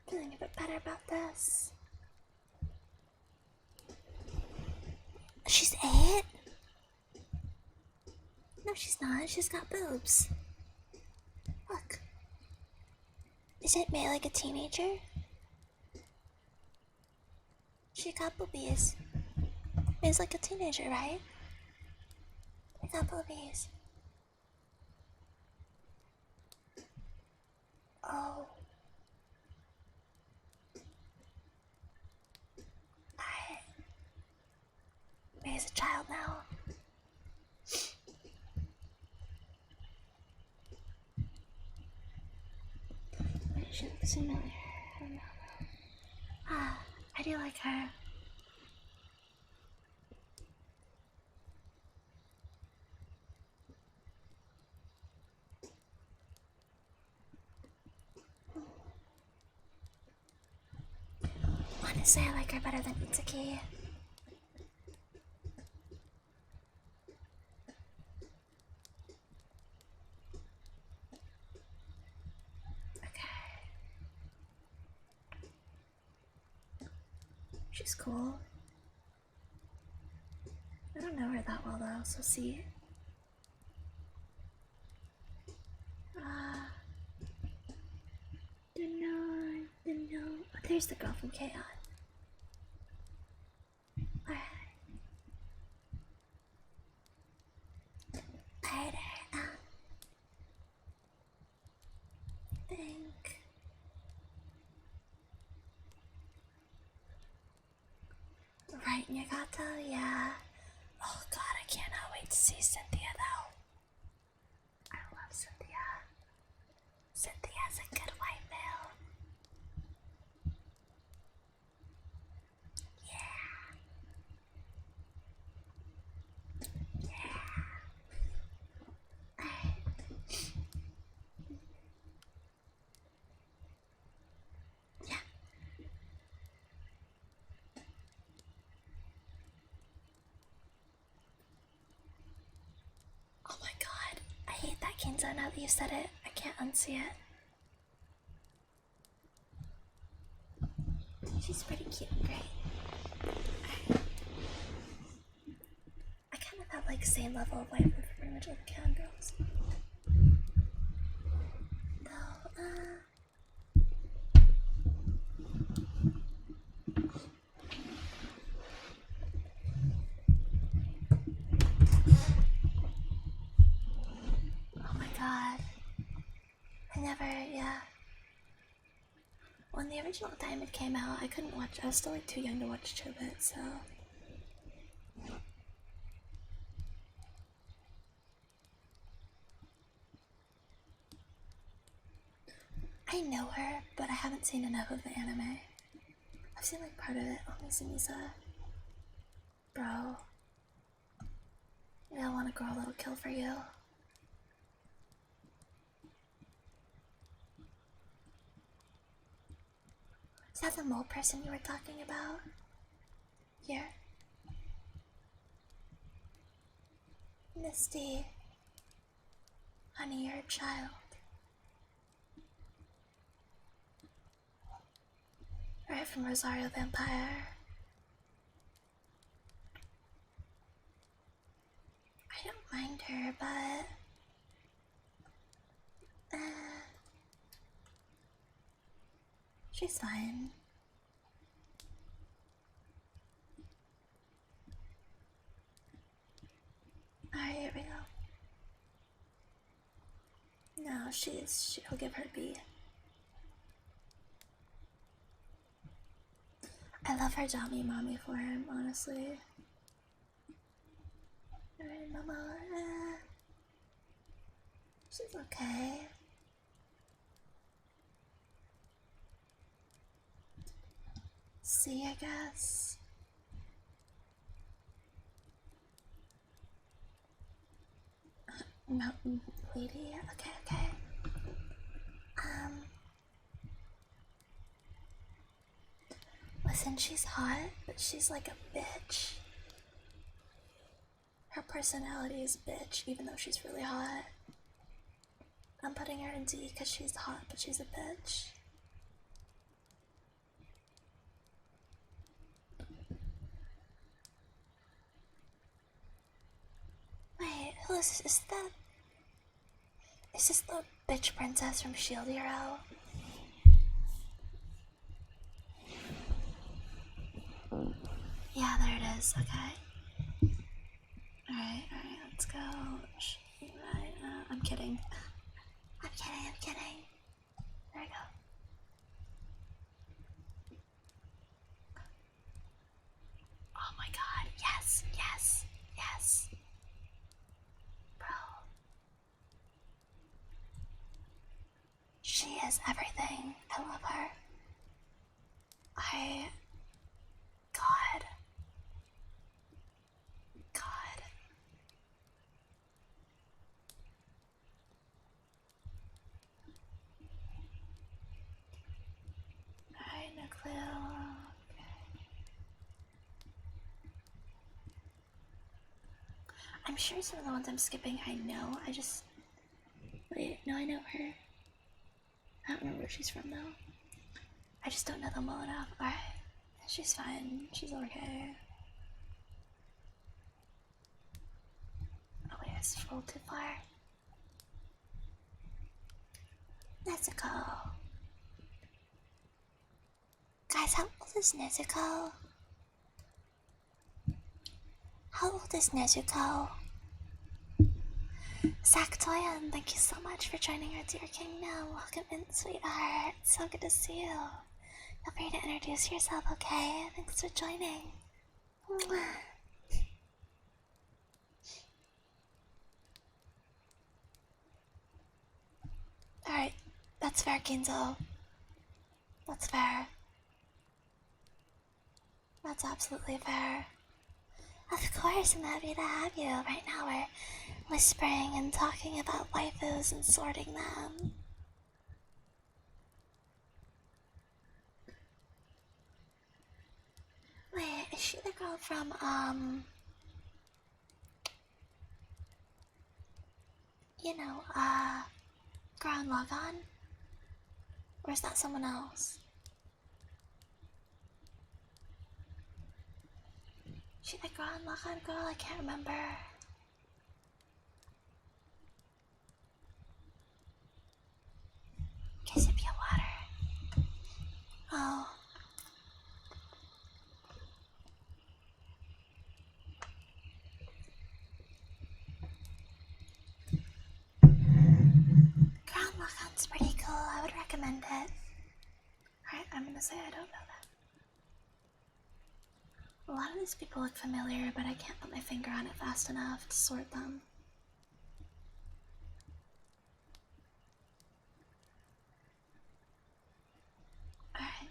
Feeling a bit better about this. She's 8? No, she's not. She's got boobs. Look. Isn't May like a teenager? She got boobies. May's like a teenager, right? I got boobies. Oh. May's a child now. She looks familiar. I don't know. Ah, I do like her. Honestly, I like her better than Itsuki. Okay. She's cool. I don't know her that well though, so see. Don't know. Oh, there's the girl from K-On! Alright. Think. Right, Nagato? Yeah. Oh god, I cannot wait to see Cynthia though. I love Cynthia. Cynthia's a good white male. Yeah. Yeah. Alright. Yeah. Oh my god. I hate that Kenzo now that you said it. I can't unsee it. She's pretty cute and great. Right. I kind of have like same level of waifu for pretty much all the cam girls. Though, oh my god. I never, yeah. When the original Diamond came out, I couldn't watch. I was still like too young to watch Chobit, so. I know her, but I haven't seen enough of the anime. I've seen like part of it. Oh, Misa. Bro. Yeah, I want to grow a little kill for you. Is that the mole person you were talking about? Here. Misty. Honey, you're a child. Right from Rosario Vampire. I don't mind her, but... she's fine. Alright, here we go. No, she'll give her B. I love her Jami Mommy for him, honestly. Alright, Mama. She's okay. C, I guess. Mountain Lady. Okay. Listen, she's hot, but she's like a bitch. Her personality is bitch, even though she's really hot. I'm putting her in D because she's hot, but she's a bitch. Wait, who is this? Is this the bitch princess from Shield Hero? Yeah, there it is. Okay. Alright, let's go. I'm kidding. I'm kidding. There we go. Oh my god, yes. Bro. She is everything. I love her. God. Alright, no clue. Okay. I'm sure some of the ones I'm skipping I know. Wait, no, I know her. I don't remember where she's from though. I just don't know them well enough. Alright. She's fine. She's okay. Oh wait, I scrolled too far. Nezuko. Guys, how old is Nezuko? How old is Nezuko? Zaktoyan, thank you so much for joining our Dear Kingdom. Welcome in, sweetheart. It's so good to see you. Feel free to introduce yourself, okay? Thanks for joining. Alright, That's fair, Ginzo. That's fair. That's absolutely fair. Of course, I'm happy to have you. Right now we're whispering and talking about waifus and sorting them. Wait, is she the girl from, Ground Logon? Or is that someone else? She the Ground Logon girl? I can't remember. Kiss me water. Oh. Ground Logon's pretty cool. I would recommend it. Alright, I'm gonna say I don't know that. A lot of these people look familiar, but I can't put my finger on it fast enough to sort them. Alright.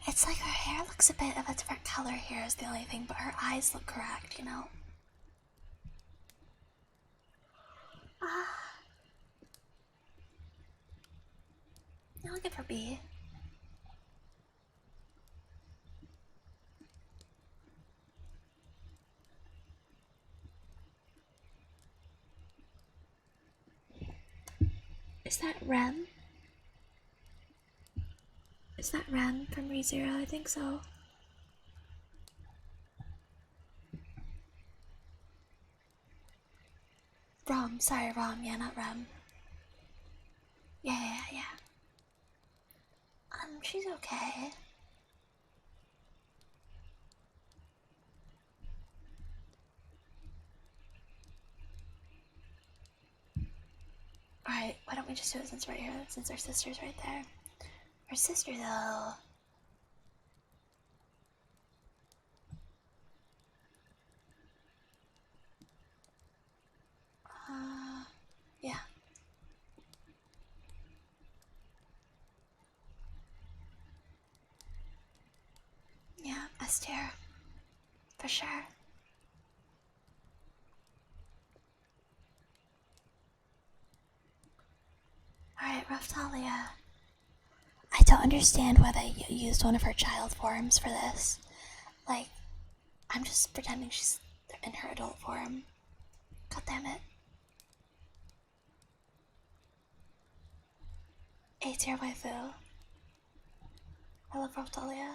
It's like her hair looks a bit of a different color here is the only thing, but her eyes look correct, you know? I'm looking for B. Is that Rem? Is that Rem from ReZero? I think so. Rom, sorry, Rom, yeah, not Rem. Yeah. She's okay. Alright, why don't we just do it since we're here, since our sister's right there. Our sister, though. Yeah. Yeah, S tier. For sure. Alright, Raftalia. I don't understand why they used one of her child forms for this. Like, I'm just pretending she's in her adult form. God damn it. A tier waifu. I love Raftalia.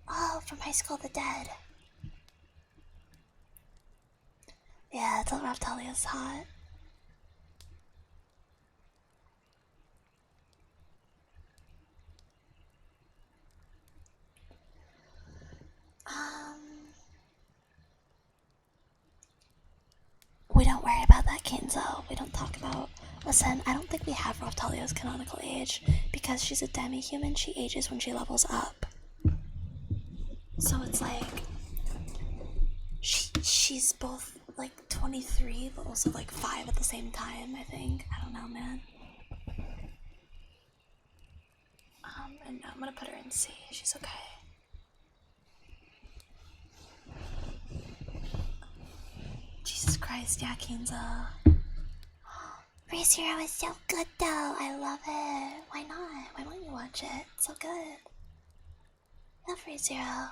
Oh, from High School of the Dead. Yeah, adult Raftalia's hot. We don't worry about that, Kenzo. We don't talk about. Listen, I don't think we have Raftalia's canonical age because she's a demi-human. She ages when she levels up. So it's like she's both like 23 but also like 5 at the same time, I think. I don't know, man. And I'm gonna put her in C. She's okay. Jesus Christ, yeah, Kenzo. ReZero is so good though. I love it. Why not? Why won't you watch it? It's so good. Love ReZero.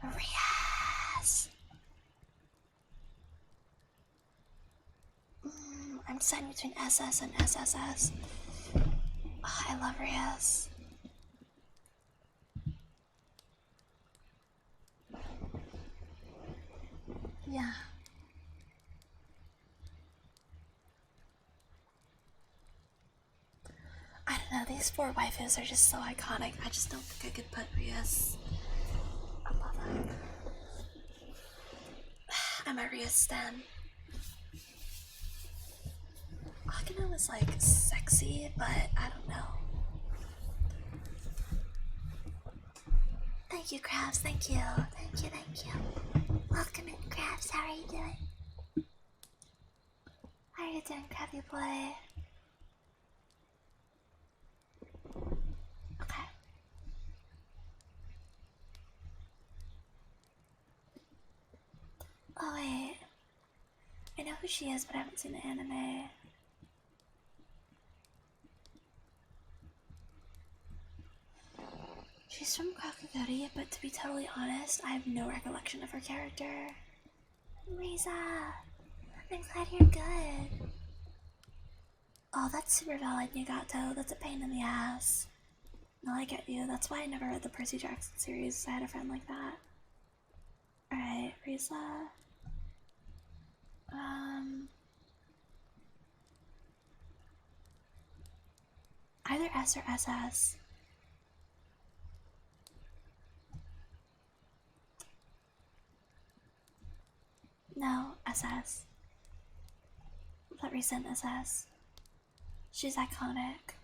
Rias. I'm deciding between SS and SSS. Oh, I love Rias. Yeah. I don't know, these 4 waifus are just so iconic. I just don't think I could put Rias above them. I'm a Rhea stan. Akane was like sexy, but I don't know. Thank you, Krabs. Thank you. Thank you. Thank you. Welcome in, Krabs. How are you doing? How are you doing, Krabby boy? Okay. Oh wait. I know who she is, but I haven't seen the anime. She's from Kakaguri, but to be totally honest, I have no recollection of her character. Riza, I'm glad you're good. Oh, that's super valid, Nagato. That's a pain in the ass. No, I get you. That's why I never read the Percy Jackson series. I had a friend like that. Alright, Riza. Either S or SS. No, SS. But recent SS. She's iconic.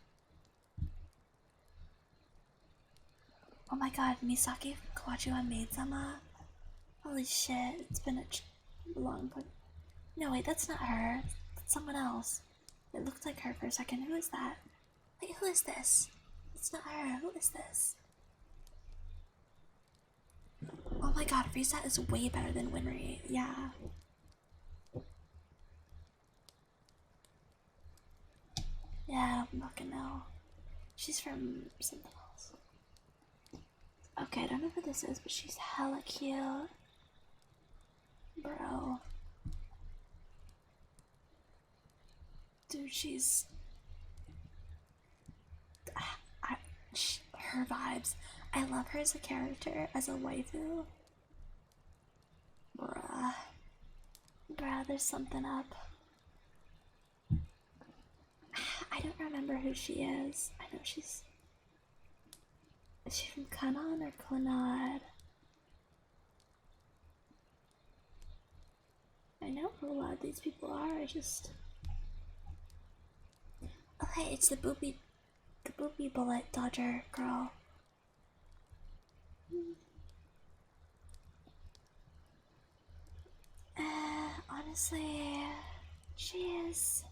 Oh my god, Misaki from Kawachi on Maid-sama? Holy shit, it's been a long time. No, wait, that's not her. That's someone else. It looked like her for a second. Who is that? Wait, who is this? It's not her. Who is this? Oh my god, Riza is way better than Winry. Yeah. Yeah, I don't fucking know. She's from something else. Okay, I don't know who this is, but she's hella cute. Bro. Dude, she's... her vibes. I love her as a character, as a waifu. Bruh. Bruh, there's something up. I don't remember who she is. I know she's... Is she from Kanon or Clannad? I know who a lot of these people are, I just... Oh hey, it's the booby bullet dodger girl. Honestly, she is...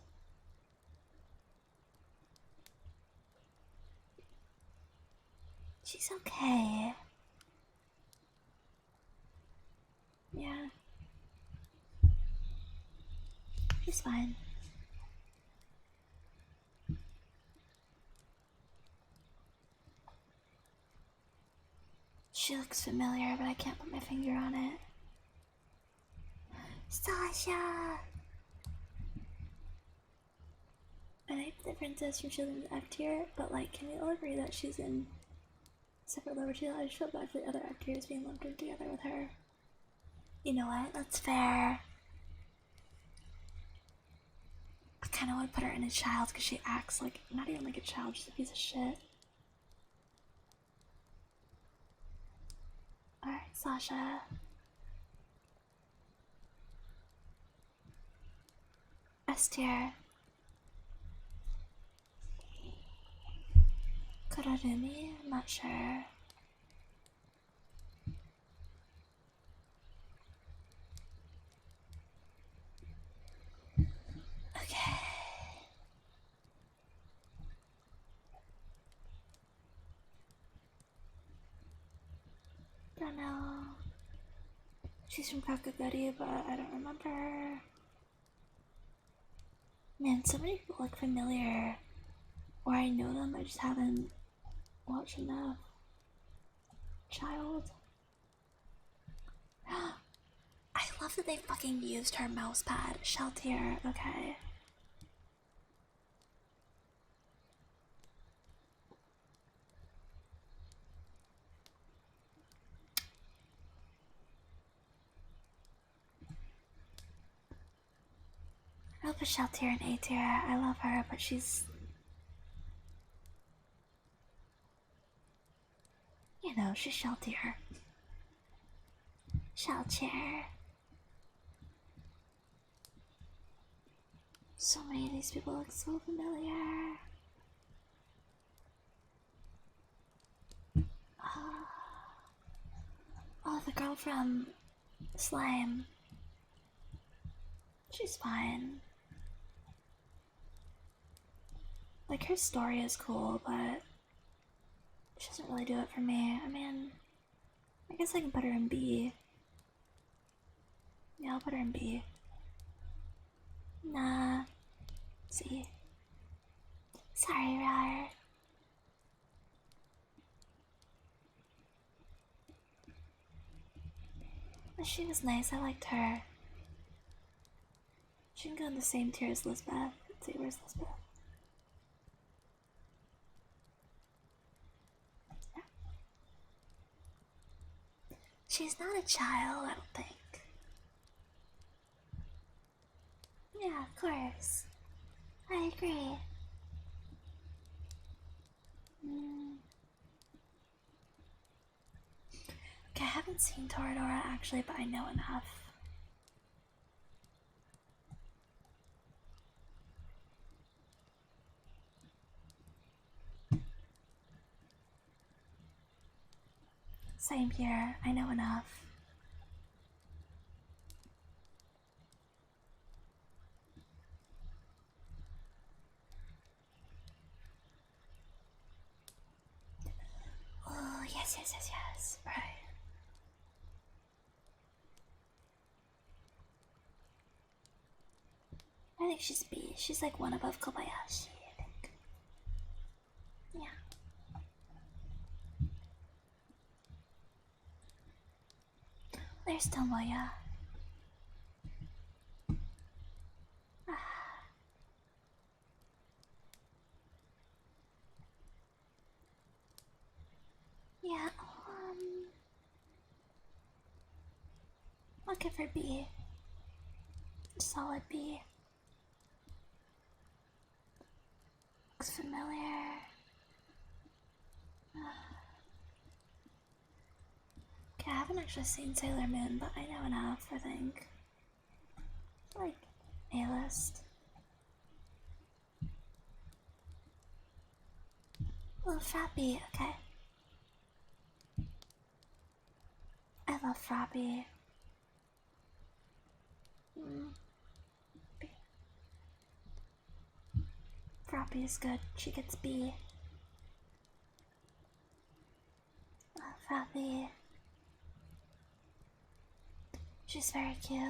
She's okay. Yeah. She's fine. She looks familiar, but I can't put my finger on it. Sasha! I like the princess from Children's F tier, but like, can we all agree that she's in separate lower tier? I just feel bad for the other F tiers being lumped in together with her. You know what? That's fair. I kind of want to put her in a child because she acts like, not even like a child, just a piece of shit. Alright, Sasha. S tier. Kurarumi? I'm not sure. Okay. Don't know. She's from Kakaguri, but I don't remember. Man, so many people look familiar. Or I know them, I just haven't watched enough. Child. I love that they fucking used her mouse pad. Sheltier, okay. I'll put Sheltier in A tier. I love her, but she's... You know, she's Sheltier. Sheltier. So many of these people look so familiar. Oh, the girl from Slime. She's fine. Like, her story is cool, but she doesn't really do it for me. I mean, I guess I can put her in B. Yeah, I'll put her in B. Nah. C. Sorry, Rar. But she was nice, I liked her. She can go in the same tier as Lisbeth. Let's see, where's Lisbeth? Yeah. She's not a child, I don't think. Yeah, of course. I agree. Okay, I haven't seen Toradora actually, but I know enough. Same here, I know enough. Oh, yes, yes, yes, yes. Right. I think she's B. She's like one above Kobayashi, I think. Yeah. There's Tomoya. Yeah, I'll give her B. Solid B. Looks familiar. Okay, I haven't actually seen Sailor Moon, but I know enough, I think. Like, A-list. Oh, Frappy, okay. I love Frappy. B. Frappy is good. She gets B. Frappy. She's very cute.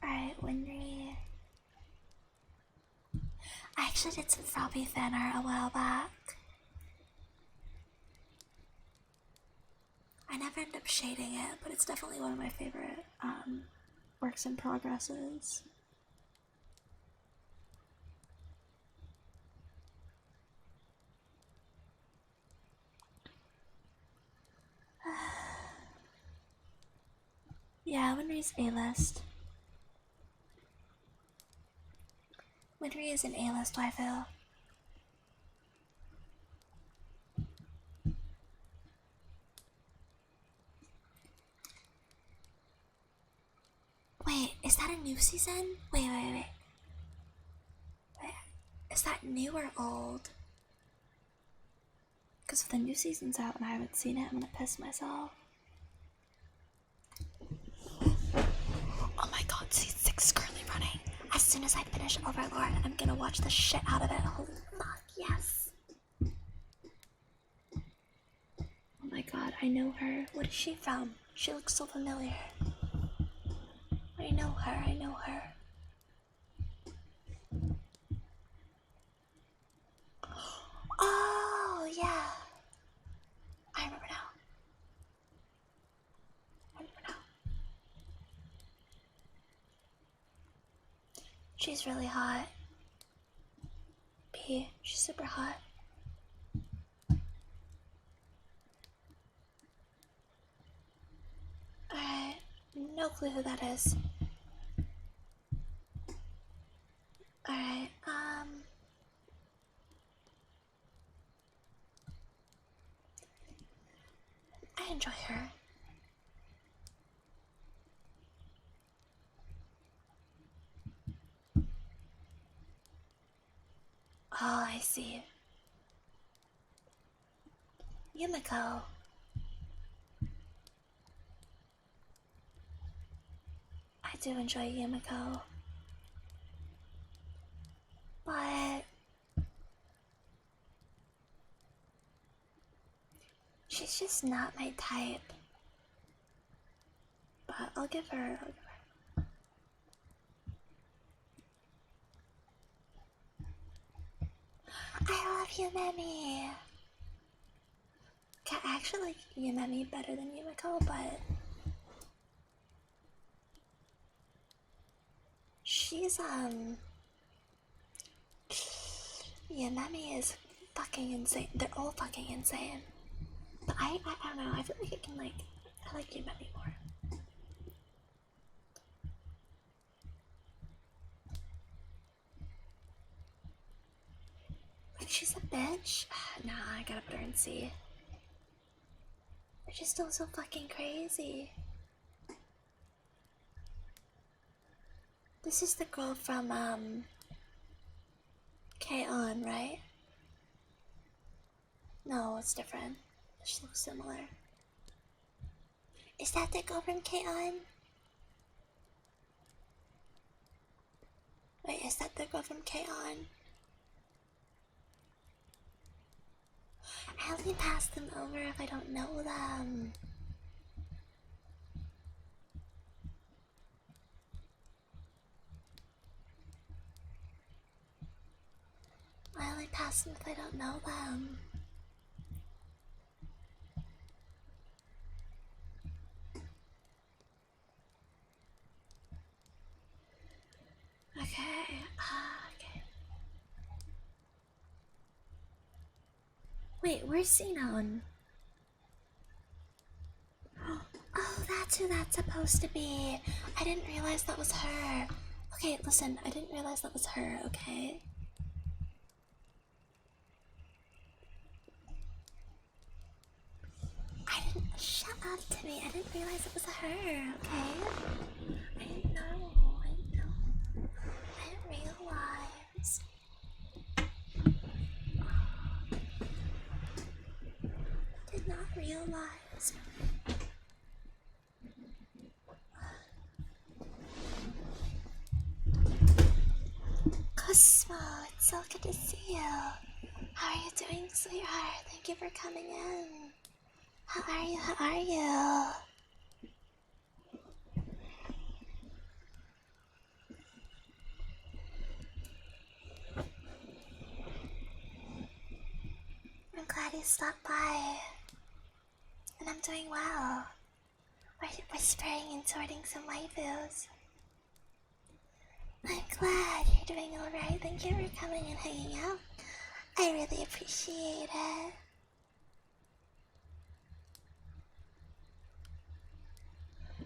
Alright, Winry. I actually did some Frappy fan art a while back. I never end up shading it, but it's definitely one of my favorite works in progresses. Yeah, Winry's A-list. Winry is an A-list waifu. Wait, is that a new season? Wait. Is that new or old? Because if the new season's out and I haven't seen it, I'm gonna piss myself. Oh my god, season 6 is currently running. As soon as I finish Overlord, I'm gonna watch the shit out of it. Holy fuck, yes. Oh my god, I know her. What is she from? She looks so familiar. I know her. Oh, yeah. I remember now. She's really hot. B, she's super hot. Alright, no clue who that is. Alright, I enjoy her. see. Yumiko. I do enjoy Yumiko. But she's just not my type. But I'll give her. I love Yumemi. Okay, I actually like Yumemi better than Yumiko, but she's Yumemi is fucking insane. They're all fucking insane. But I don't know. I feel like I like Yumemi more. Like she's a bitch. Nah, I gotta put her in C. But she's still so fucking crazy. This is the girl from K-On, right? No, it's different. She looks similar. Is that the girl from K-On? Wait, is that the girl from K-On? I only pass them over if I don't know them. I only pass them if I don't know them. Okay, okay. Wait, where's Xenon? Oh, that's who that's supposed to be. I didn't realize that was her. Okay, listen, I didn't realize that was her, okay? Shut up, Timmy. I didn't realize it was her, okay? I didn't know. I didn't realize. Did not realize. Cosmo, it's so good to see you. How are you doing, sweetheart? Thank you for coming in. How are you? How are you? I'm glad you stopped by. And I'm doing well. We're spraying and sorting some waifus. I'm glad you're doing alright. Thank you for coming and hanging out. I really appreciate it.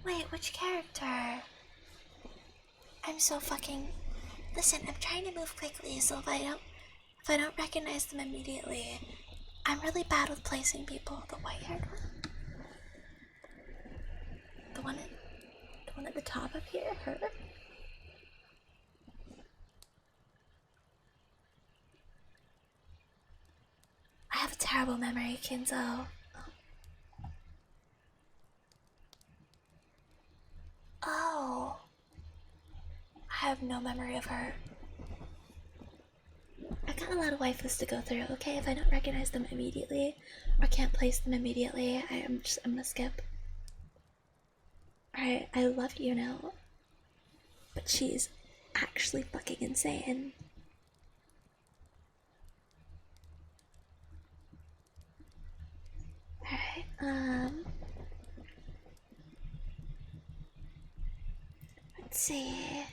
Wait, which character? I'm so fucking... Listen, I'm trying to move quickly, so if I don't recognize them immediately, I'm really bad with placing people. The white-haired one? The one at the top up here? Her? I have a terrible memory, Kinzo. Oh. I have no memory of her. I got a lot of waifus to go through, okay? If I don't recognize them immediately or can't place them immediately, I'm gonna skip. Alright, I love Yuno, but she's actually fucking insane. Alright, let's see.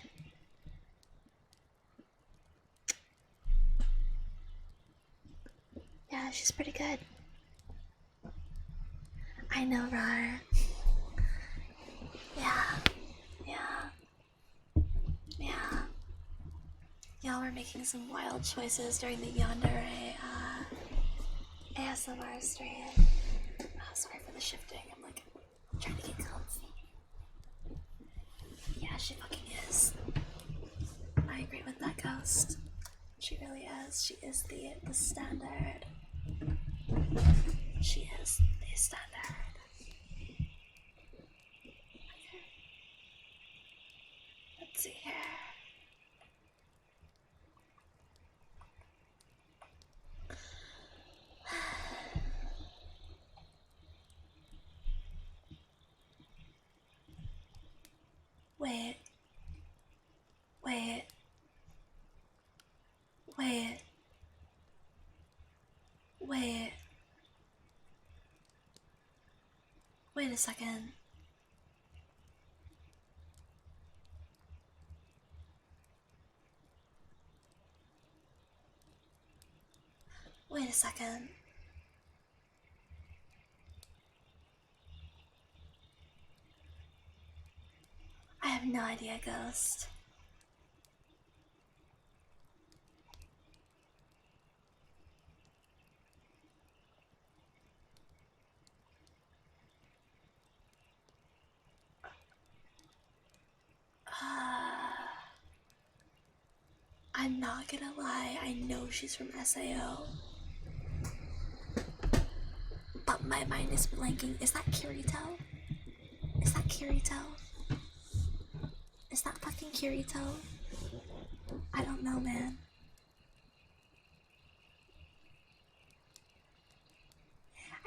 Yeah, she's pretty good. I know, Rar. Yeah. Y'all were making some wild choices during the Yandere ASMR stream. Oh, sorry for the shifting. I'm like trying to get comfy. Yeah, she fucking is. I agree with that, Ghost. She really is. She is the standard. She is the standard. Okay. Let's see here. Wait. Wait. Wait. Wait. Wait a second. Wait a second. I have no idea, Ghost. I'm not gonna lie, I know she's from SAO. But my mind is blanking. Is that Kirito? Is that Kirito? Is that fucking Kirito? I don't know, man.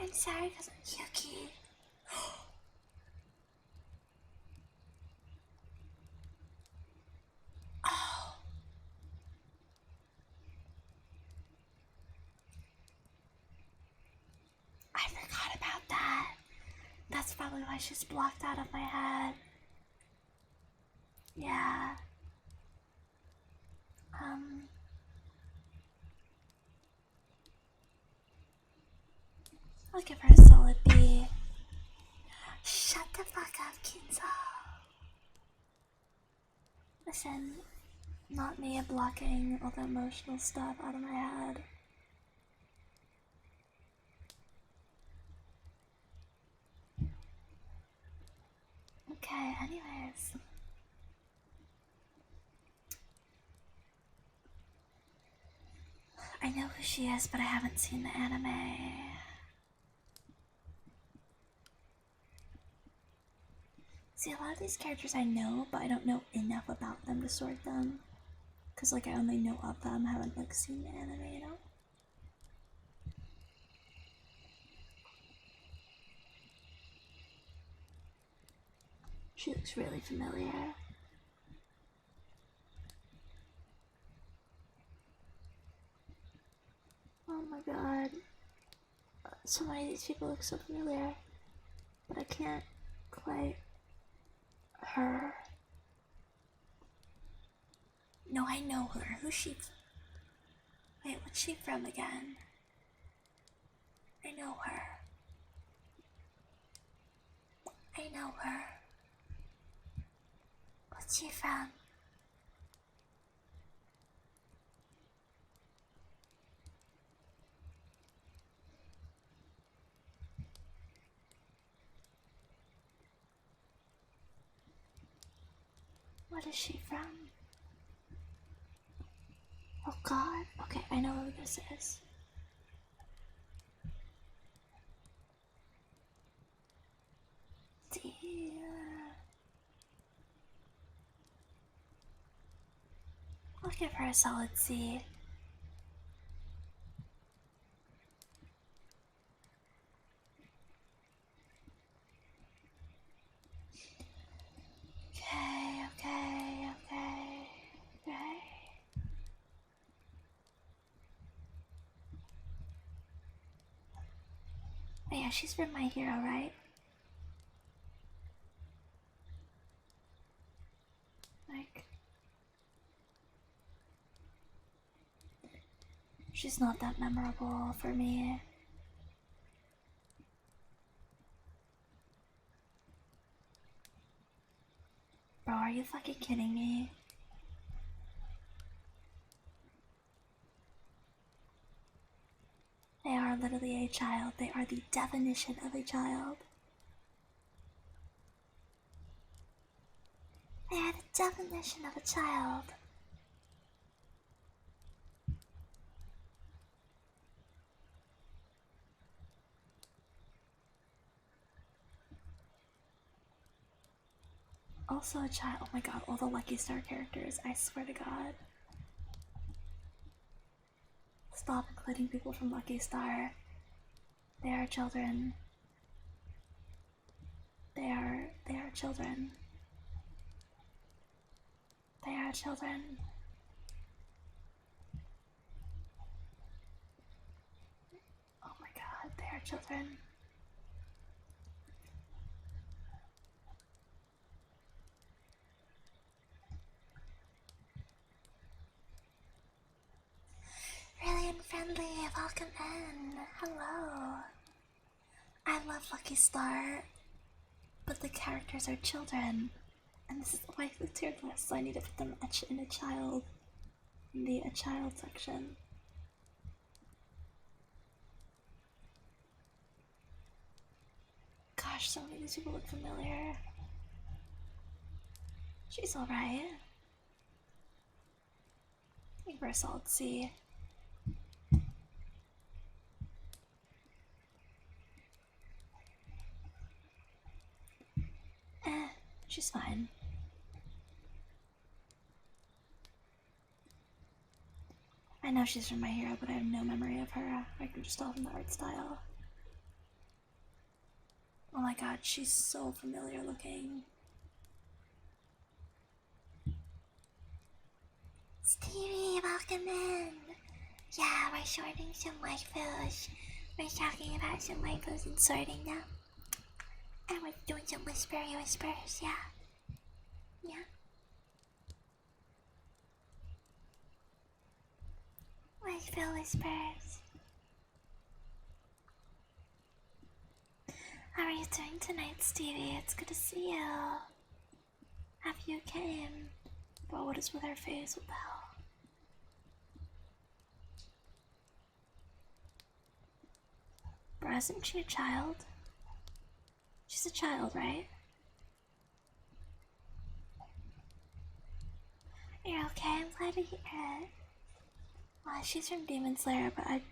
I'm sorry because I'm Yuki. Oh. I forgot about that. That's probably why she's blocked out of my head. Yeah. I'll give her a solid B. Shut the fuck up, Kinzo. Listen, not me blocking all the emotional stuff out of my head. Okay, anyways. I know who she is, but I haven't seen the anime. See, a lot of these characters I know, but I don't know enough about them to sort them. Cause like I only know of them, I haven't like seen the anime, you know? She looks really familiar. Oh my god. So many of these people look so familiar. But I can't quite... Her. No, I know her. Who's she? Wait, what's she from again? I know her. I know her. What's she from? What is she from? Oh god. Okay, I know who this is. I'll give her a solid C. Okay. Oh yeah, she's from My Hero, right? Like... She's not that memorable for me. Bro, are you fucking kidding me? They are literally a child. They are the definition of a child. They are the definition of a child. Also a child. Oh my god, all the Lucky Star characters, I swear to god. Stop including people from Lucky Star. They are children. They are children. They are children. Oh my god, they are children. Really unfriendly, welcome in. Hello. I love Lucky Star, but the characters are children. And this is why the tiered list, so I need to put them in a child. In the a child section. Gosh, so many of these people look familiar. She's alright. Give her a solid C. She's fine. I know she's from My Hero, but I have no memory of her. I can just tell from the art style. Oh my god, she's so familiar looking. Stevie, welcome in. Yeah, we're sorting some waifus. We're talking about some waifus and sorting them. And we're doing some whispery whispers, yeah. Yeah. Waifu whispers. How are you doing tonight, Stevie? It's good to see you. Have you came? But what is with her face? What the hell? Bro, isn't she a child? She's a child, right? You're okay? I'm glad to hear it. Well, she's from Demon Slayer, but I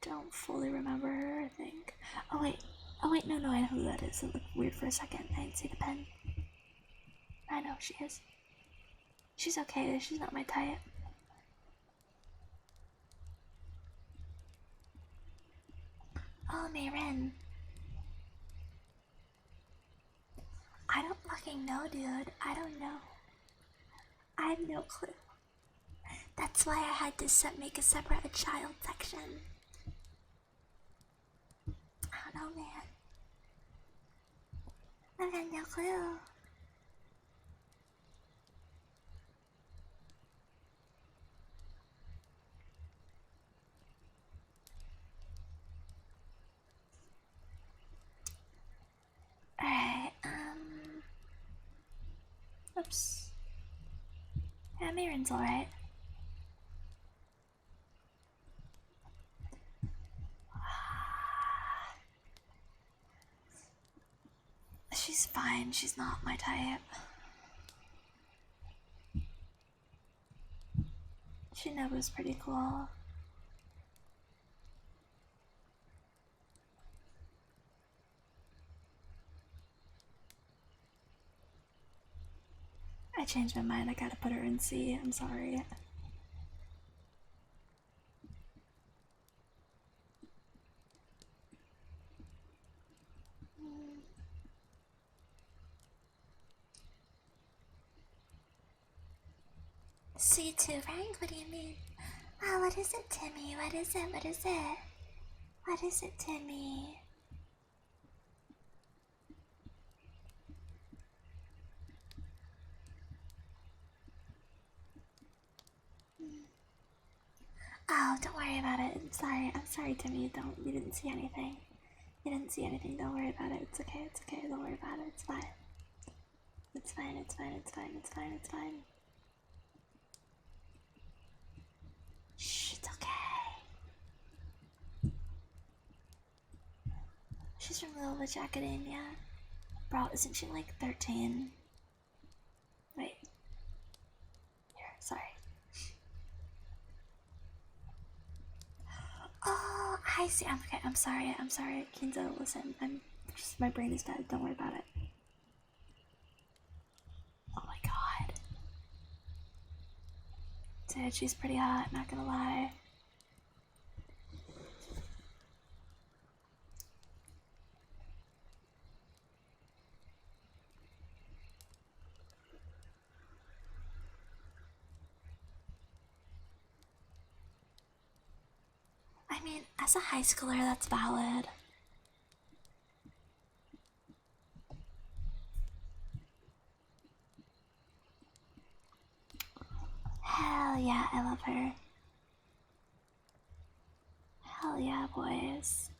don't fully remember her, I think. Oh wait, no, I know who that is. It looked weird for a second. I didn't see the pen. I know she is. She's okay, she's not my type. Oh, Mayrin. I don't fucking know, dude. I don't know. I have no clue. That's why I had to make a separate child section. I don't know, man. I've got no clue. Alright, oops. Yeah, Mayrin's alright. She's fine, she's not my type. Shinobu's pretty cool. I changed my mind, I gotta put her in C, I'm sorry. C2 rank? What do you mean? Oh, what is it, Timmy? What is it? What is it? What is it, Timmy? Oh, don't worry about it. I'm sorry, Timmy. You didn't see anything. You didn't see anything. Don't worry about it. It's okay. It's okay. Don't worry about it. It's fine. It's fine. It's fine. It's fine. It's fine. It's fine. Shh. It's okay. She's from Little Witch Academia. Bro, isn't she like 13? Wait. Here. Sorry. Oh, I see. Okay. I'm sorry. I'm sorry, Kinzo. Listen, my brain is dead. Don't worry about it. Dude, she's pretty hot, not gonna lie. I mean, as a high schooler, that's valid. Hell yeah, I love her. Hell yeah, boys.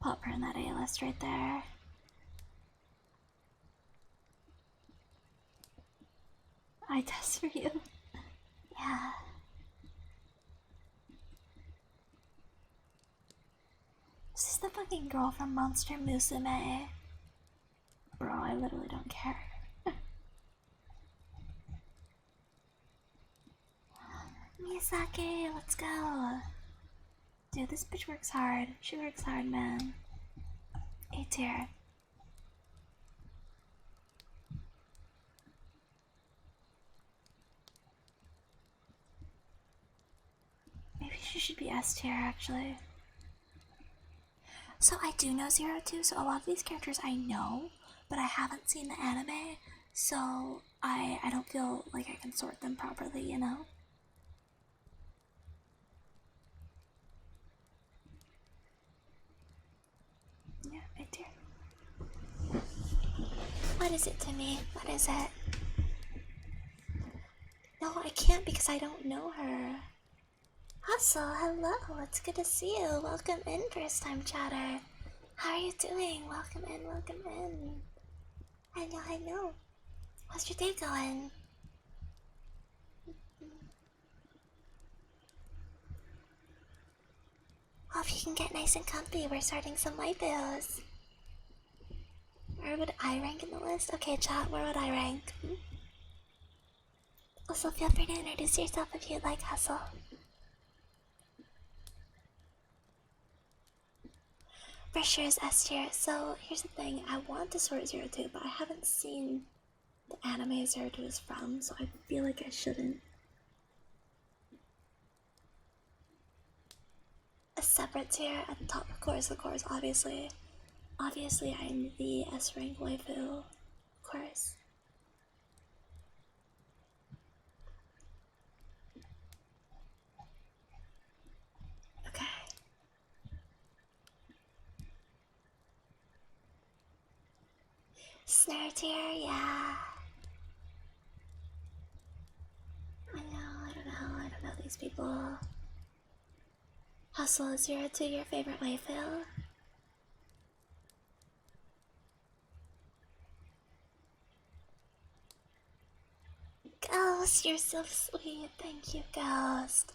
Pop her in that A list right there. I test for you. Yeah. This is the fucking girl from Monster Musume. Bro, I literally don't care. Miyazaki, let's go. Dude, this bitch works hard. She works hard, man. A tier. Maybe she should be S tier, actually. So I do know Zero Two, so a lot of these characters I know, but I haven't seen the anime, so I don't feel like I can sort them properly, you know? Yeah, right there. What is it to me? What is it? No, I can't because I don't know her. Hustle, hello, it's good to see you. Welcome in, first time chatter. How are you doing? Welcome in, welcome in. I know. How's your day going? Hope you can get nice and comfy. We're starting some waifus. Where would I rank in the list? Okay, chat, where would I rank? Also, feel free to introduce yourself if you'd like, Hustle. For sure is S tier. So, here's the thing. I want to sort Zero Two, but I haven't seen the anime Zero Two is from, so I feel like I shouldn't. A separate tier at the top, of course, obviously. Obviously, I'm the S rank waifu, of course. Okay. Snare tier, yeah. I don't know these people. Hustle, is Zero Two your favorite waifu? Ghost, you're so sweet. Thank you, Ghost.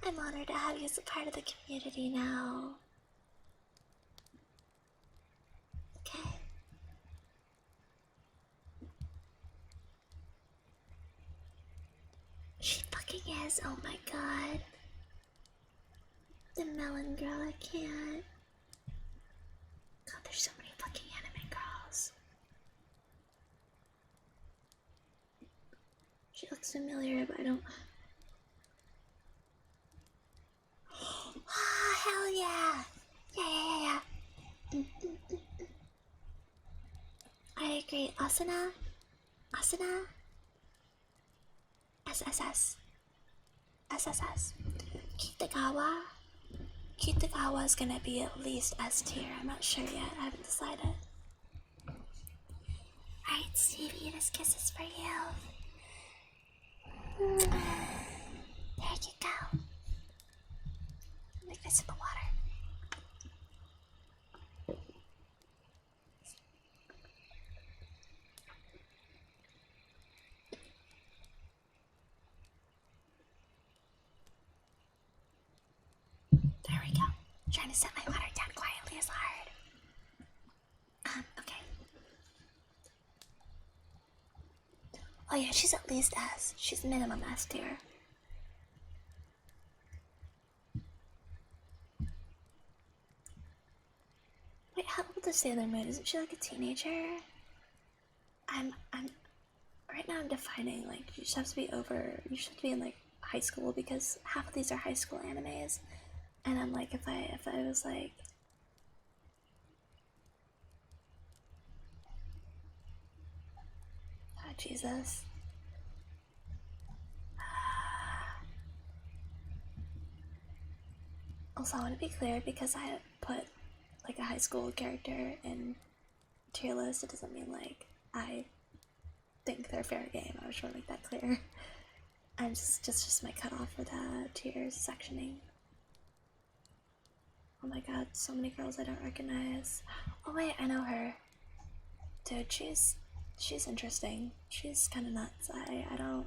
I'm honored to have you as a part of the community now. Okay. She fucking is. Oh my god. The melon girl, I can't. God, there's so many fucking anime girls. She looks familiar, but I don't. Ah, hell yeah! Yeah. I agree. Asuna? SSS. Kitagawa? Kitagawa is gonna be at least S tier. I'm not sure yet. I haven't decided. Alright, Stevie, this kiss is for you. There you go. Make this in the water. There we go. Trying to set my water down quietly is hard. Okay. Oh yeah, she's at least S. She's minimum S tier. Wait, how old is Sailor Moon? Isn't she like a teenager? I'm right now I'm defining, like, you just have to be over, you should be in like high school, because half of these are high school animes, and I'm like, if I was like, oh Jesus. Also, I want to be clear, because I put like a high school character in tier list, it doesn't mean like I think they're fair game. I was trying to make that clear. I'm just my cutoff for the tiers sectioning. Oh my god, so many girls I don't recognize. Oh wait, I know her. Dude, she's interesting. She's kind of nuts. I don't,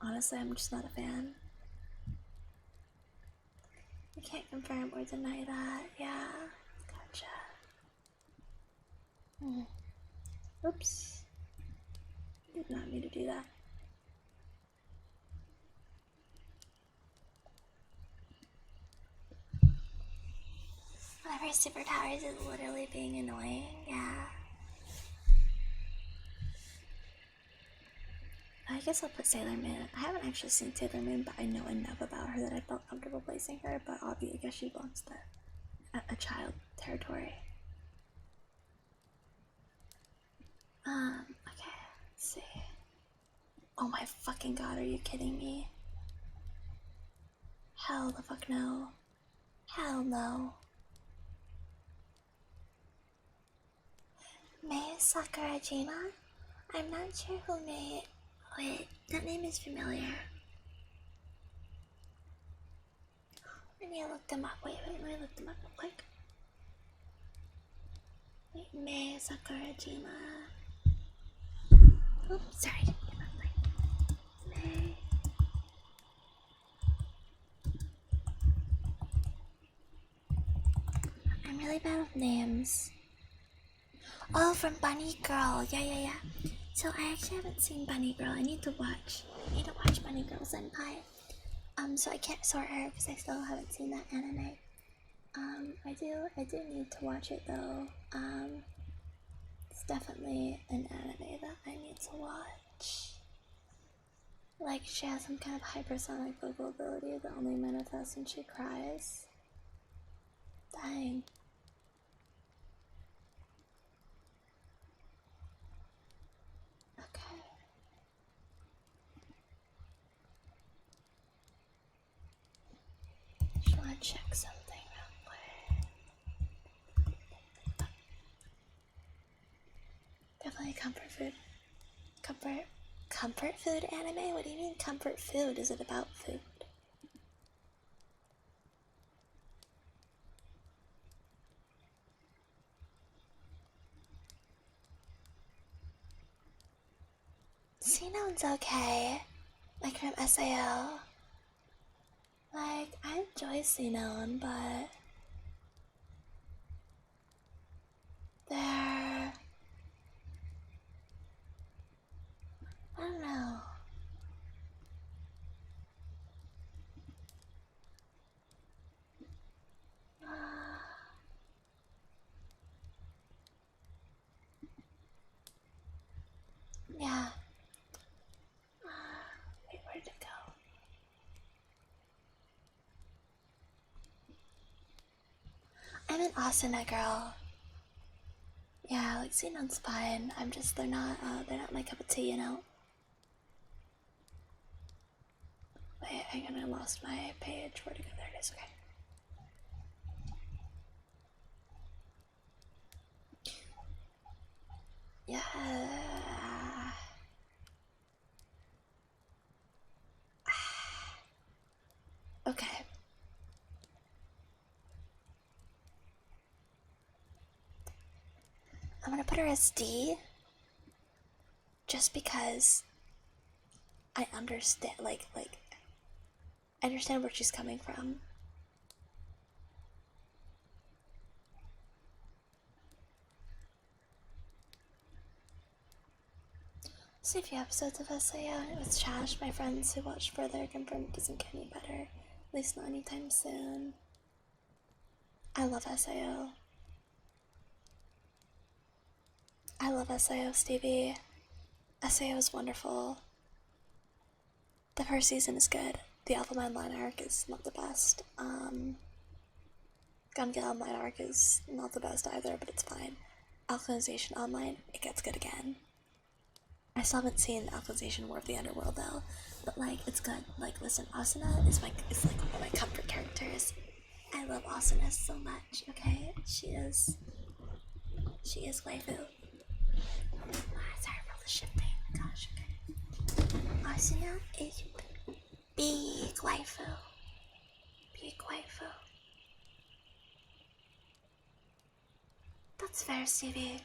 honestly, I'm just not a fan. You can't confirm or deny that. Yeah, gotcha. Oops. Did not mean to do that. One of her superpowers is literally being annoying. Yeah. I guess I'll put Sailor Moon. I haven't actually seen Sailor Moon, but I know enough about her that I felt comfortable placing her. But obviously, I guess she belongs to a child territory. Okay, let's see. Oh my fucking god, are you kidding me? Hell the fuck no. Hell no. Mei Sakurajima? I'm not sure who Mei. Wait, that name is familiar. Let me look them up. Wait, let me look them up real quick. Wait, Mei Sakurajima. Oops, sorry. Mei. I'm really bad with names. Oh, from Bunny Girl. Yeah. So I actually haven't seen Bunny Girl. I need to watch. Bunny Girl Senpai. So I can't sort her because I still haven't seen that anime. I do need to watch it though. It's definitely an anime that I need to watch. Like, she has some kind of hypersonic vocal ability that only manifests when she cries. Dang. Okay. Just wanna check something real quick. Definitely comfort food. Comfort food anime? What do you mean comfort food? Is it about food? Xenon's okay. Like from SAO. Like, I enjoy Xenon, but they're, I don't know. Yeah. Wait, where did it go? I'm an Asuna girl. Yeah, like Xenon's fine. they're not my cup of tea, you know? Wait, hang on, I lost my page. Where'd it go? There it is, okay. Yeah. Okay. I'm gonna put her as D. Just because I understand, I understand where she's coming from. See a few episodes of SAO and it was trash. My friends who watched further confirmed it doesn't get any better. At least not anytime soon. I love SAO. I love SAO, Stevie. SAO is wonderful. The first season is good. The Alpha Man line arc is not the best. Gun Gale line arc is not the best either, but it's fine. Alkalization Online, it gets good again. I still haven't seen Alkalization War of the Underworld though, but like it's good. Like listen, Asuna is like one of my comfort characters. I love Asuna so much. Okay, she is waifu. Sorry for the shifting. Gosh, okay. Asuna is big waifu. Big waifu. That's fair, Stevie.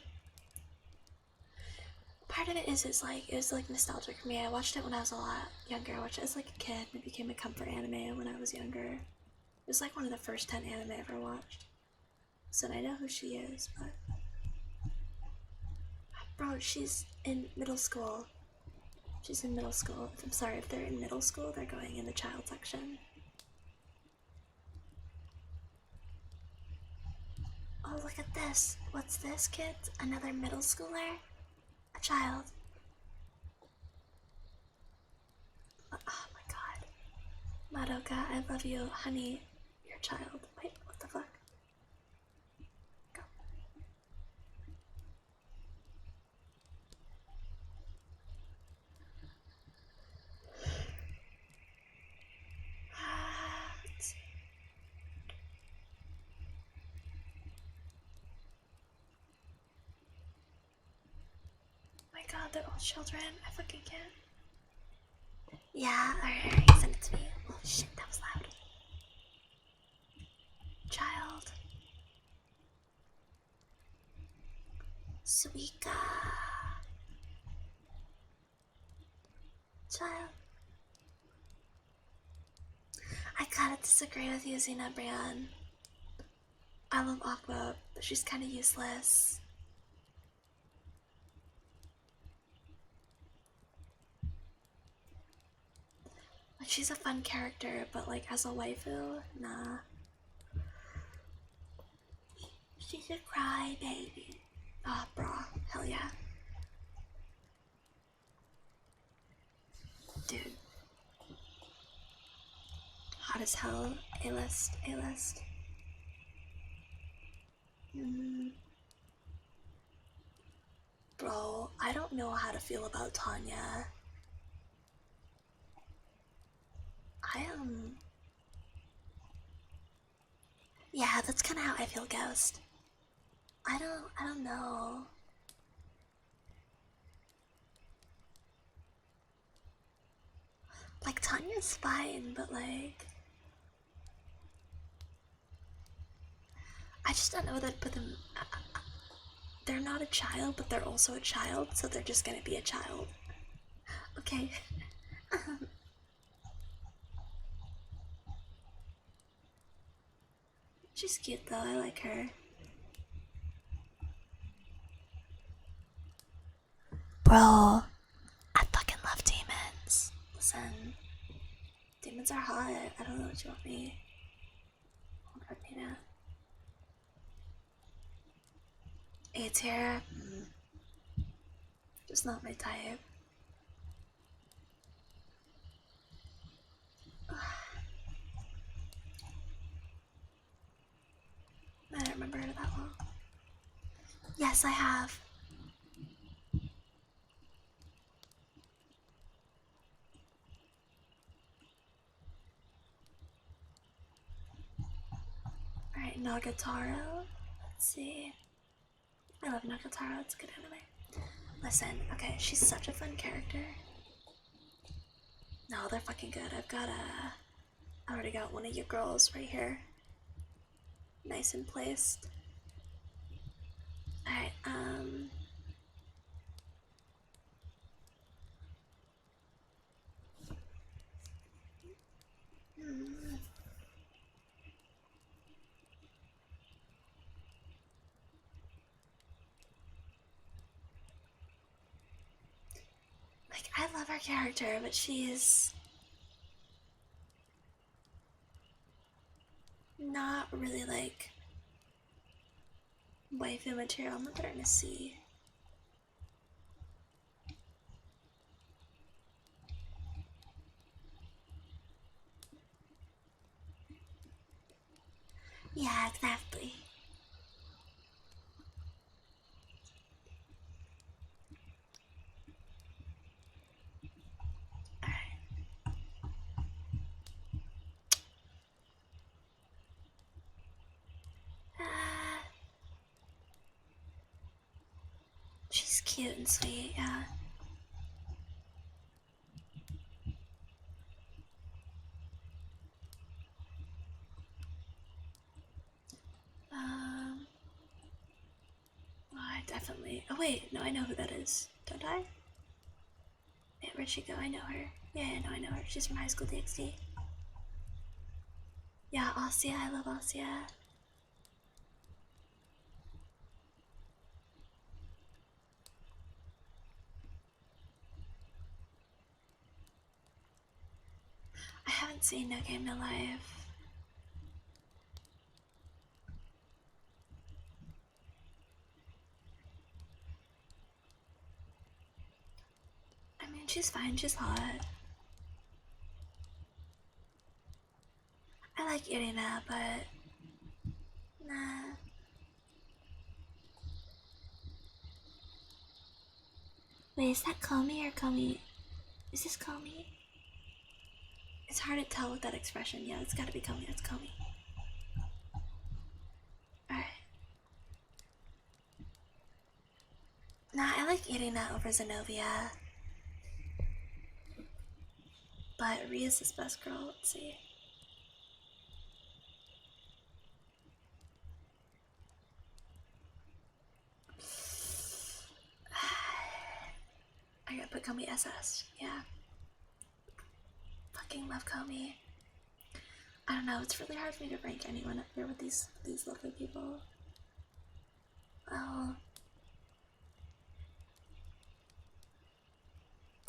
Part of it is it was like nostalgic for me. I watched it when I was a lot younger. I watched it as like a kid. It became a comfort anime when I was younger. It was like one of the first 10 anime I ever watched. So I know who she is, but bro, she's in middle school. She's in middle school. I'm sorry, if they're in middle school, they're going in the child section. Oh, look at this. What's this, kids? Another middle schooler? A child. Oh my god. Madoka, I love you. Honey, your child. Wait, what the fuck? Go. Let's see. My god, they're all children. I fucking can't. Yeah, alright, send it to me. Oh shit, that was loud. Child. Suika. Child. I gotta disagree with you, Xena Brian. I love Aqua, but she's kinda useless. Like, she's a fun character, but like as a waifu, nah. She's a cry baby. Ah, oh, bro, hell yeah. Dude. Hot as hell. A-list, A-list. Bro, I don't know how to feel about Tanya. I am. Yeah, that's kind of how I feel, Ghost. I don't know. Like, Tanya's fine, but like, I just don't know that put them. They're not a child, but they're also a child, so they're just gonna be a child. Okay. She's cute though, I like her. Bro, I fucking love demons. Listen, demons are hot. I don't know what you want me. Hold on, now. It's here. Just not my type. I don't remember her that long. Yes, I have. Alright, Nagatoro. Let's see. I love Nagatoro, it's a good anime. Listen, okay, she's such a fun character. No, they're fucking good. I already got one of your girls right here. Nice and placed. Alright, like, I love her character, but she's not really like waifu material. I'm not starting to see. Yeah, exactly. Uh, she's cute and sweet, yeah. Oh, I definitely. Oh wait, no, I know who that is. Don't I? Yeah, where'd she go? I know her. Yeah, no, I know her. She's from High School DxD. Yeah, Ossia. I love Ossia. I haven't seen No Game No Life. I mean, she's fine. She's hot. I like Irina, but nah. Wait, is that Komi or Komi? Is this Komi? It's hard to tell with that expression. Yeah, it's gotta be Komi. It's Komi. Alright. Nah, I like Irina over Zenobia. But Ria's his best girl. Let's see. I gotta put Komi SS. Yeah. Fucking love Komi. I don't know. It's really hard for me to rank anyone up here with these lovely people. Well,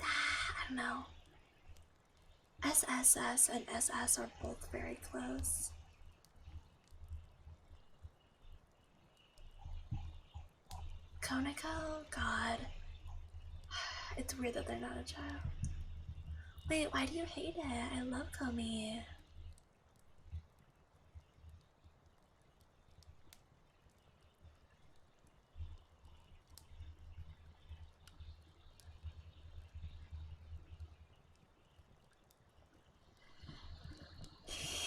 I don't know. SSS and SS are both very close. Koniko? God. It's weird that they're not a child. Wait, why do you hate it? I love Komi.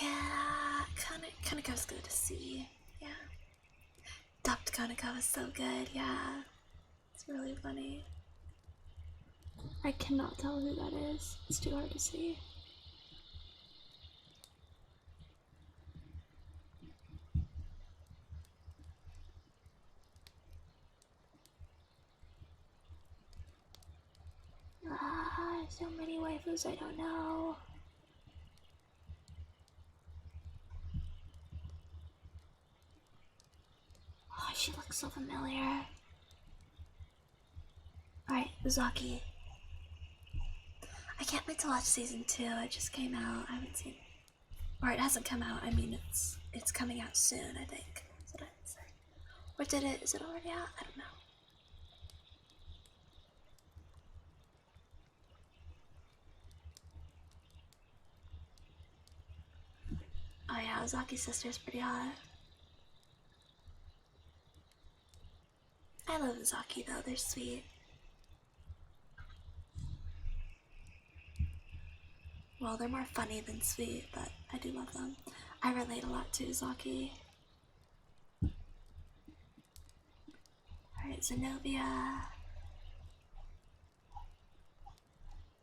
Yeah, Koniko's good to see. Yeah. Dubbed Koniko is so good, yeah. It's really funny. I cannot tell who that is. It's too hard to see. Ah, so many waifus I don't know. Oh, she looks so familiar. Alright, Uzaki. I can't wait to watch season 2. It just came out. I haven't seen, or it hasn't come out. I mean, it's coming out soon. I think. That's what I would say. Or did it? Is it already out? I don't know. Oh yeah, Uzaki's sister's pretty hot. I love Uzaki though. They're sweet. Well, they're more funny than sweet, but I do love them. I relate a lot to Uzaki. Alright, Zenobia.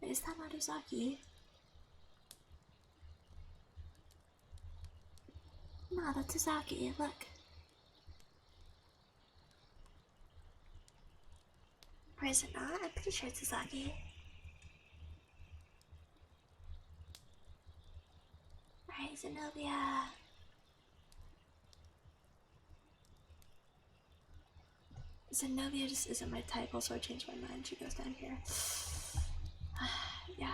Wait, is that not Uzaki? No, that's Uzaki. Look. Or is it not? I'm pretty sure it's Uzaki. Alright, Zenobia. Zenobia just isn't my type, also I changed my mind. She goes down here. Yeah.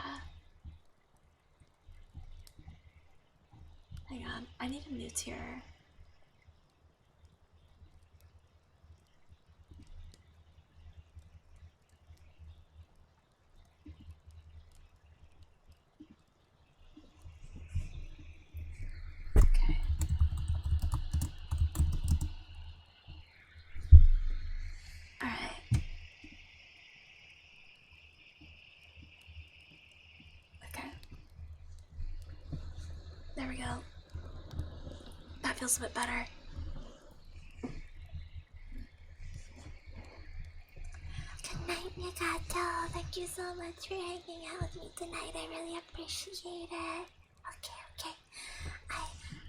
Hang on, I need a new tier. Okay. There we go. That feels a bit better. Good night, Mikado. Thank you so much for hanging out with me tonight. I really appreciate it. Okay.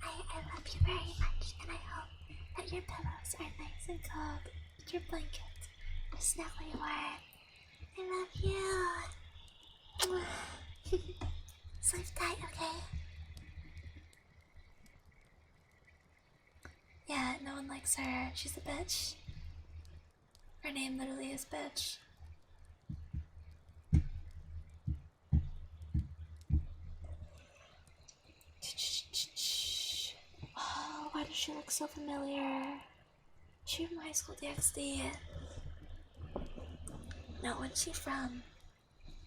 I love you very much, and I hope that your pillows are nice and cold, that your blankets are snugly warm. I love you. Sleep tight, okay? Yeah, no one likes her. She's a bitch. Her name literally is bitch. Oh, why does she look so familiar? She from High School DxD. No, what's she from?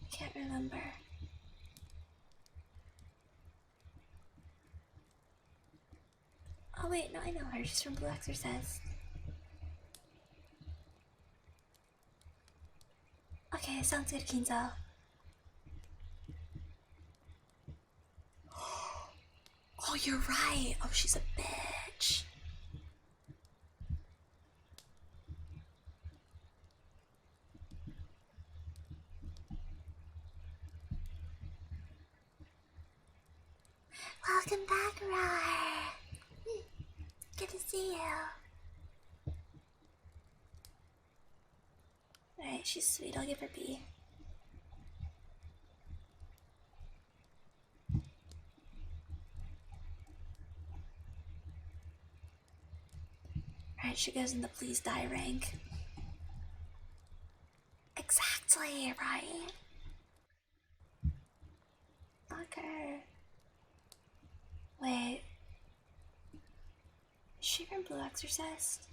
I can't remember. Oh wait, no, I know her. She's from Blue Exorcist. Okay, sounds good, Kinzo. Oh, you're right. Oh, she's a bitch. Welcome back, Roar. Good to see you. Alright, she's sweet. I'll give her B. Alright, she goes in the please die rank. Exactly, right? Fuck her. Wait. Is she from Blue Exorcist?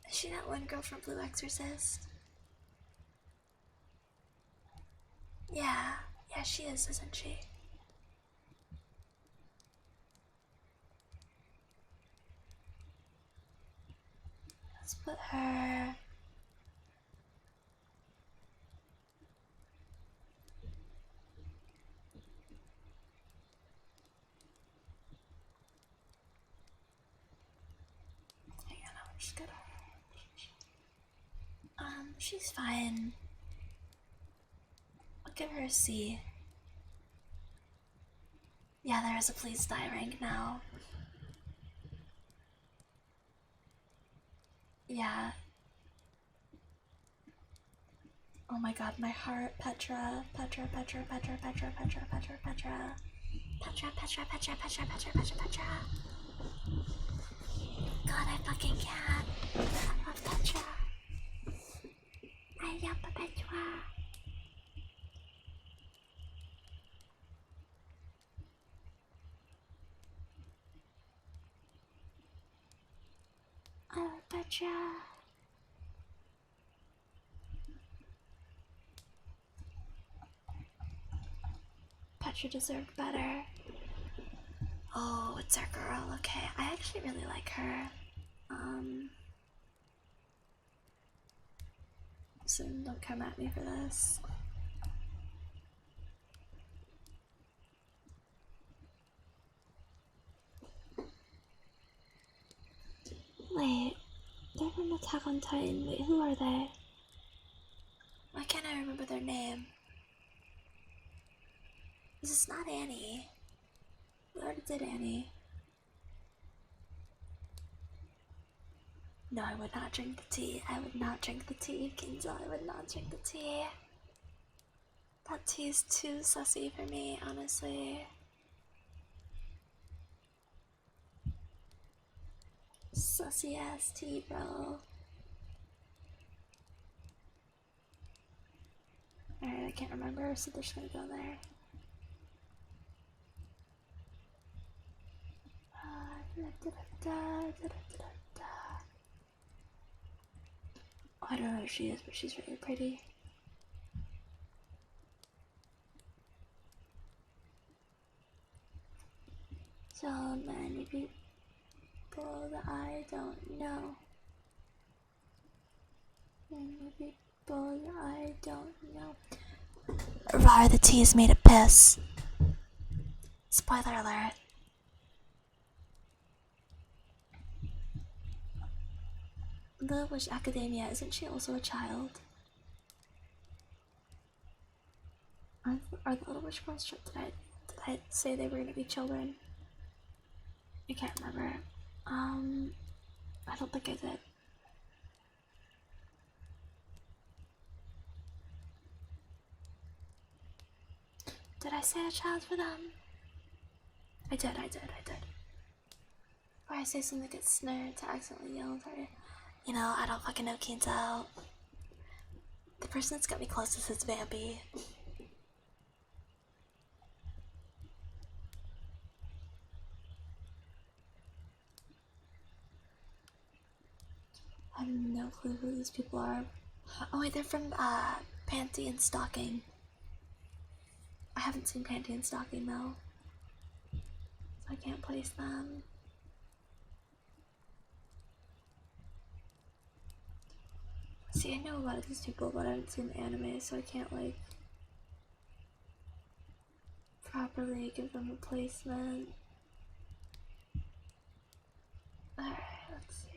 Is she that one girl from Blue Exorcist? Yeah, she is, isn't she? Let's put her. Hang on, I'm just gonna. She's fine. I'll give her a C. Yeah, there is a please die rank now. Yeah. Oh my god, my heart. Petra. Petra. God, I fucking can't. I love Petra. I love Petra. I love Petra. Petra deserved better. Oh, it's our girl. Okay, I actually really like her. So don't come at me for this. Wait, they're from Attack on Titan. Wait, who are they? Why can't I remember their name? This is not Annie. We already did Annie. No, I would not drink the tea. I would not drink the tea, Kinzo. I would not drink the tea. That tea is too sussy for me, honestly. Sussy ass tea, bro. Alright, I can't remember, so they're just gonna go there. Oh, I don't know who she is, but she's really pretty. So many people that I don't know. Many people that I don't know. Raw, the tea is made of piss. Spoiler alert. The Wish Academia, isn't she also a child? Are the Little Witch Girls, did I say they were gonna be children? I can't remember. I don't think I did. Did I say a child for them? I did. Or I say something that gets snared to accidentally yell at her. You know, I don't fucking know, Kinto. The person that's got me closest is Vampy. I have no clue who these people are. Oh wait, they're from Panty and Stocking. I haven't seen Panty and Stocking though, so I can't place them. See, I know a lot of these people, but I haven't seen the anime, so I can't like properly give them a placement. Alright, let's see.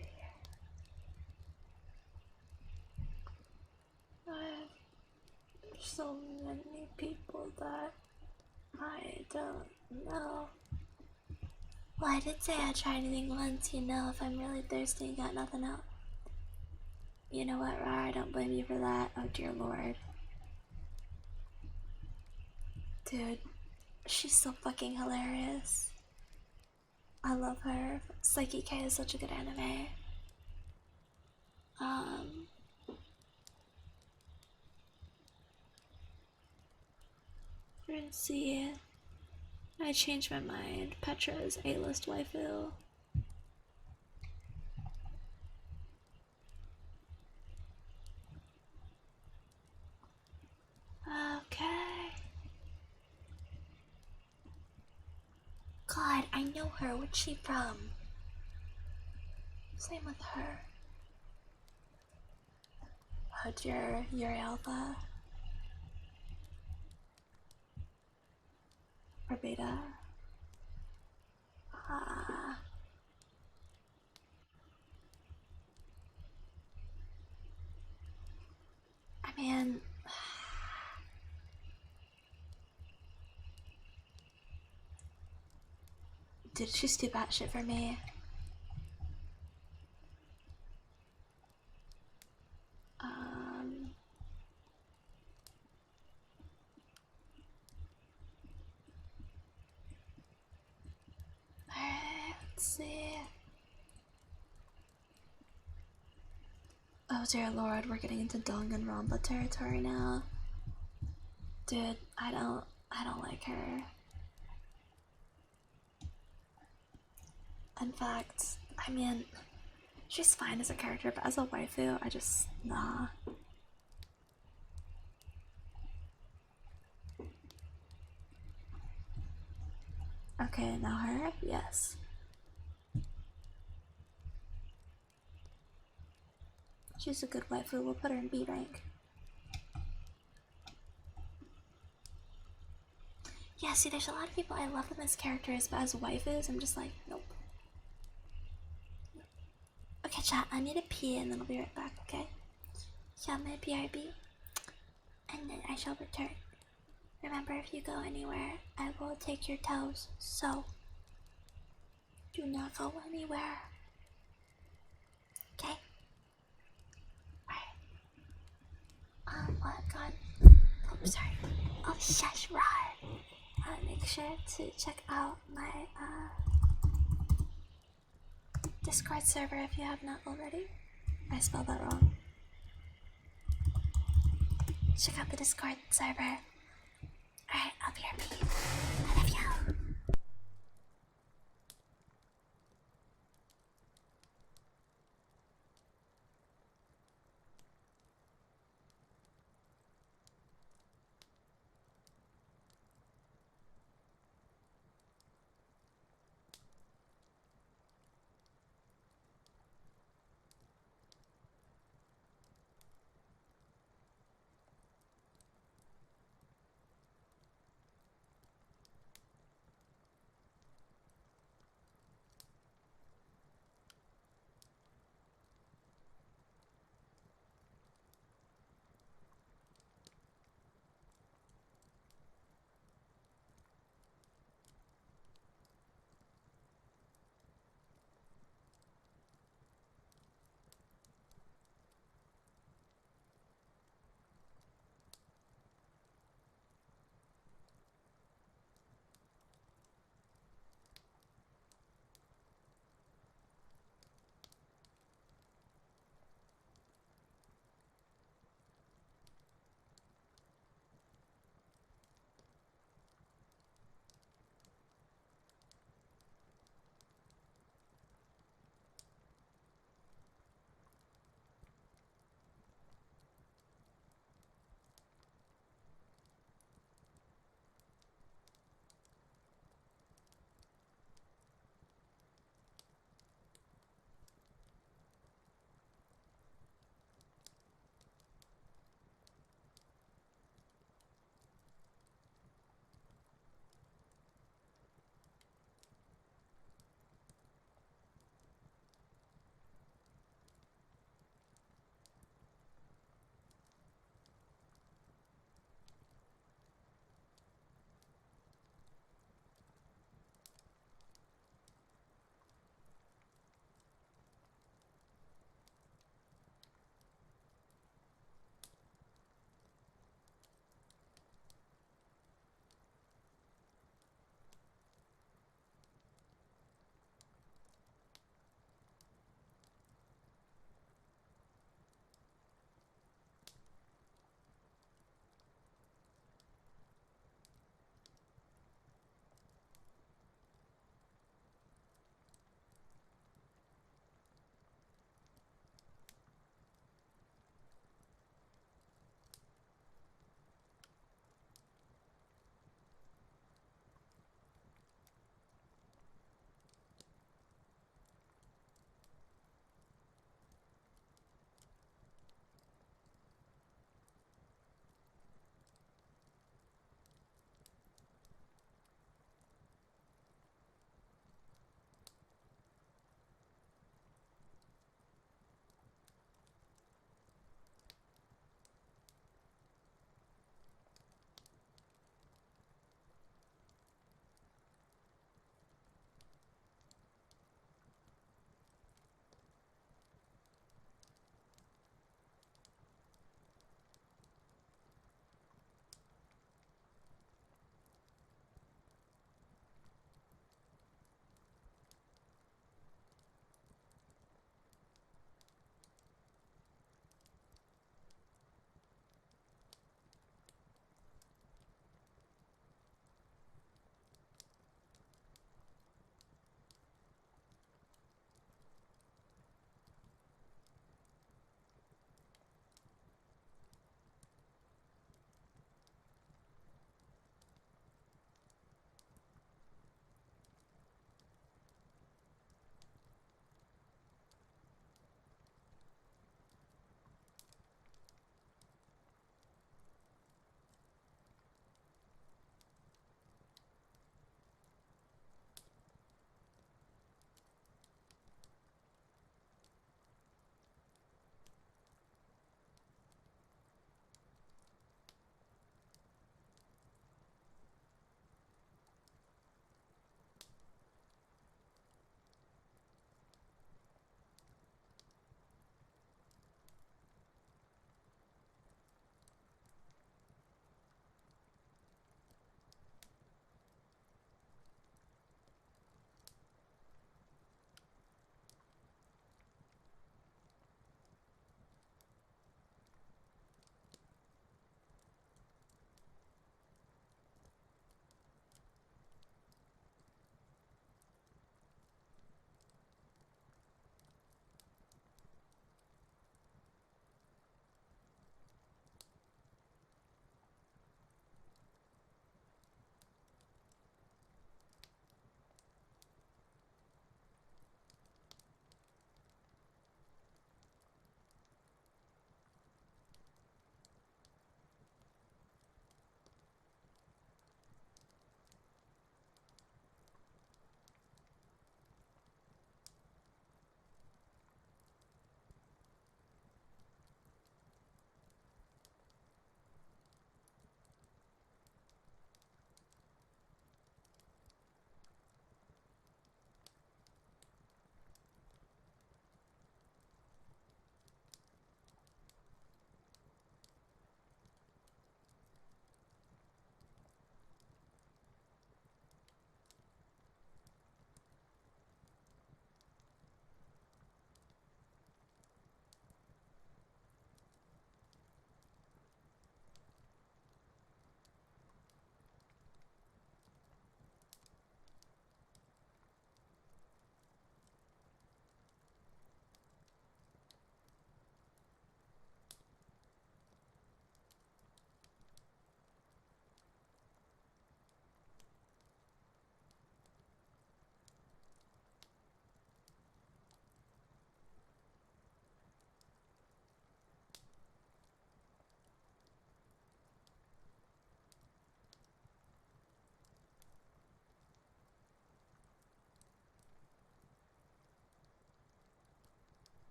There's so many people that I don't know. Well, I did say I'd try anything once, you know, if I'm really thirsty and got nothing else. You know what, Rar, I don't blame you for that. Oh dear lord. Dude, she's so fucking hilarious. I love her. Psyche K is such a good anime. We're gonna see. I changed my mind. Petra is A-list waifu. Okay. God, I know her. Where's she from? Same with her. Oh dear, Yuri Alpha. Or Beta. I mean... Dude, she's too batshit for me. Let's see. Oh dear lord, we're getting into Danganronpa territory now. Dude, I don't like her. In fact, I mean, she's fine as a character, but as a waifu, I just, nah. Okay, now her? Yes. She's a good waifu, we'll put her in B rank. Yeah, see, there's a lot of people I love them as characters, but as waifus, I'm just like, nope. Okay, chat, I need to pee and then I'll be right back, okay? Yeah, my BRB. And then I shall return. Remember, if you go anywhere, I will take your toes, so do not go anywhere. Okay? Alright. What? God. Oh, sorry. Oh, shush, Rod. Make sure to check out my, Discord server if you have not already. I spelled that wrong. Check out the Discord server. Alright, I'll be right back. I love you.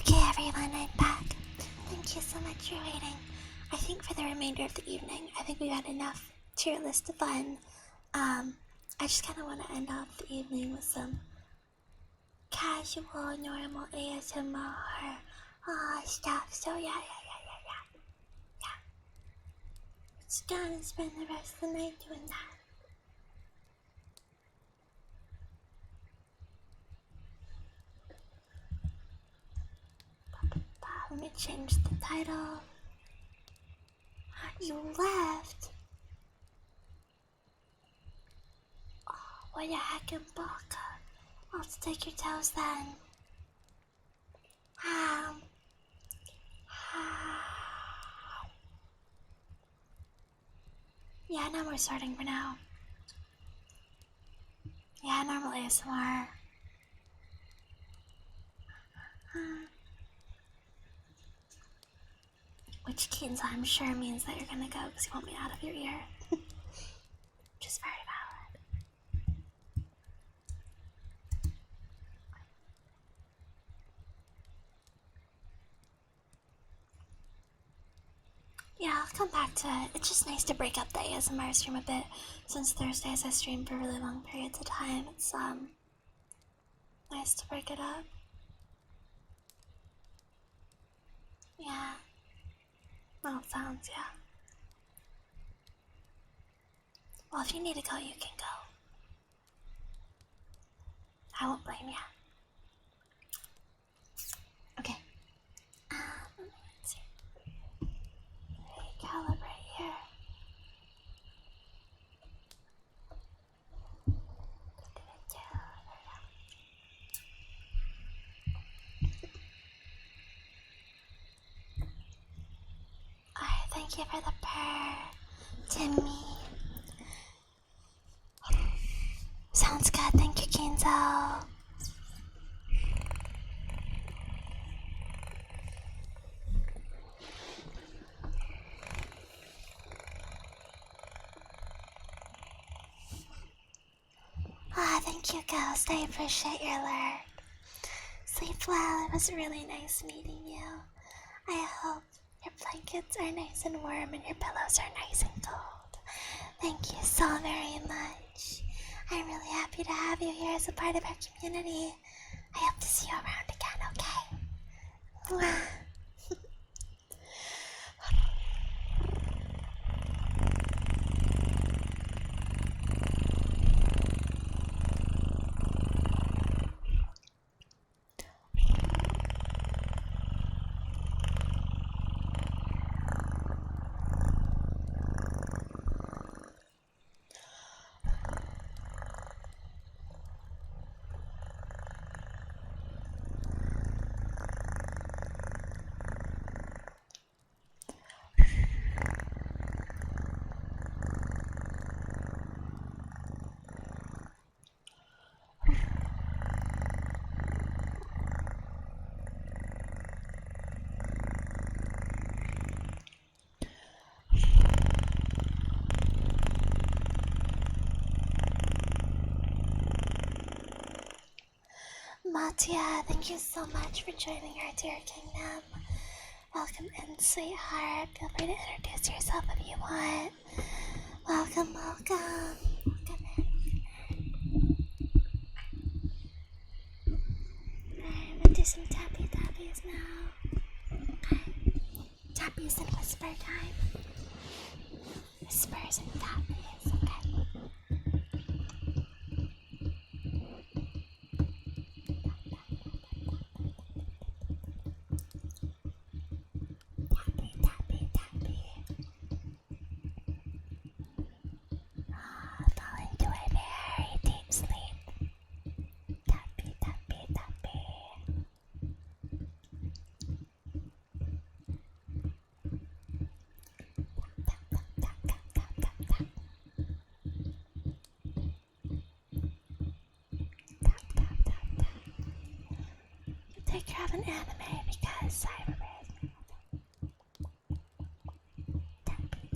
Okay, everyone, I'm back. Thank you so much for waiting. I think for the remainder of the evening, I think we've had enough tier list fun. I just kind of want to end off the evening with some casual, normal ASMR stuff. So yeah. Just gonna spend the rest of the night doing that. Let me change the title. You left? Oh, what a heckin' baka. I'll take your toes then. Um, yeah, no more sorting for now. Yeah, normal ASMR. Which Keens I'm sure means that you're gonna go because you want me out of your ear. Which is very valid. Yeah, I'll come back to it. It's just nice to break up the ASMR stream a bit. Since Thursdays I stream for really long periods of time, it's nice to break it up. Yeah. Well, it sounds, yeah. Well, if you need to go, you can go. I won't blame you. Okay. Let's see. Recalibrate here. Alright, thank you for the purr, Timmy. Sounds good, thank you, Kenzo. Thank you, Ghost. I appreciate your lure. Sleep well. It was really nice meeting you. I hope your blankets are nice and warm and your pillows are nice and cold. Thank you so very much. I'm really happy to have you here as a part of our community. I hope to see you around again, okay? Mattia, thank you so much for joining our dear kingdom. Welcome in, sweetheart. Feel free to introduce yourself if you want. Welcome. Welcome in. I'm gonna do some tappies now. Okay. Tappies and whisper time. Whispers and tappies, okay. Tappy. Falling to a very deep sleep. Tappy. Take care of an anime because Cyber is tappy.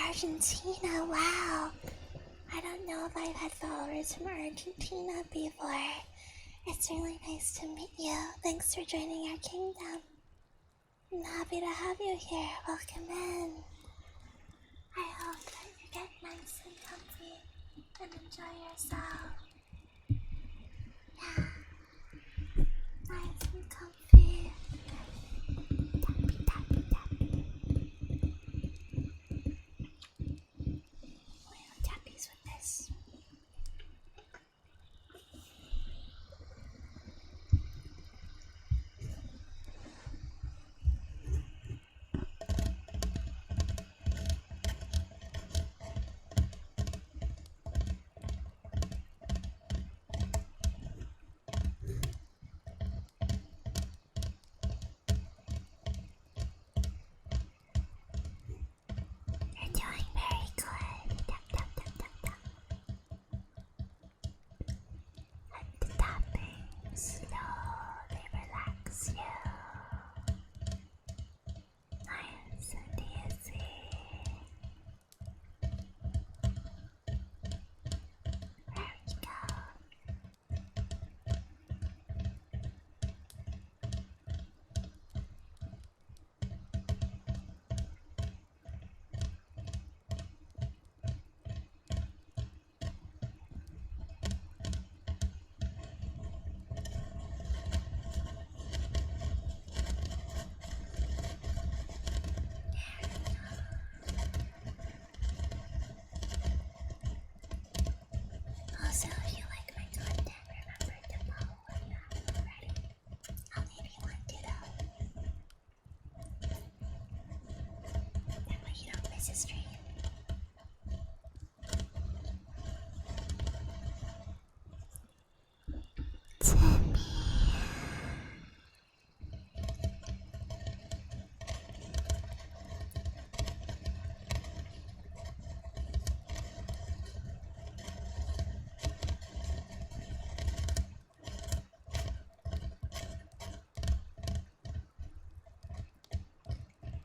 Argentina, wow. I don't know if I've had followers from Argentina before. It's really nice to meet you. Thanks for joining our kingdom. I'm happy to have you here. Welcome in. I hope that you get nice and comfy and enjoy yourself. Yeah, nice and comfy. Tappy, tappy, tappy. Little tappies with this. You're doing very good. Tap, tap, tap, tap, tap. Let the tapping slowly relax you. Nice and easy. There we go. Also, if you like my content, remember to follow if you haven't already. I'll leave you one ditto. That way you don't miss a stream. Timmy.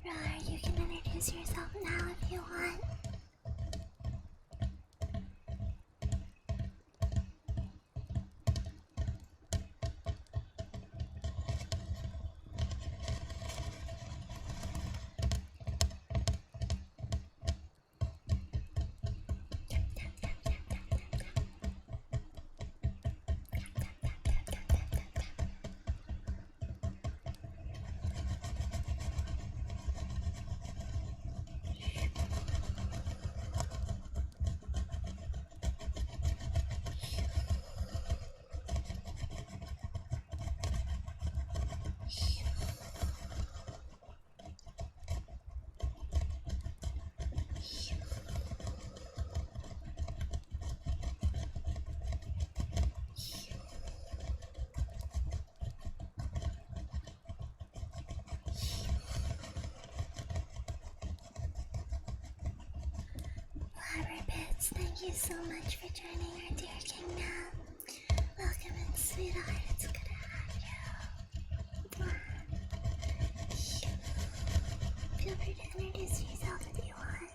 Roar, you can introduce yourself now if you want. Rabbits, thank you so much for joining our dear kingdom. Welcome in, sweetheart. It's good to have you. Feel free to introduce yourself if you want.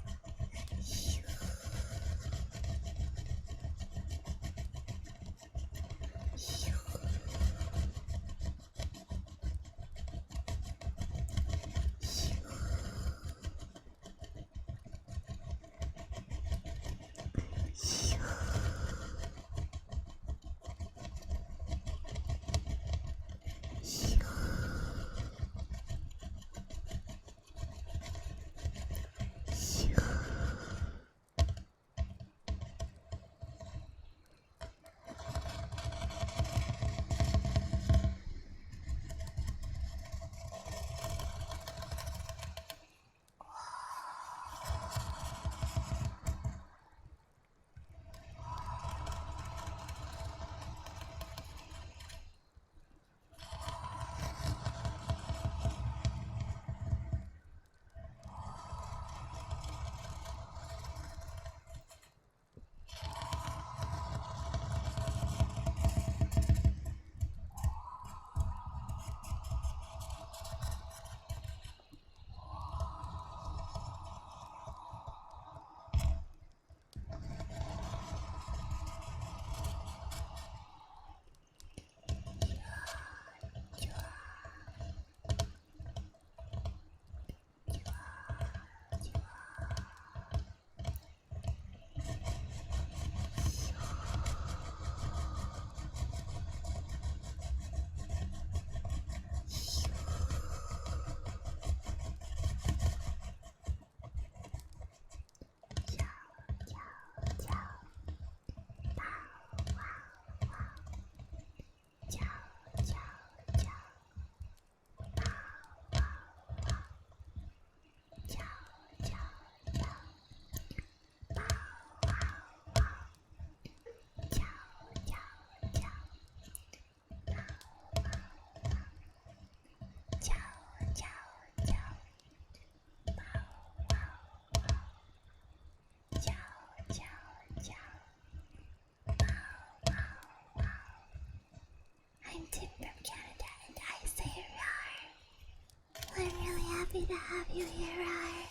happy to have you here, Rai.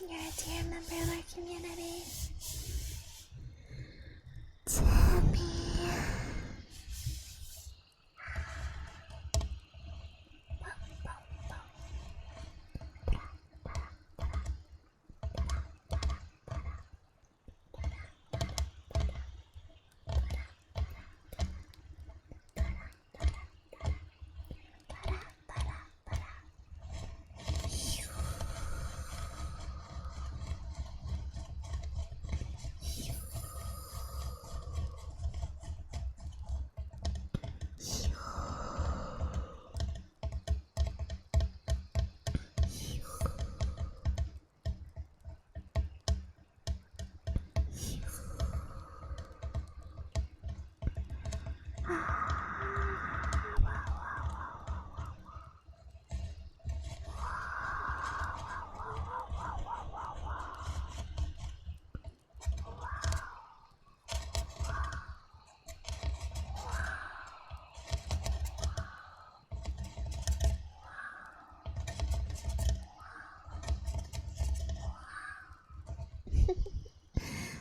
You're a dear member of our community. Timmy.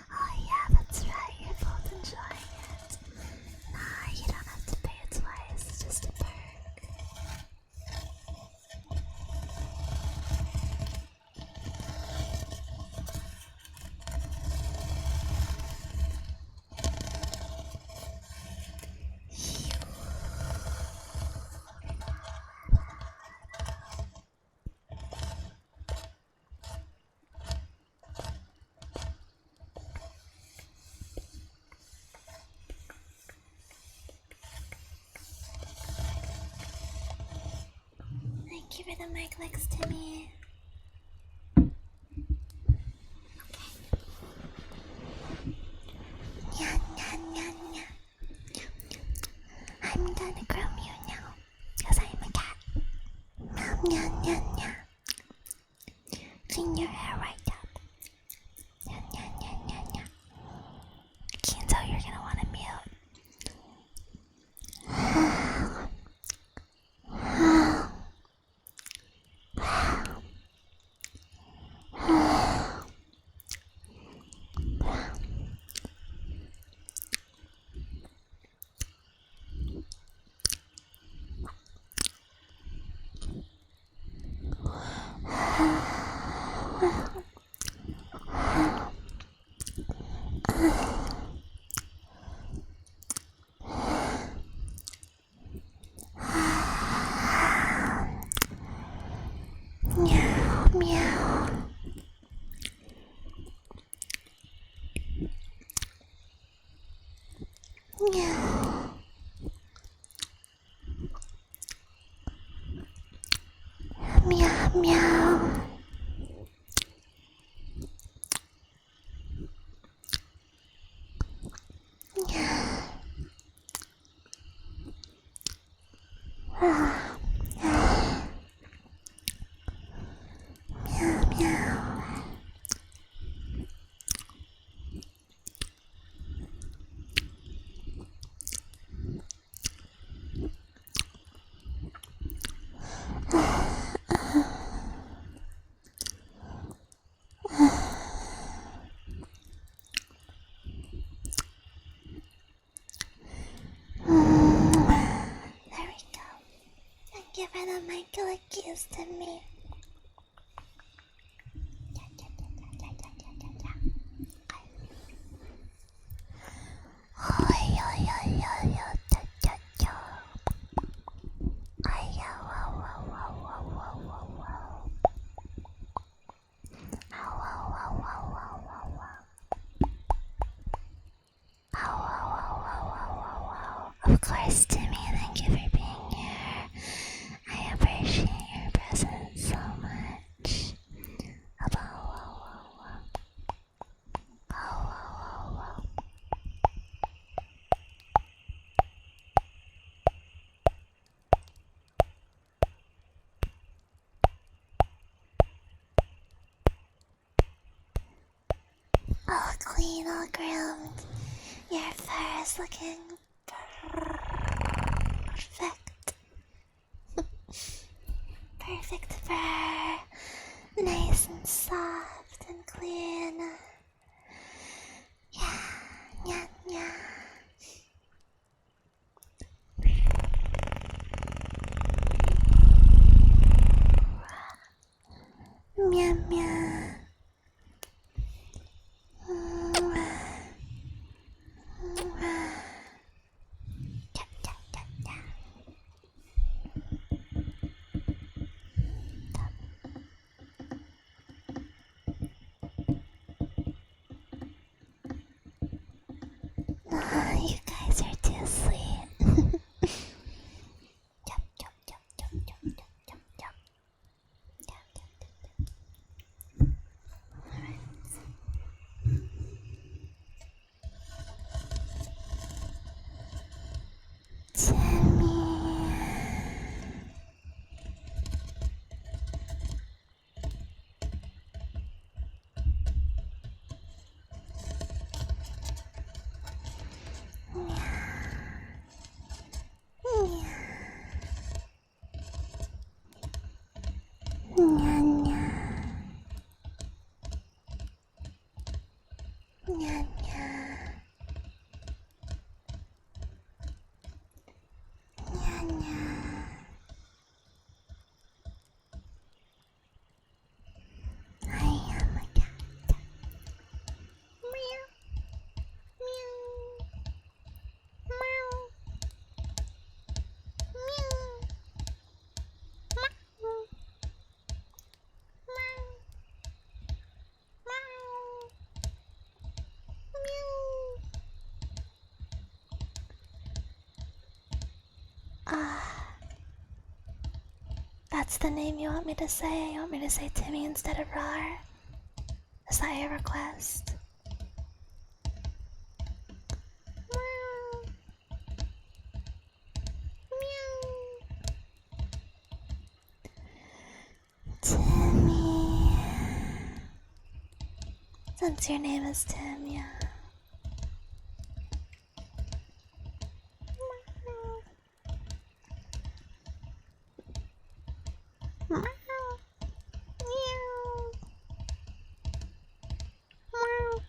Oh yeah, that's right, you're both enjoying it. Nah, you don't have to pay it twice, it's just a perk. Thank you for the mic next to me. Nya, nya, nya, nya. I'm gonna groom you now, cause I'm a cat. Meow, nya, nya, nya. Clean your hair right up. Nya, nya, nya, nya, nya. Kinzo, you're gonna wanna mute. Meow, meow. Meow. Meow, meow. Meow, meow. There we go. And give her the mic like kiss to me. Of course, Timmy, thank you for being here. I appreciate your presence so much. All clean, all groomed. Your fur is looking perfect. Perfect Meow meow. Mwah. Mwah. Cat, cat, cat, cat. You guys are too sweet. Yup, yup, yup, yup, yup, yup, yup, yup. Yup, yup, yup, yup. Alright. Timmy. Nya nya. Nya nya. Nya nya. I am a cat. Meow. Meow. Meow. Meow. Meow. That's the name you want me to say? You want me to say Timmy instead of Rar? Is that your request? Meow. Meow. Timmy. Since your name is Tim, yeah. Meow. Meow. Meow.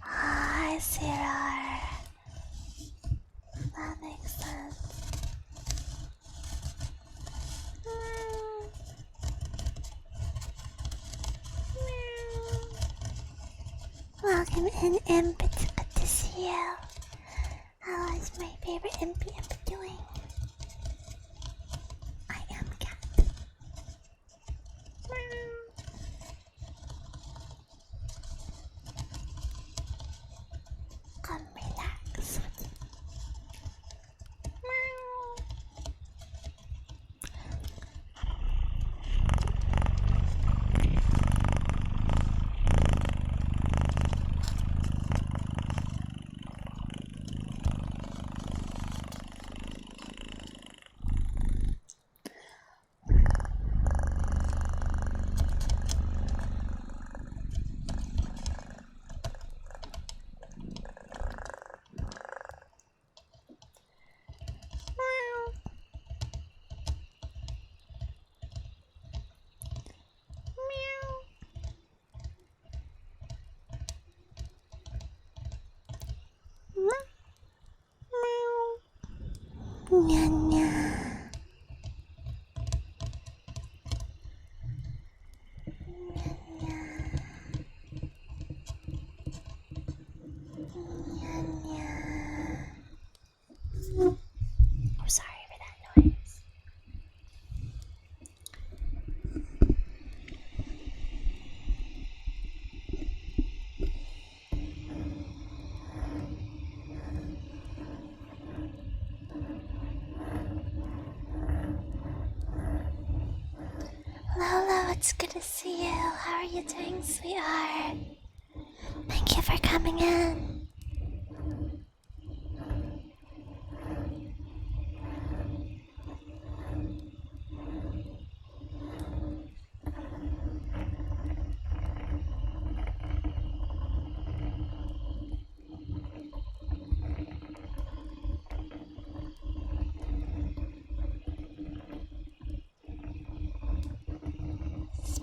I see Rar. That makes sense. Meow. Meow. Welcome in, Imp. It's good to see you. How is my favorite Impy Imp doing? I am cat. Meow. Come relax. Meow. Nya nya. I'm sorry for that noise. Lolo, it's good to see you. How are you doing, sweetheart? Thank you for coming in.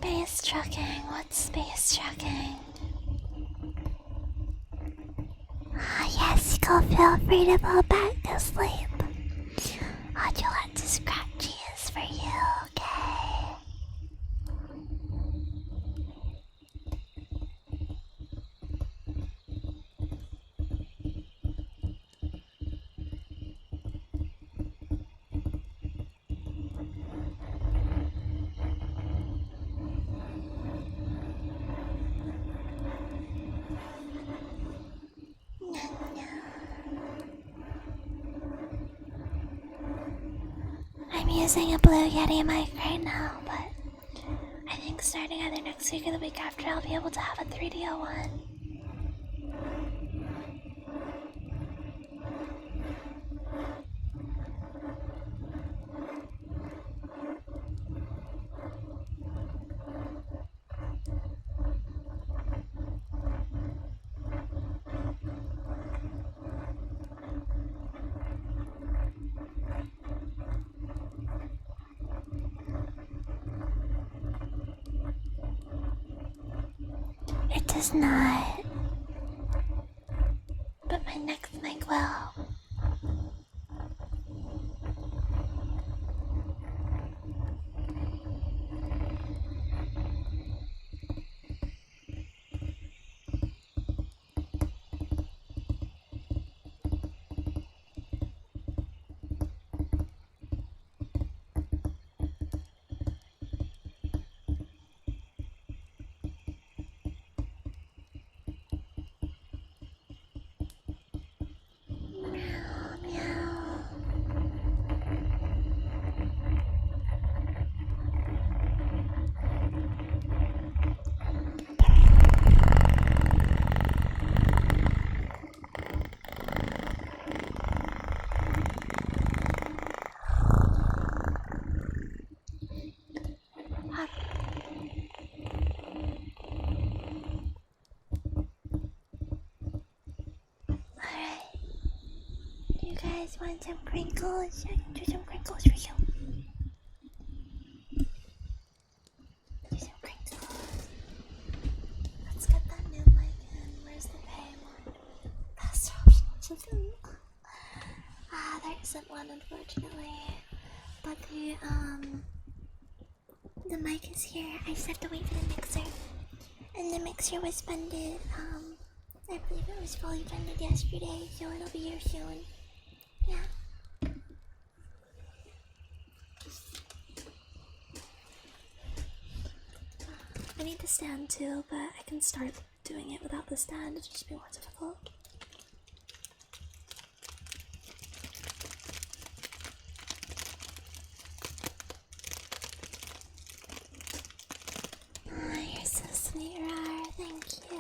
Space trucking. What's space trucking? Ah, yes, go feel free to go back to sleep. I'd you like to scratch ears for you, okay? I'm using a Blue Yeti mic right now, but I think starting either next week or the week after I'll be able to have a 3DO one. It does not. But my next mic will. You guys want some crinkles? I can do some crinkles for you. Do some crinkles. Let's get that new mic in. Where's the pay one? That's option. There isn't one, unfortunately. But the mic is here. I just have to wait for the mixer. And the mixer was funded, I believe it was fully funded yesterday, so it'll be here soon. Yeah. I need the stand too, but I can start doing it without the stand. It'll just be more difficult. Oh, you're so sweet, Rar. Thank you.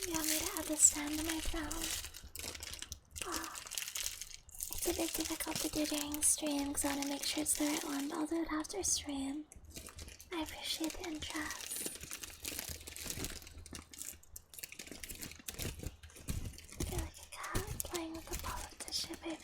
You want me to add the stand to my phone? Oh, it's a bit difficult to do during stream because I want to make sure it's the right one, but I'll do it after stream. I appreciate the interest. I feel like a cat playing with a ball of tissue paper.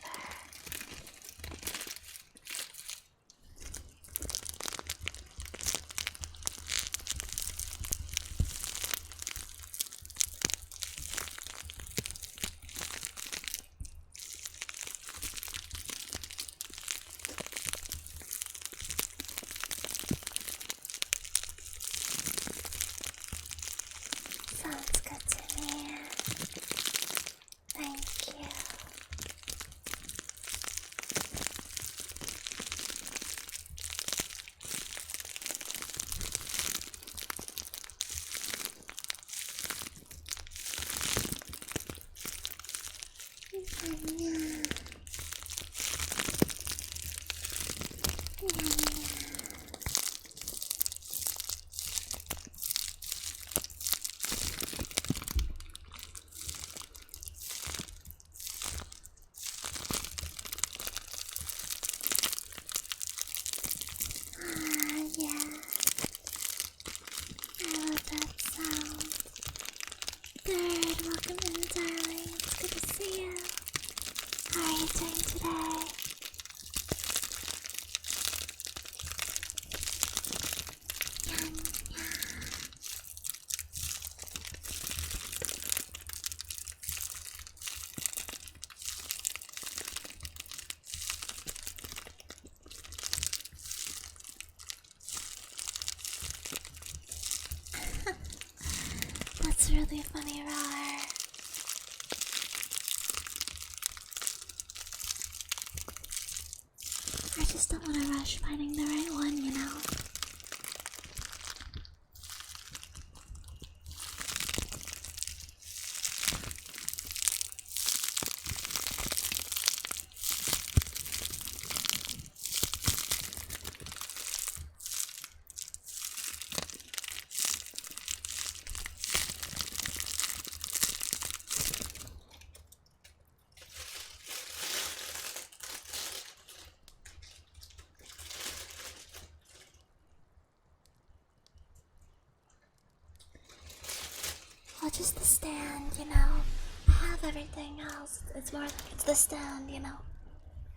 Sounds good to me. Thank you. are you doing today? That's really funny, Rar. I just don't want to rush finding the right one, you know? Well, just the stand, you know? I have everything else. It's more like it's the stand, you know?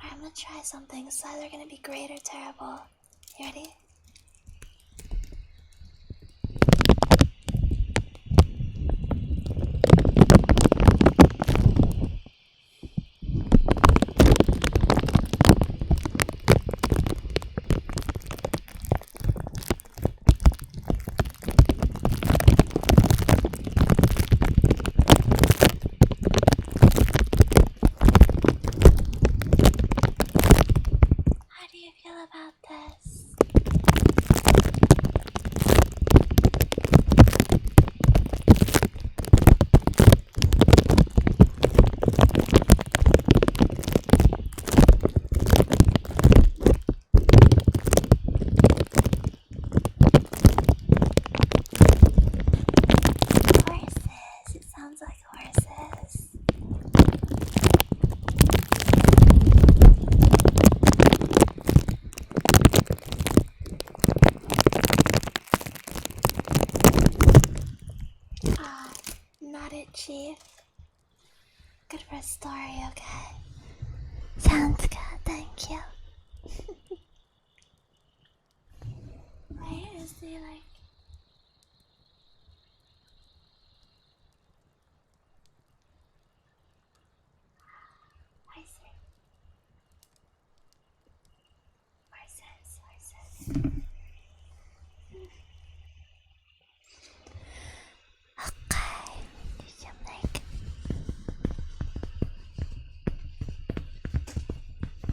Alright, I'm gonna try something. It's either gonna be great or terrible. You ready? How do you feel about this? Horses. It sounds like horses. Not it, Chief. Good for a story, okay? Sounds good, thank you. Wait, is he like... I see. Horses. Okay, you can make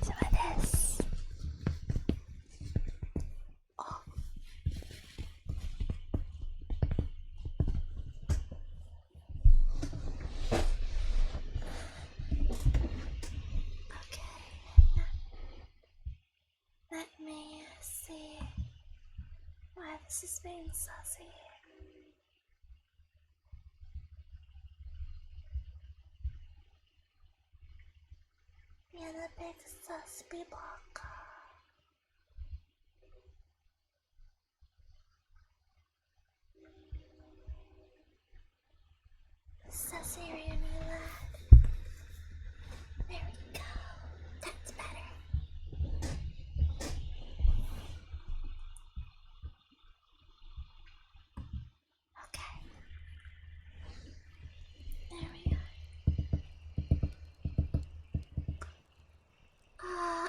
some of this. Oh. Okay. Let me see why this is being saucy. Yeah, the big suspy block. Sussy Renula. There we go. That's better. Okay. There we are.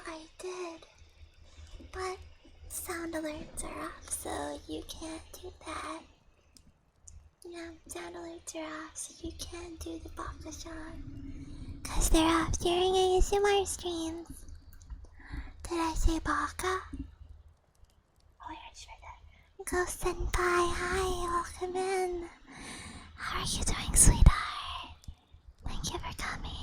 I did. But sound alerts are off, so you can't do that. Yeah, sound alerts are off, so you can't do the Baka-chan. 'Cause they're off during ASMR streams. Did I say Baka? Oh, yeah, I just read that. Ghost Senpai, hi, welcome in. How are you doing, sweetheart? Thank you for coming.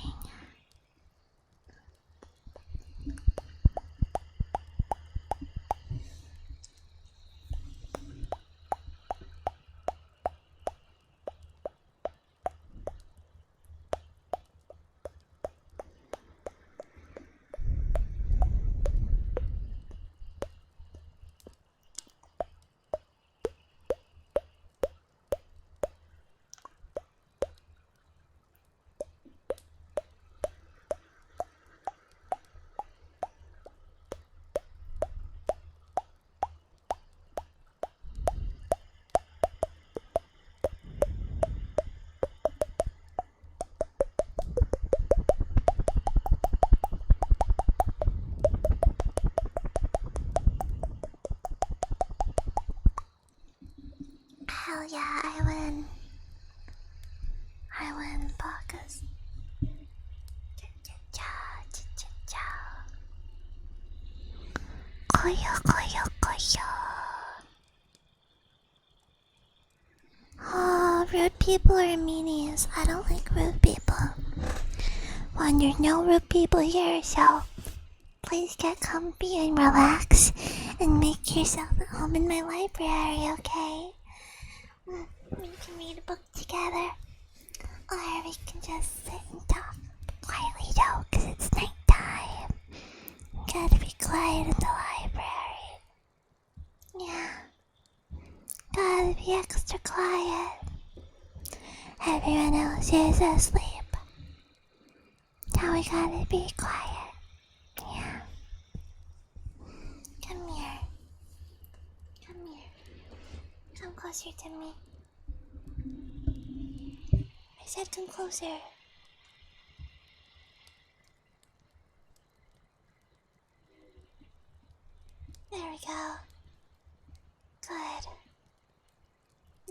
Oh, rude people are meanies. I don't like rude people. Well, there's no rude people here, so please get comfy and relax and make yourself at home in my library, okay? We can read a book together, or we can just sit and talk quietly though, 'cause it's nighttime. Gotta be quiet in the library. Yeah. Gotta be extra quiet. Everyone else is asleep. Now we gotta be quiet. Yeah. Come here. Come here. Come closer to me. I said come closer. There we go. Good.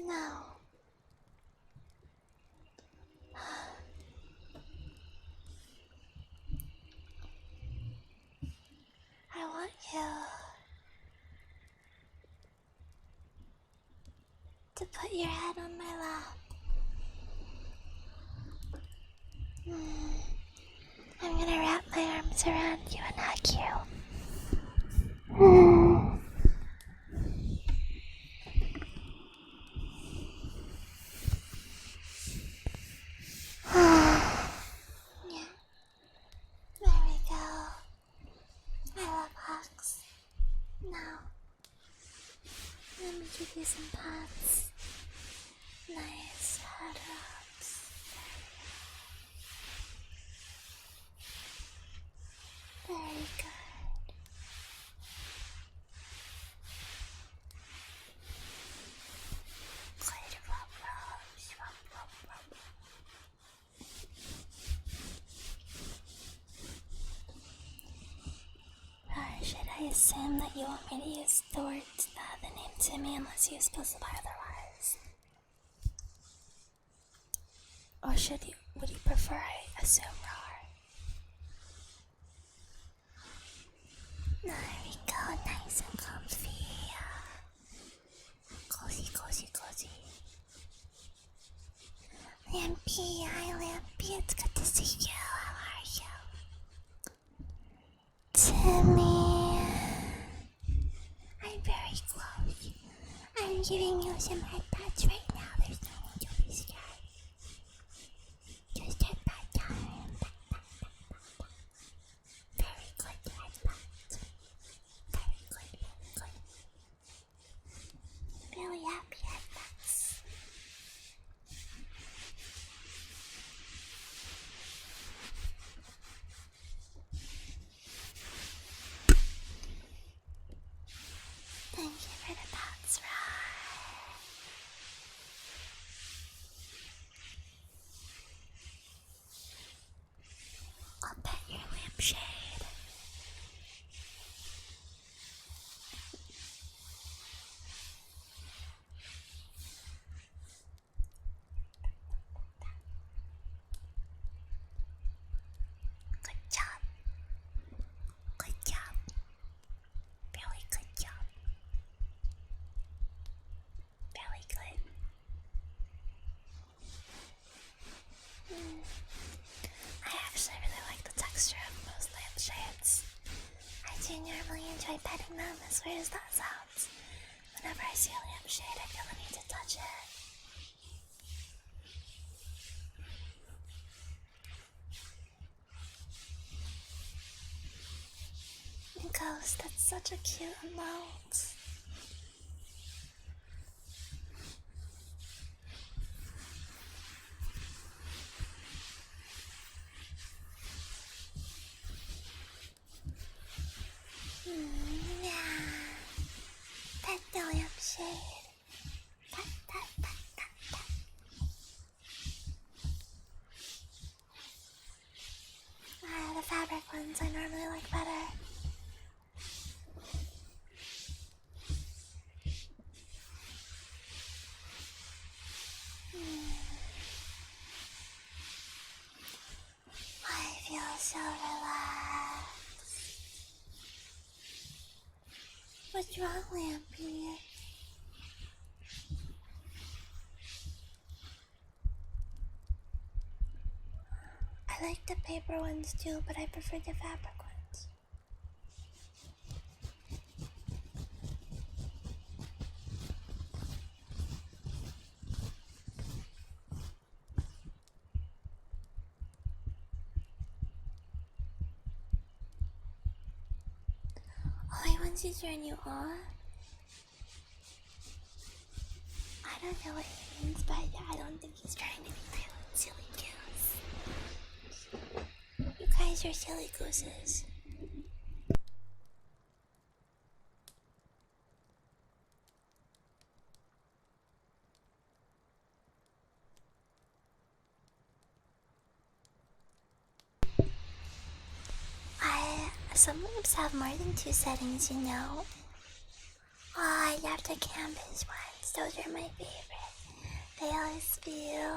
Now. I want you to put your head on my lap. I'm gonna wrap my arms around you and hug you. Yeah, there we go. I love hugs. Now, let me give you some pats. Nice head rubs. Very good. Good rub rubs. Rub rub rub. Or should I assume that you want me to use the name Timmy unless you specify otherwise? Or would you prefer I assume Rar? There we go, nice and comfy. Cozy, cozy, cozy. Lampy, hi Lampy, it's good to see you. How are you? Timmy. I'm very close. I'm giving you some head pats right now. There's no need to be scared. Just head pat time. Very good head pats. Very good, very good. Really happy head pats. Thank you for the pats, right? I'll pet your lampshade. Good job. Good job. Really good job. Very good. I actually really like the texture of most lampshades. I do normally enjoy petting them, as weird as that sounds. Whenever I see a lampshade, I feel the need to touch it. Ghost, that's such a cute emote. Yeah. Pet the lampshade. Pet, pet, pet, pet, pet. The fabric ones I normally like better. I feel so relaxed. What's wrong, Lampy? I like the paper ones too, but I prefer the fabric ones. Oh, he wants to turn you on? I don't know what he means by that. I don't think he's trying to be violent, silly goose. You guys are silly gooses. Some lamps have more than 2 settings, you know. Oh, I love the canvas ones. Those are my favorite. They always feel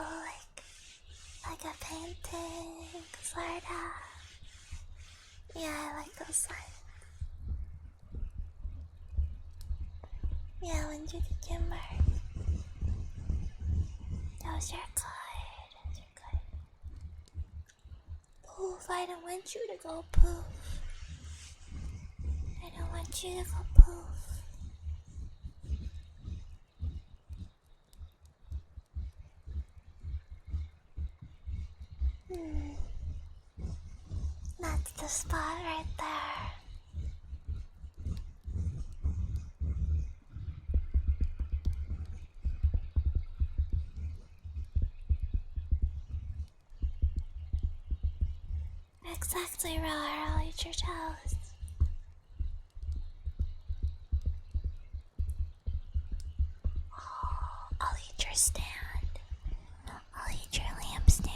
like a painting, sorta. Yeah, I like those ones. Yeah, when you the timber. Those are good. Those are good. Poof, I don't want you to go poof. I don't want you to go poof. That's the spot right there. Exactly, Roar. I'll eat your toast. Oh, I'll eat your stand. I'll eat your lamp stand.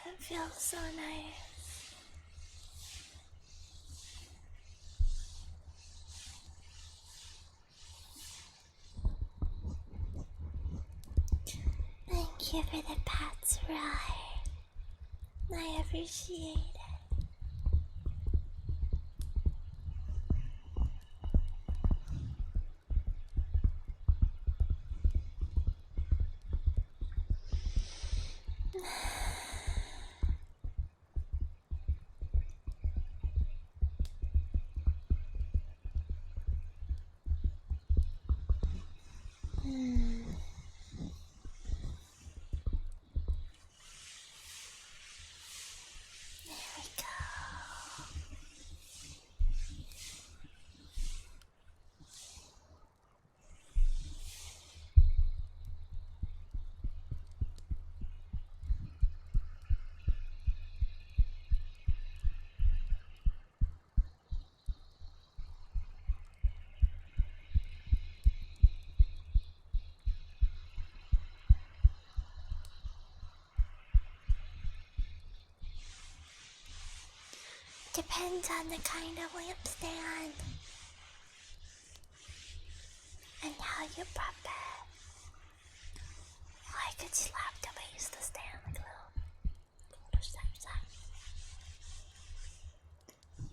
That feels so nice. Thank you for the pats, right? I appreciate it. There we go. Depends on the kind of lampstand and how you prep it. I could slap the base to stand like a little snap.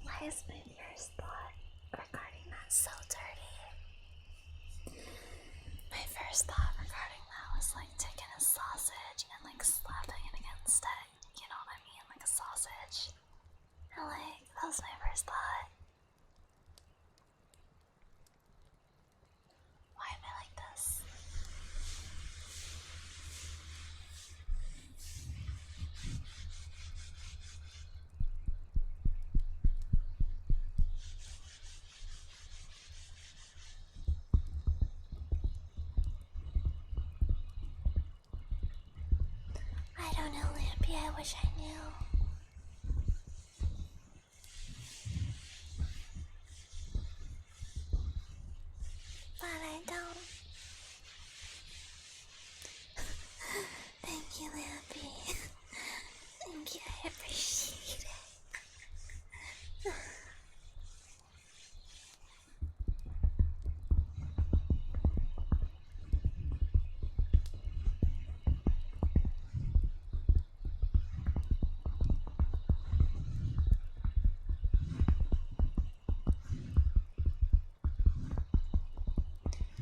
Why is my first thought regarding that so dirty? My first thought regarding that was like taking a sausage and like slapping it against it. You know what I mean? Like a sausage. And like, that was my first thought. Why am I like this? I don't know, Lampy, I wish I knew. But I don't.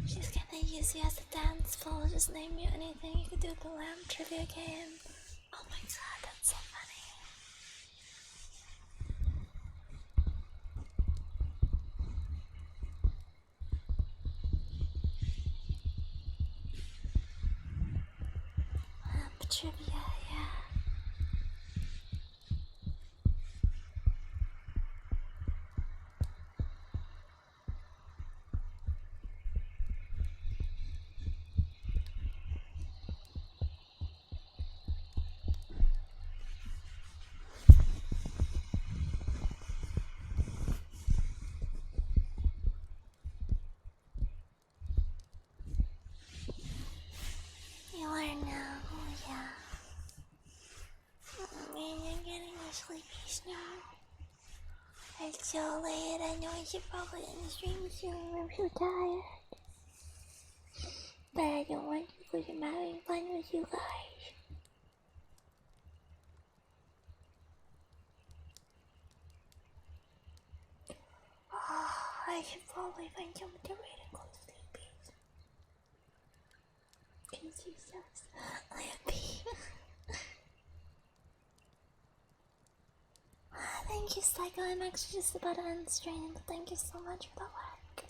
She's gonna use you as a dance floor. Just name you anything. You could do the lamb trivia game. Oh my god, that's so funny. Lamb trivia, yeah. You are now, oh yeah. Oh man, you're getting a sleepy now. It's so late, I know I should probably end the stream soon, I'm so tired. But I don't want to because I'm having fun with you guys. Oh, I should probably find something to read and go to sleep. Can you so sleepy? Thank you, Psycho. I'm actually just about to end the stream, but thank you so much for the work.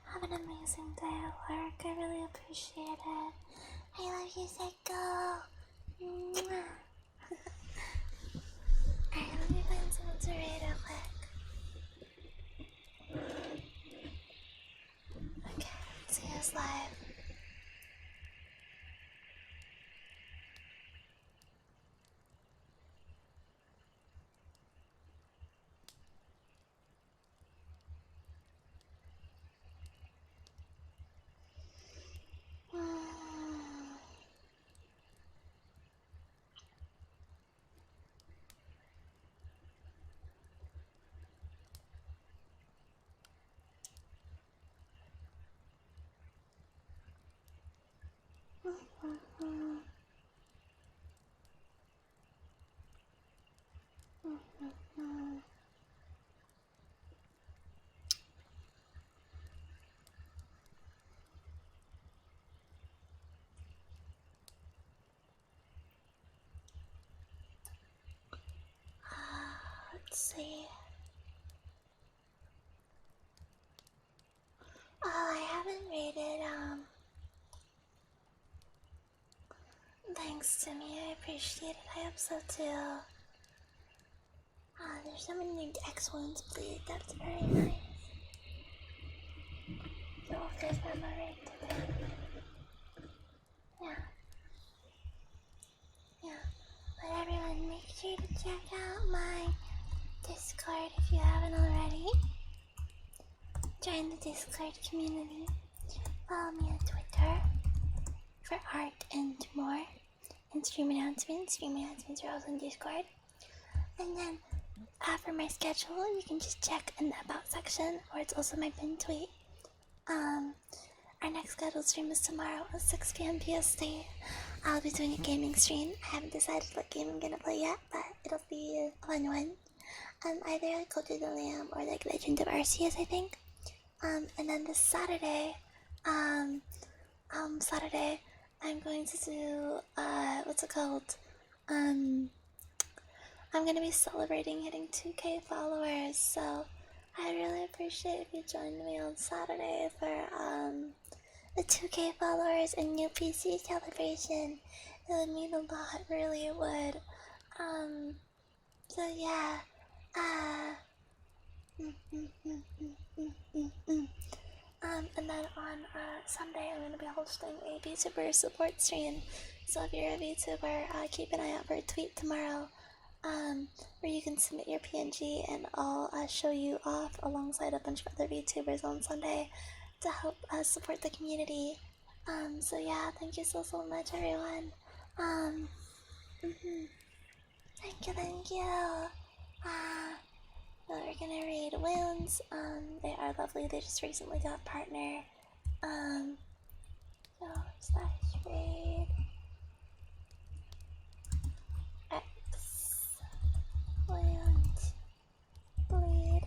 Have an amazing day at work. I really appreciate it. I love you, Psycho. Alright, let me find someone to read real quick. Okay, see us live. Let's see. Oh, I haven't rated, thanks to me, I appreciate it. I hope so too. There's someone named X1's Bleed. That's very nice. So I'll give them a rate today. Yeah. Yeah. But everyone, make sure to check out my Discord if you haven't already. Join the Discord community. Follow me on Twitter for art and more. And stream announcements. Stream announcements are also on Discord. And then for my schedule, you can just check in the About section, or it's also my pinned tweet. Our next scheduled stream is tomorrow at 6 p.m. PST. I'll be doing a gaming stream. I haven't decided what game I'm gonna play yet, but it'll be a fun one. Either like Cult of the Lamb or like Legend of Arceus, I think. And then this Saturday, Saturday, I'm going to do, what's it called? I'm gonna be celebrating hitting 2K followers, so I'd really appreciate if you joined me on Saturday for, the 2K followers and new PC celebration. It would mean a lot, really it would. So yeah, and then on Sunday I'm going to be hosting a VTuber support stream. So if you're a VTuber, keep an eye out for a tweet tomorrow, where you can submit your PNG and I'll show you off alongside a bunch of other VTubers on Sunday to help support the community. So yeah, thank you so much, everyone. Thank you. We're gonna read Wounds. They are lovely. They just recently got partner. So slash read X Wounds Bleed.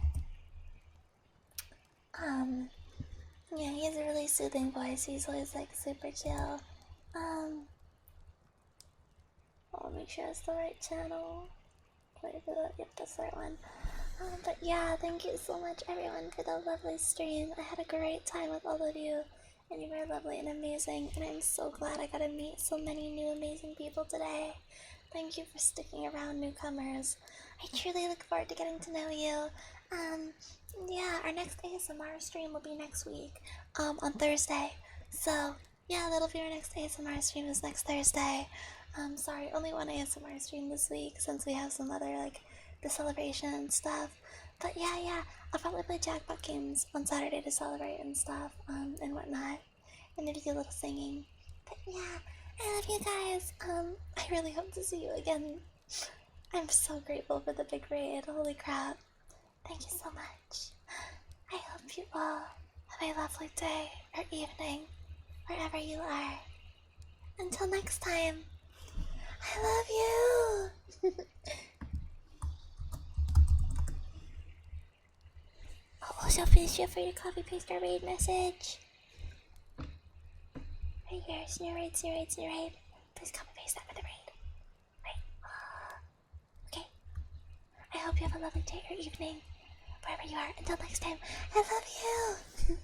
Yeah, he has a really soothing voice. He's always like super chill. I'll make sure it's the right channel. Wait for the, yep, that's the right one. But yeah, thank you so much everyone for the lovely stream. I had a great time with all of you, and you were lovely and amazing, and I'm so glad I got to meet so many new amazing people today. Thank you for sticking around, newcomers. I truly look forward to getting to know you. Yeah, our next ASMR stream will be next week, on Thursday. So, yeah, that'll be our next ASMR stream is next Thursday. Sorry, only one ASMR stream this week since we have some other, like, the celebration and stuff. But yeah, I'll probably play jackpot games on Saturday to celebrate and stuff, and whatnot. And maybe do a little singing. But yeah, I love you guys. I really hope to see you again. I'm so grateful for the big raid. Holy crap. Thank you so much. I hope you all have a lovely day or evening, wherever you are. Until next time, I love you! Also, please feel free to copy paste our raid message. Right here, sneer raid. Please copy paste that for the raid. Right. Okay. I hope you have a lovely day or evening, wherever you are. Until next time, I love you!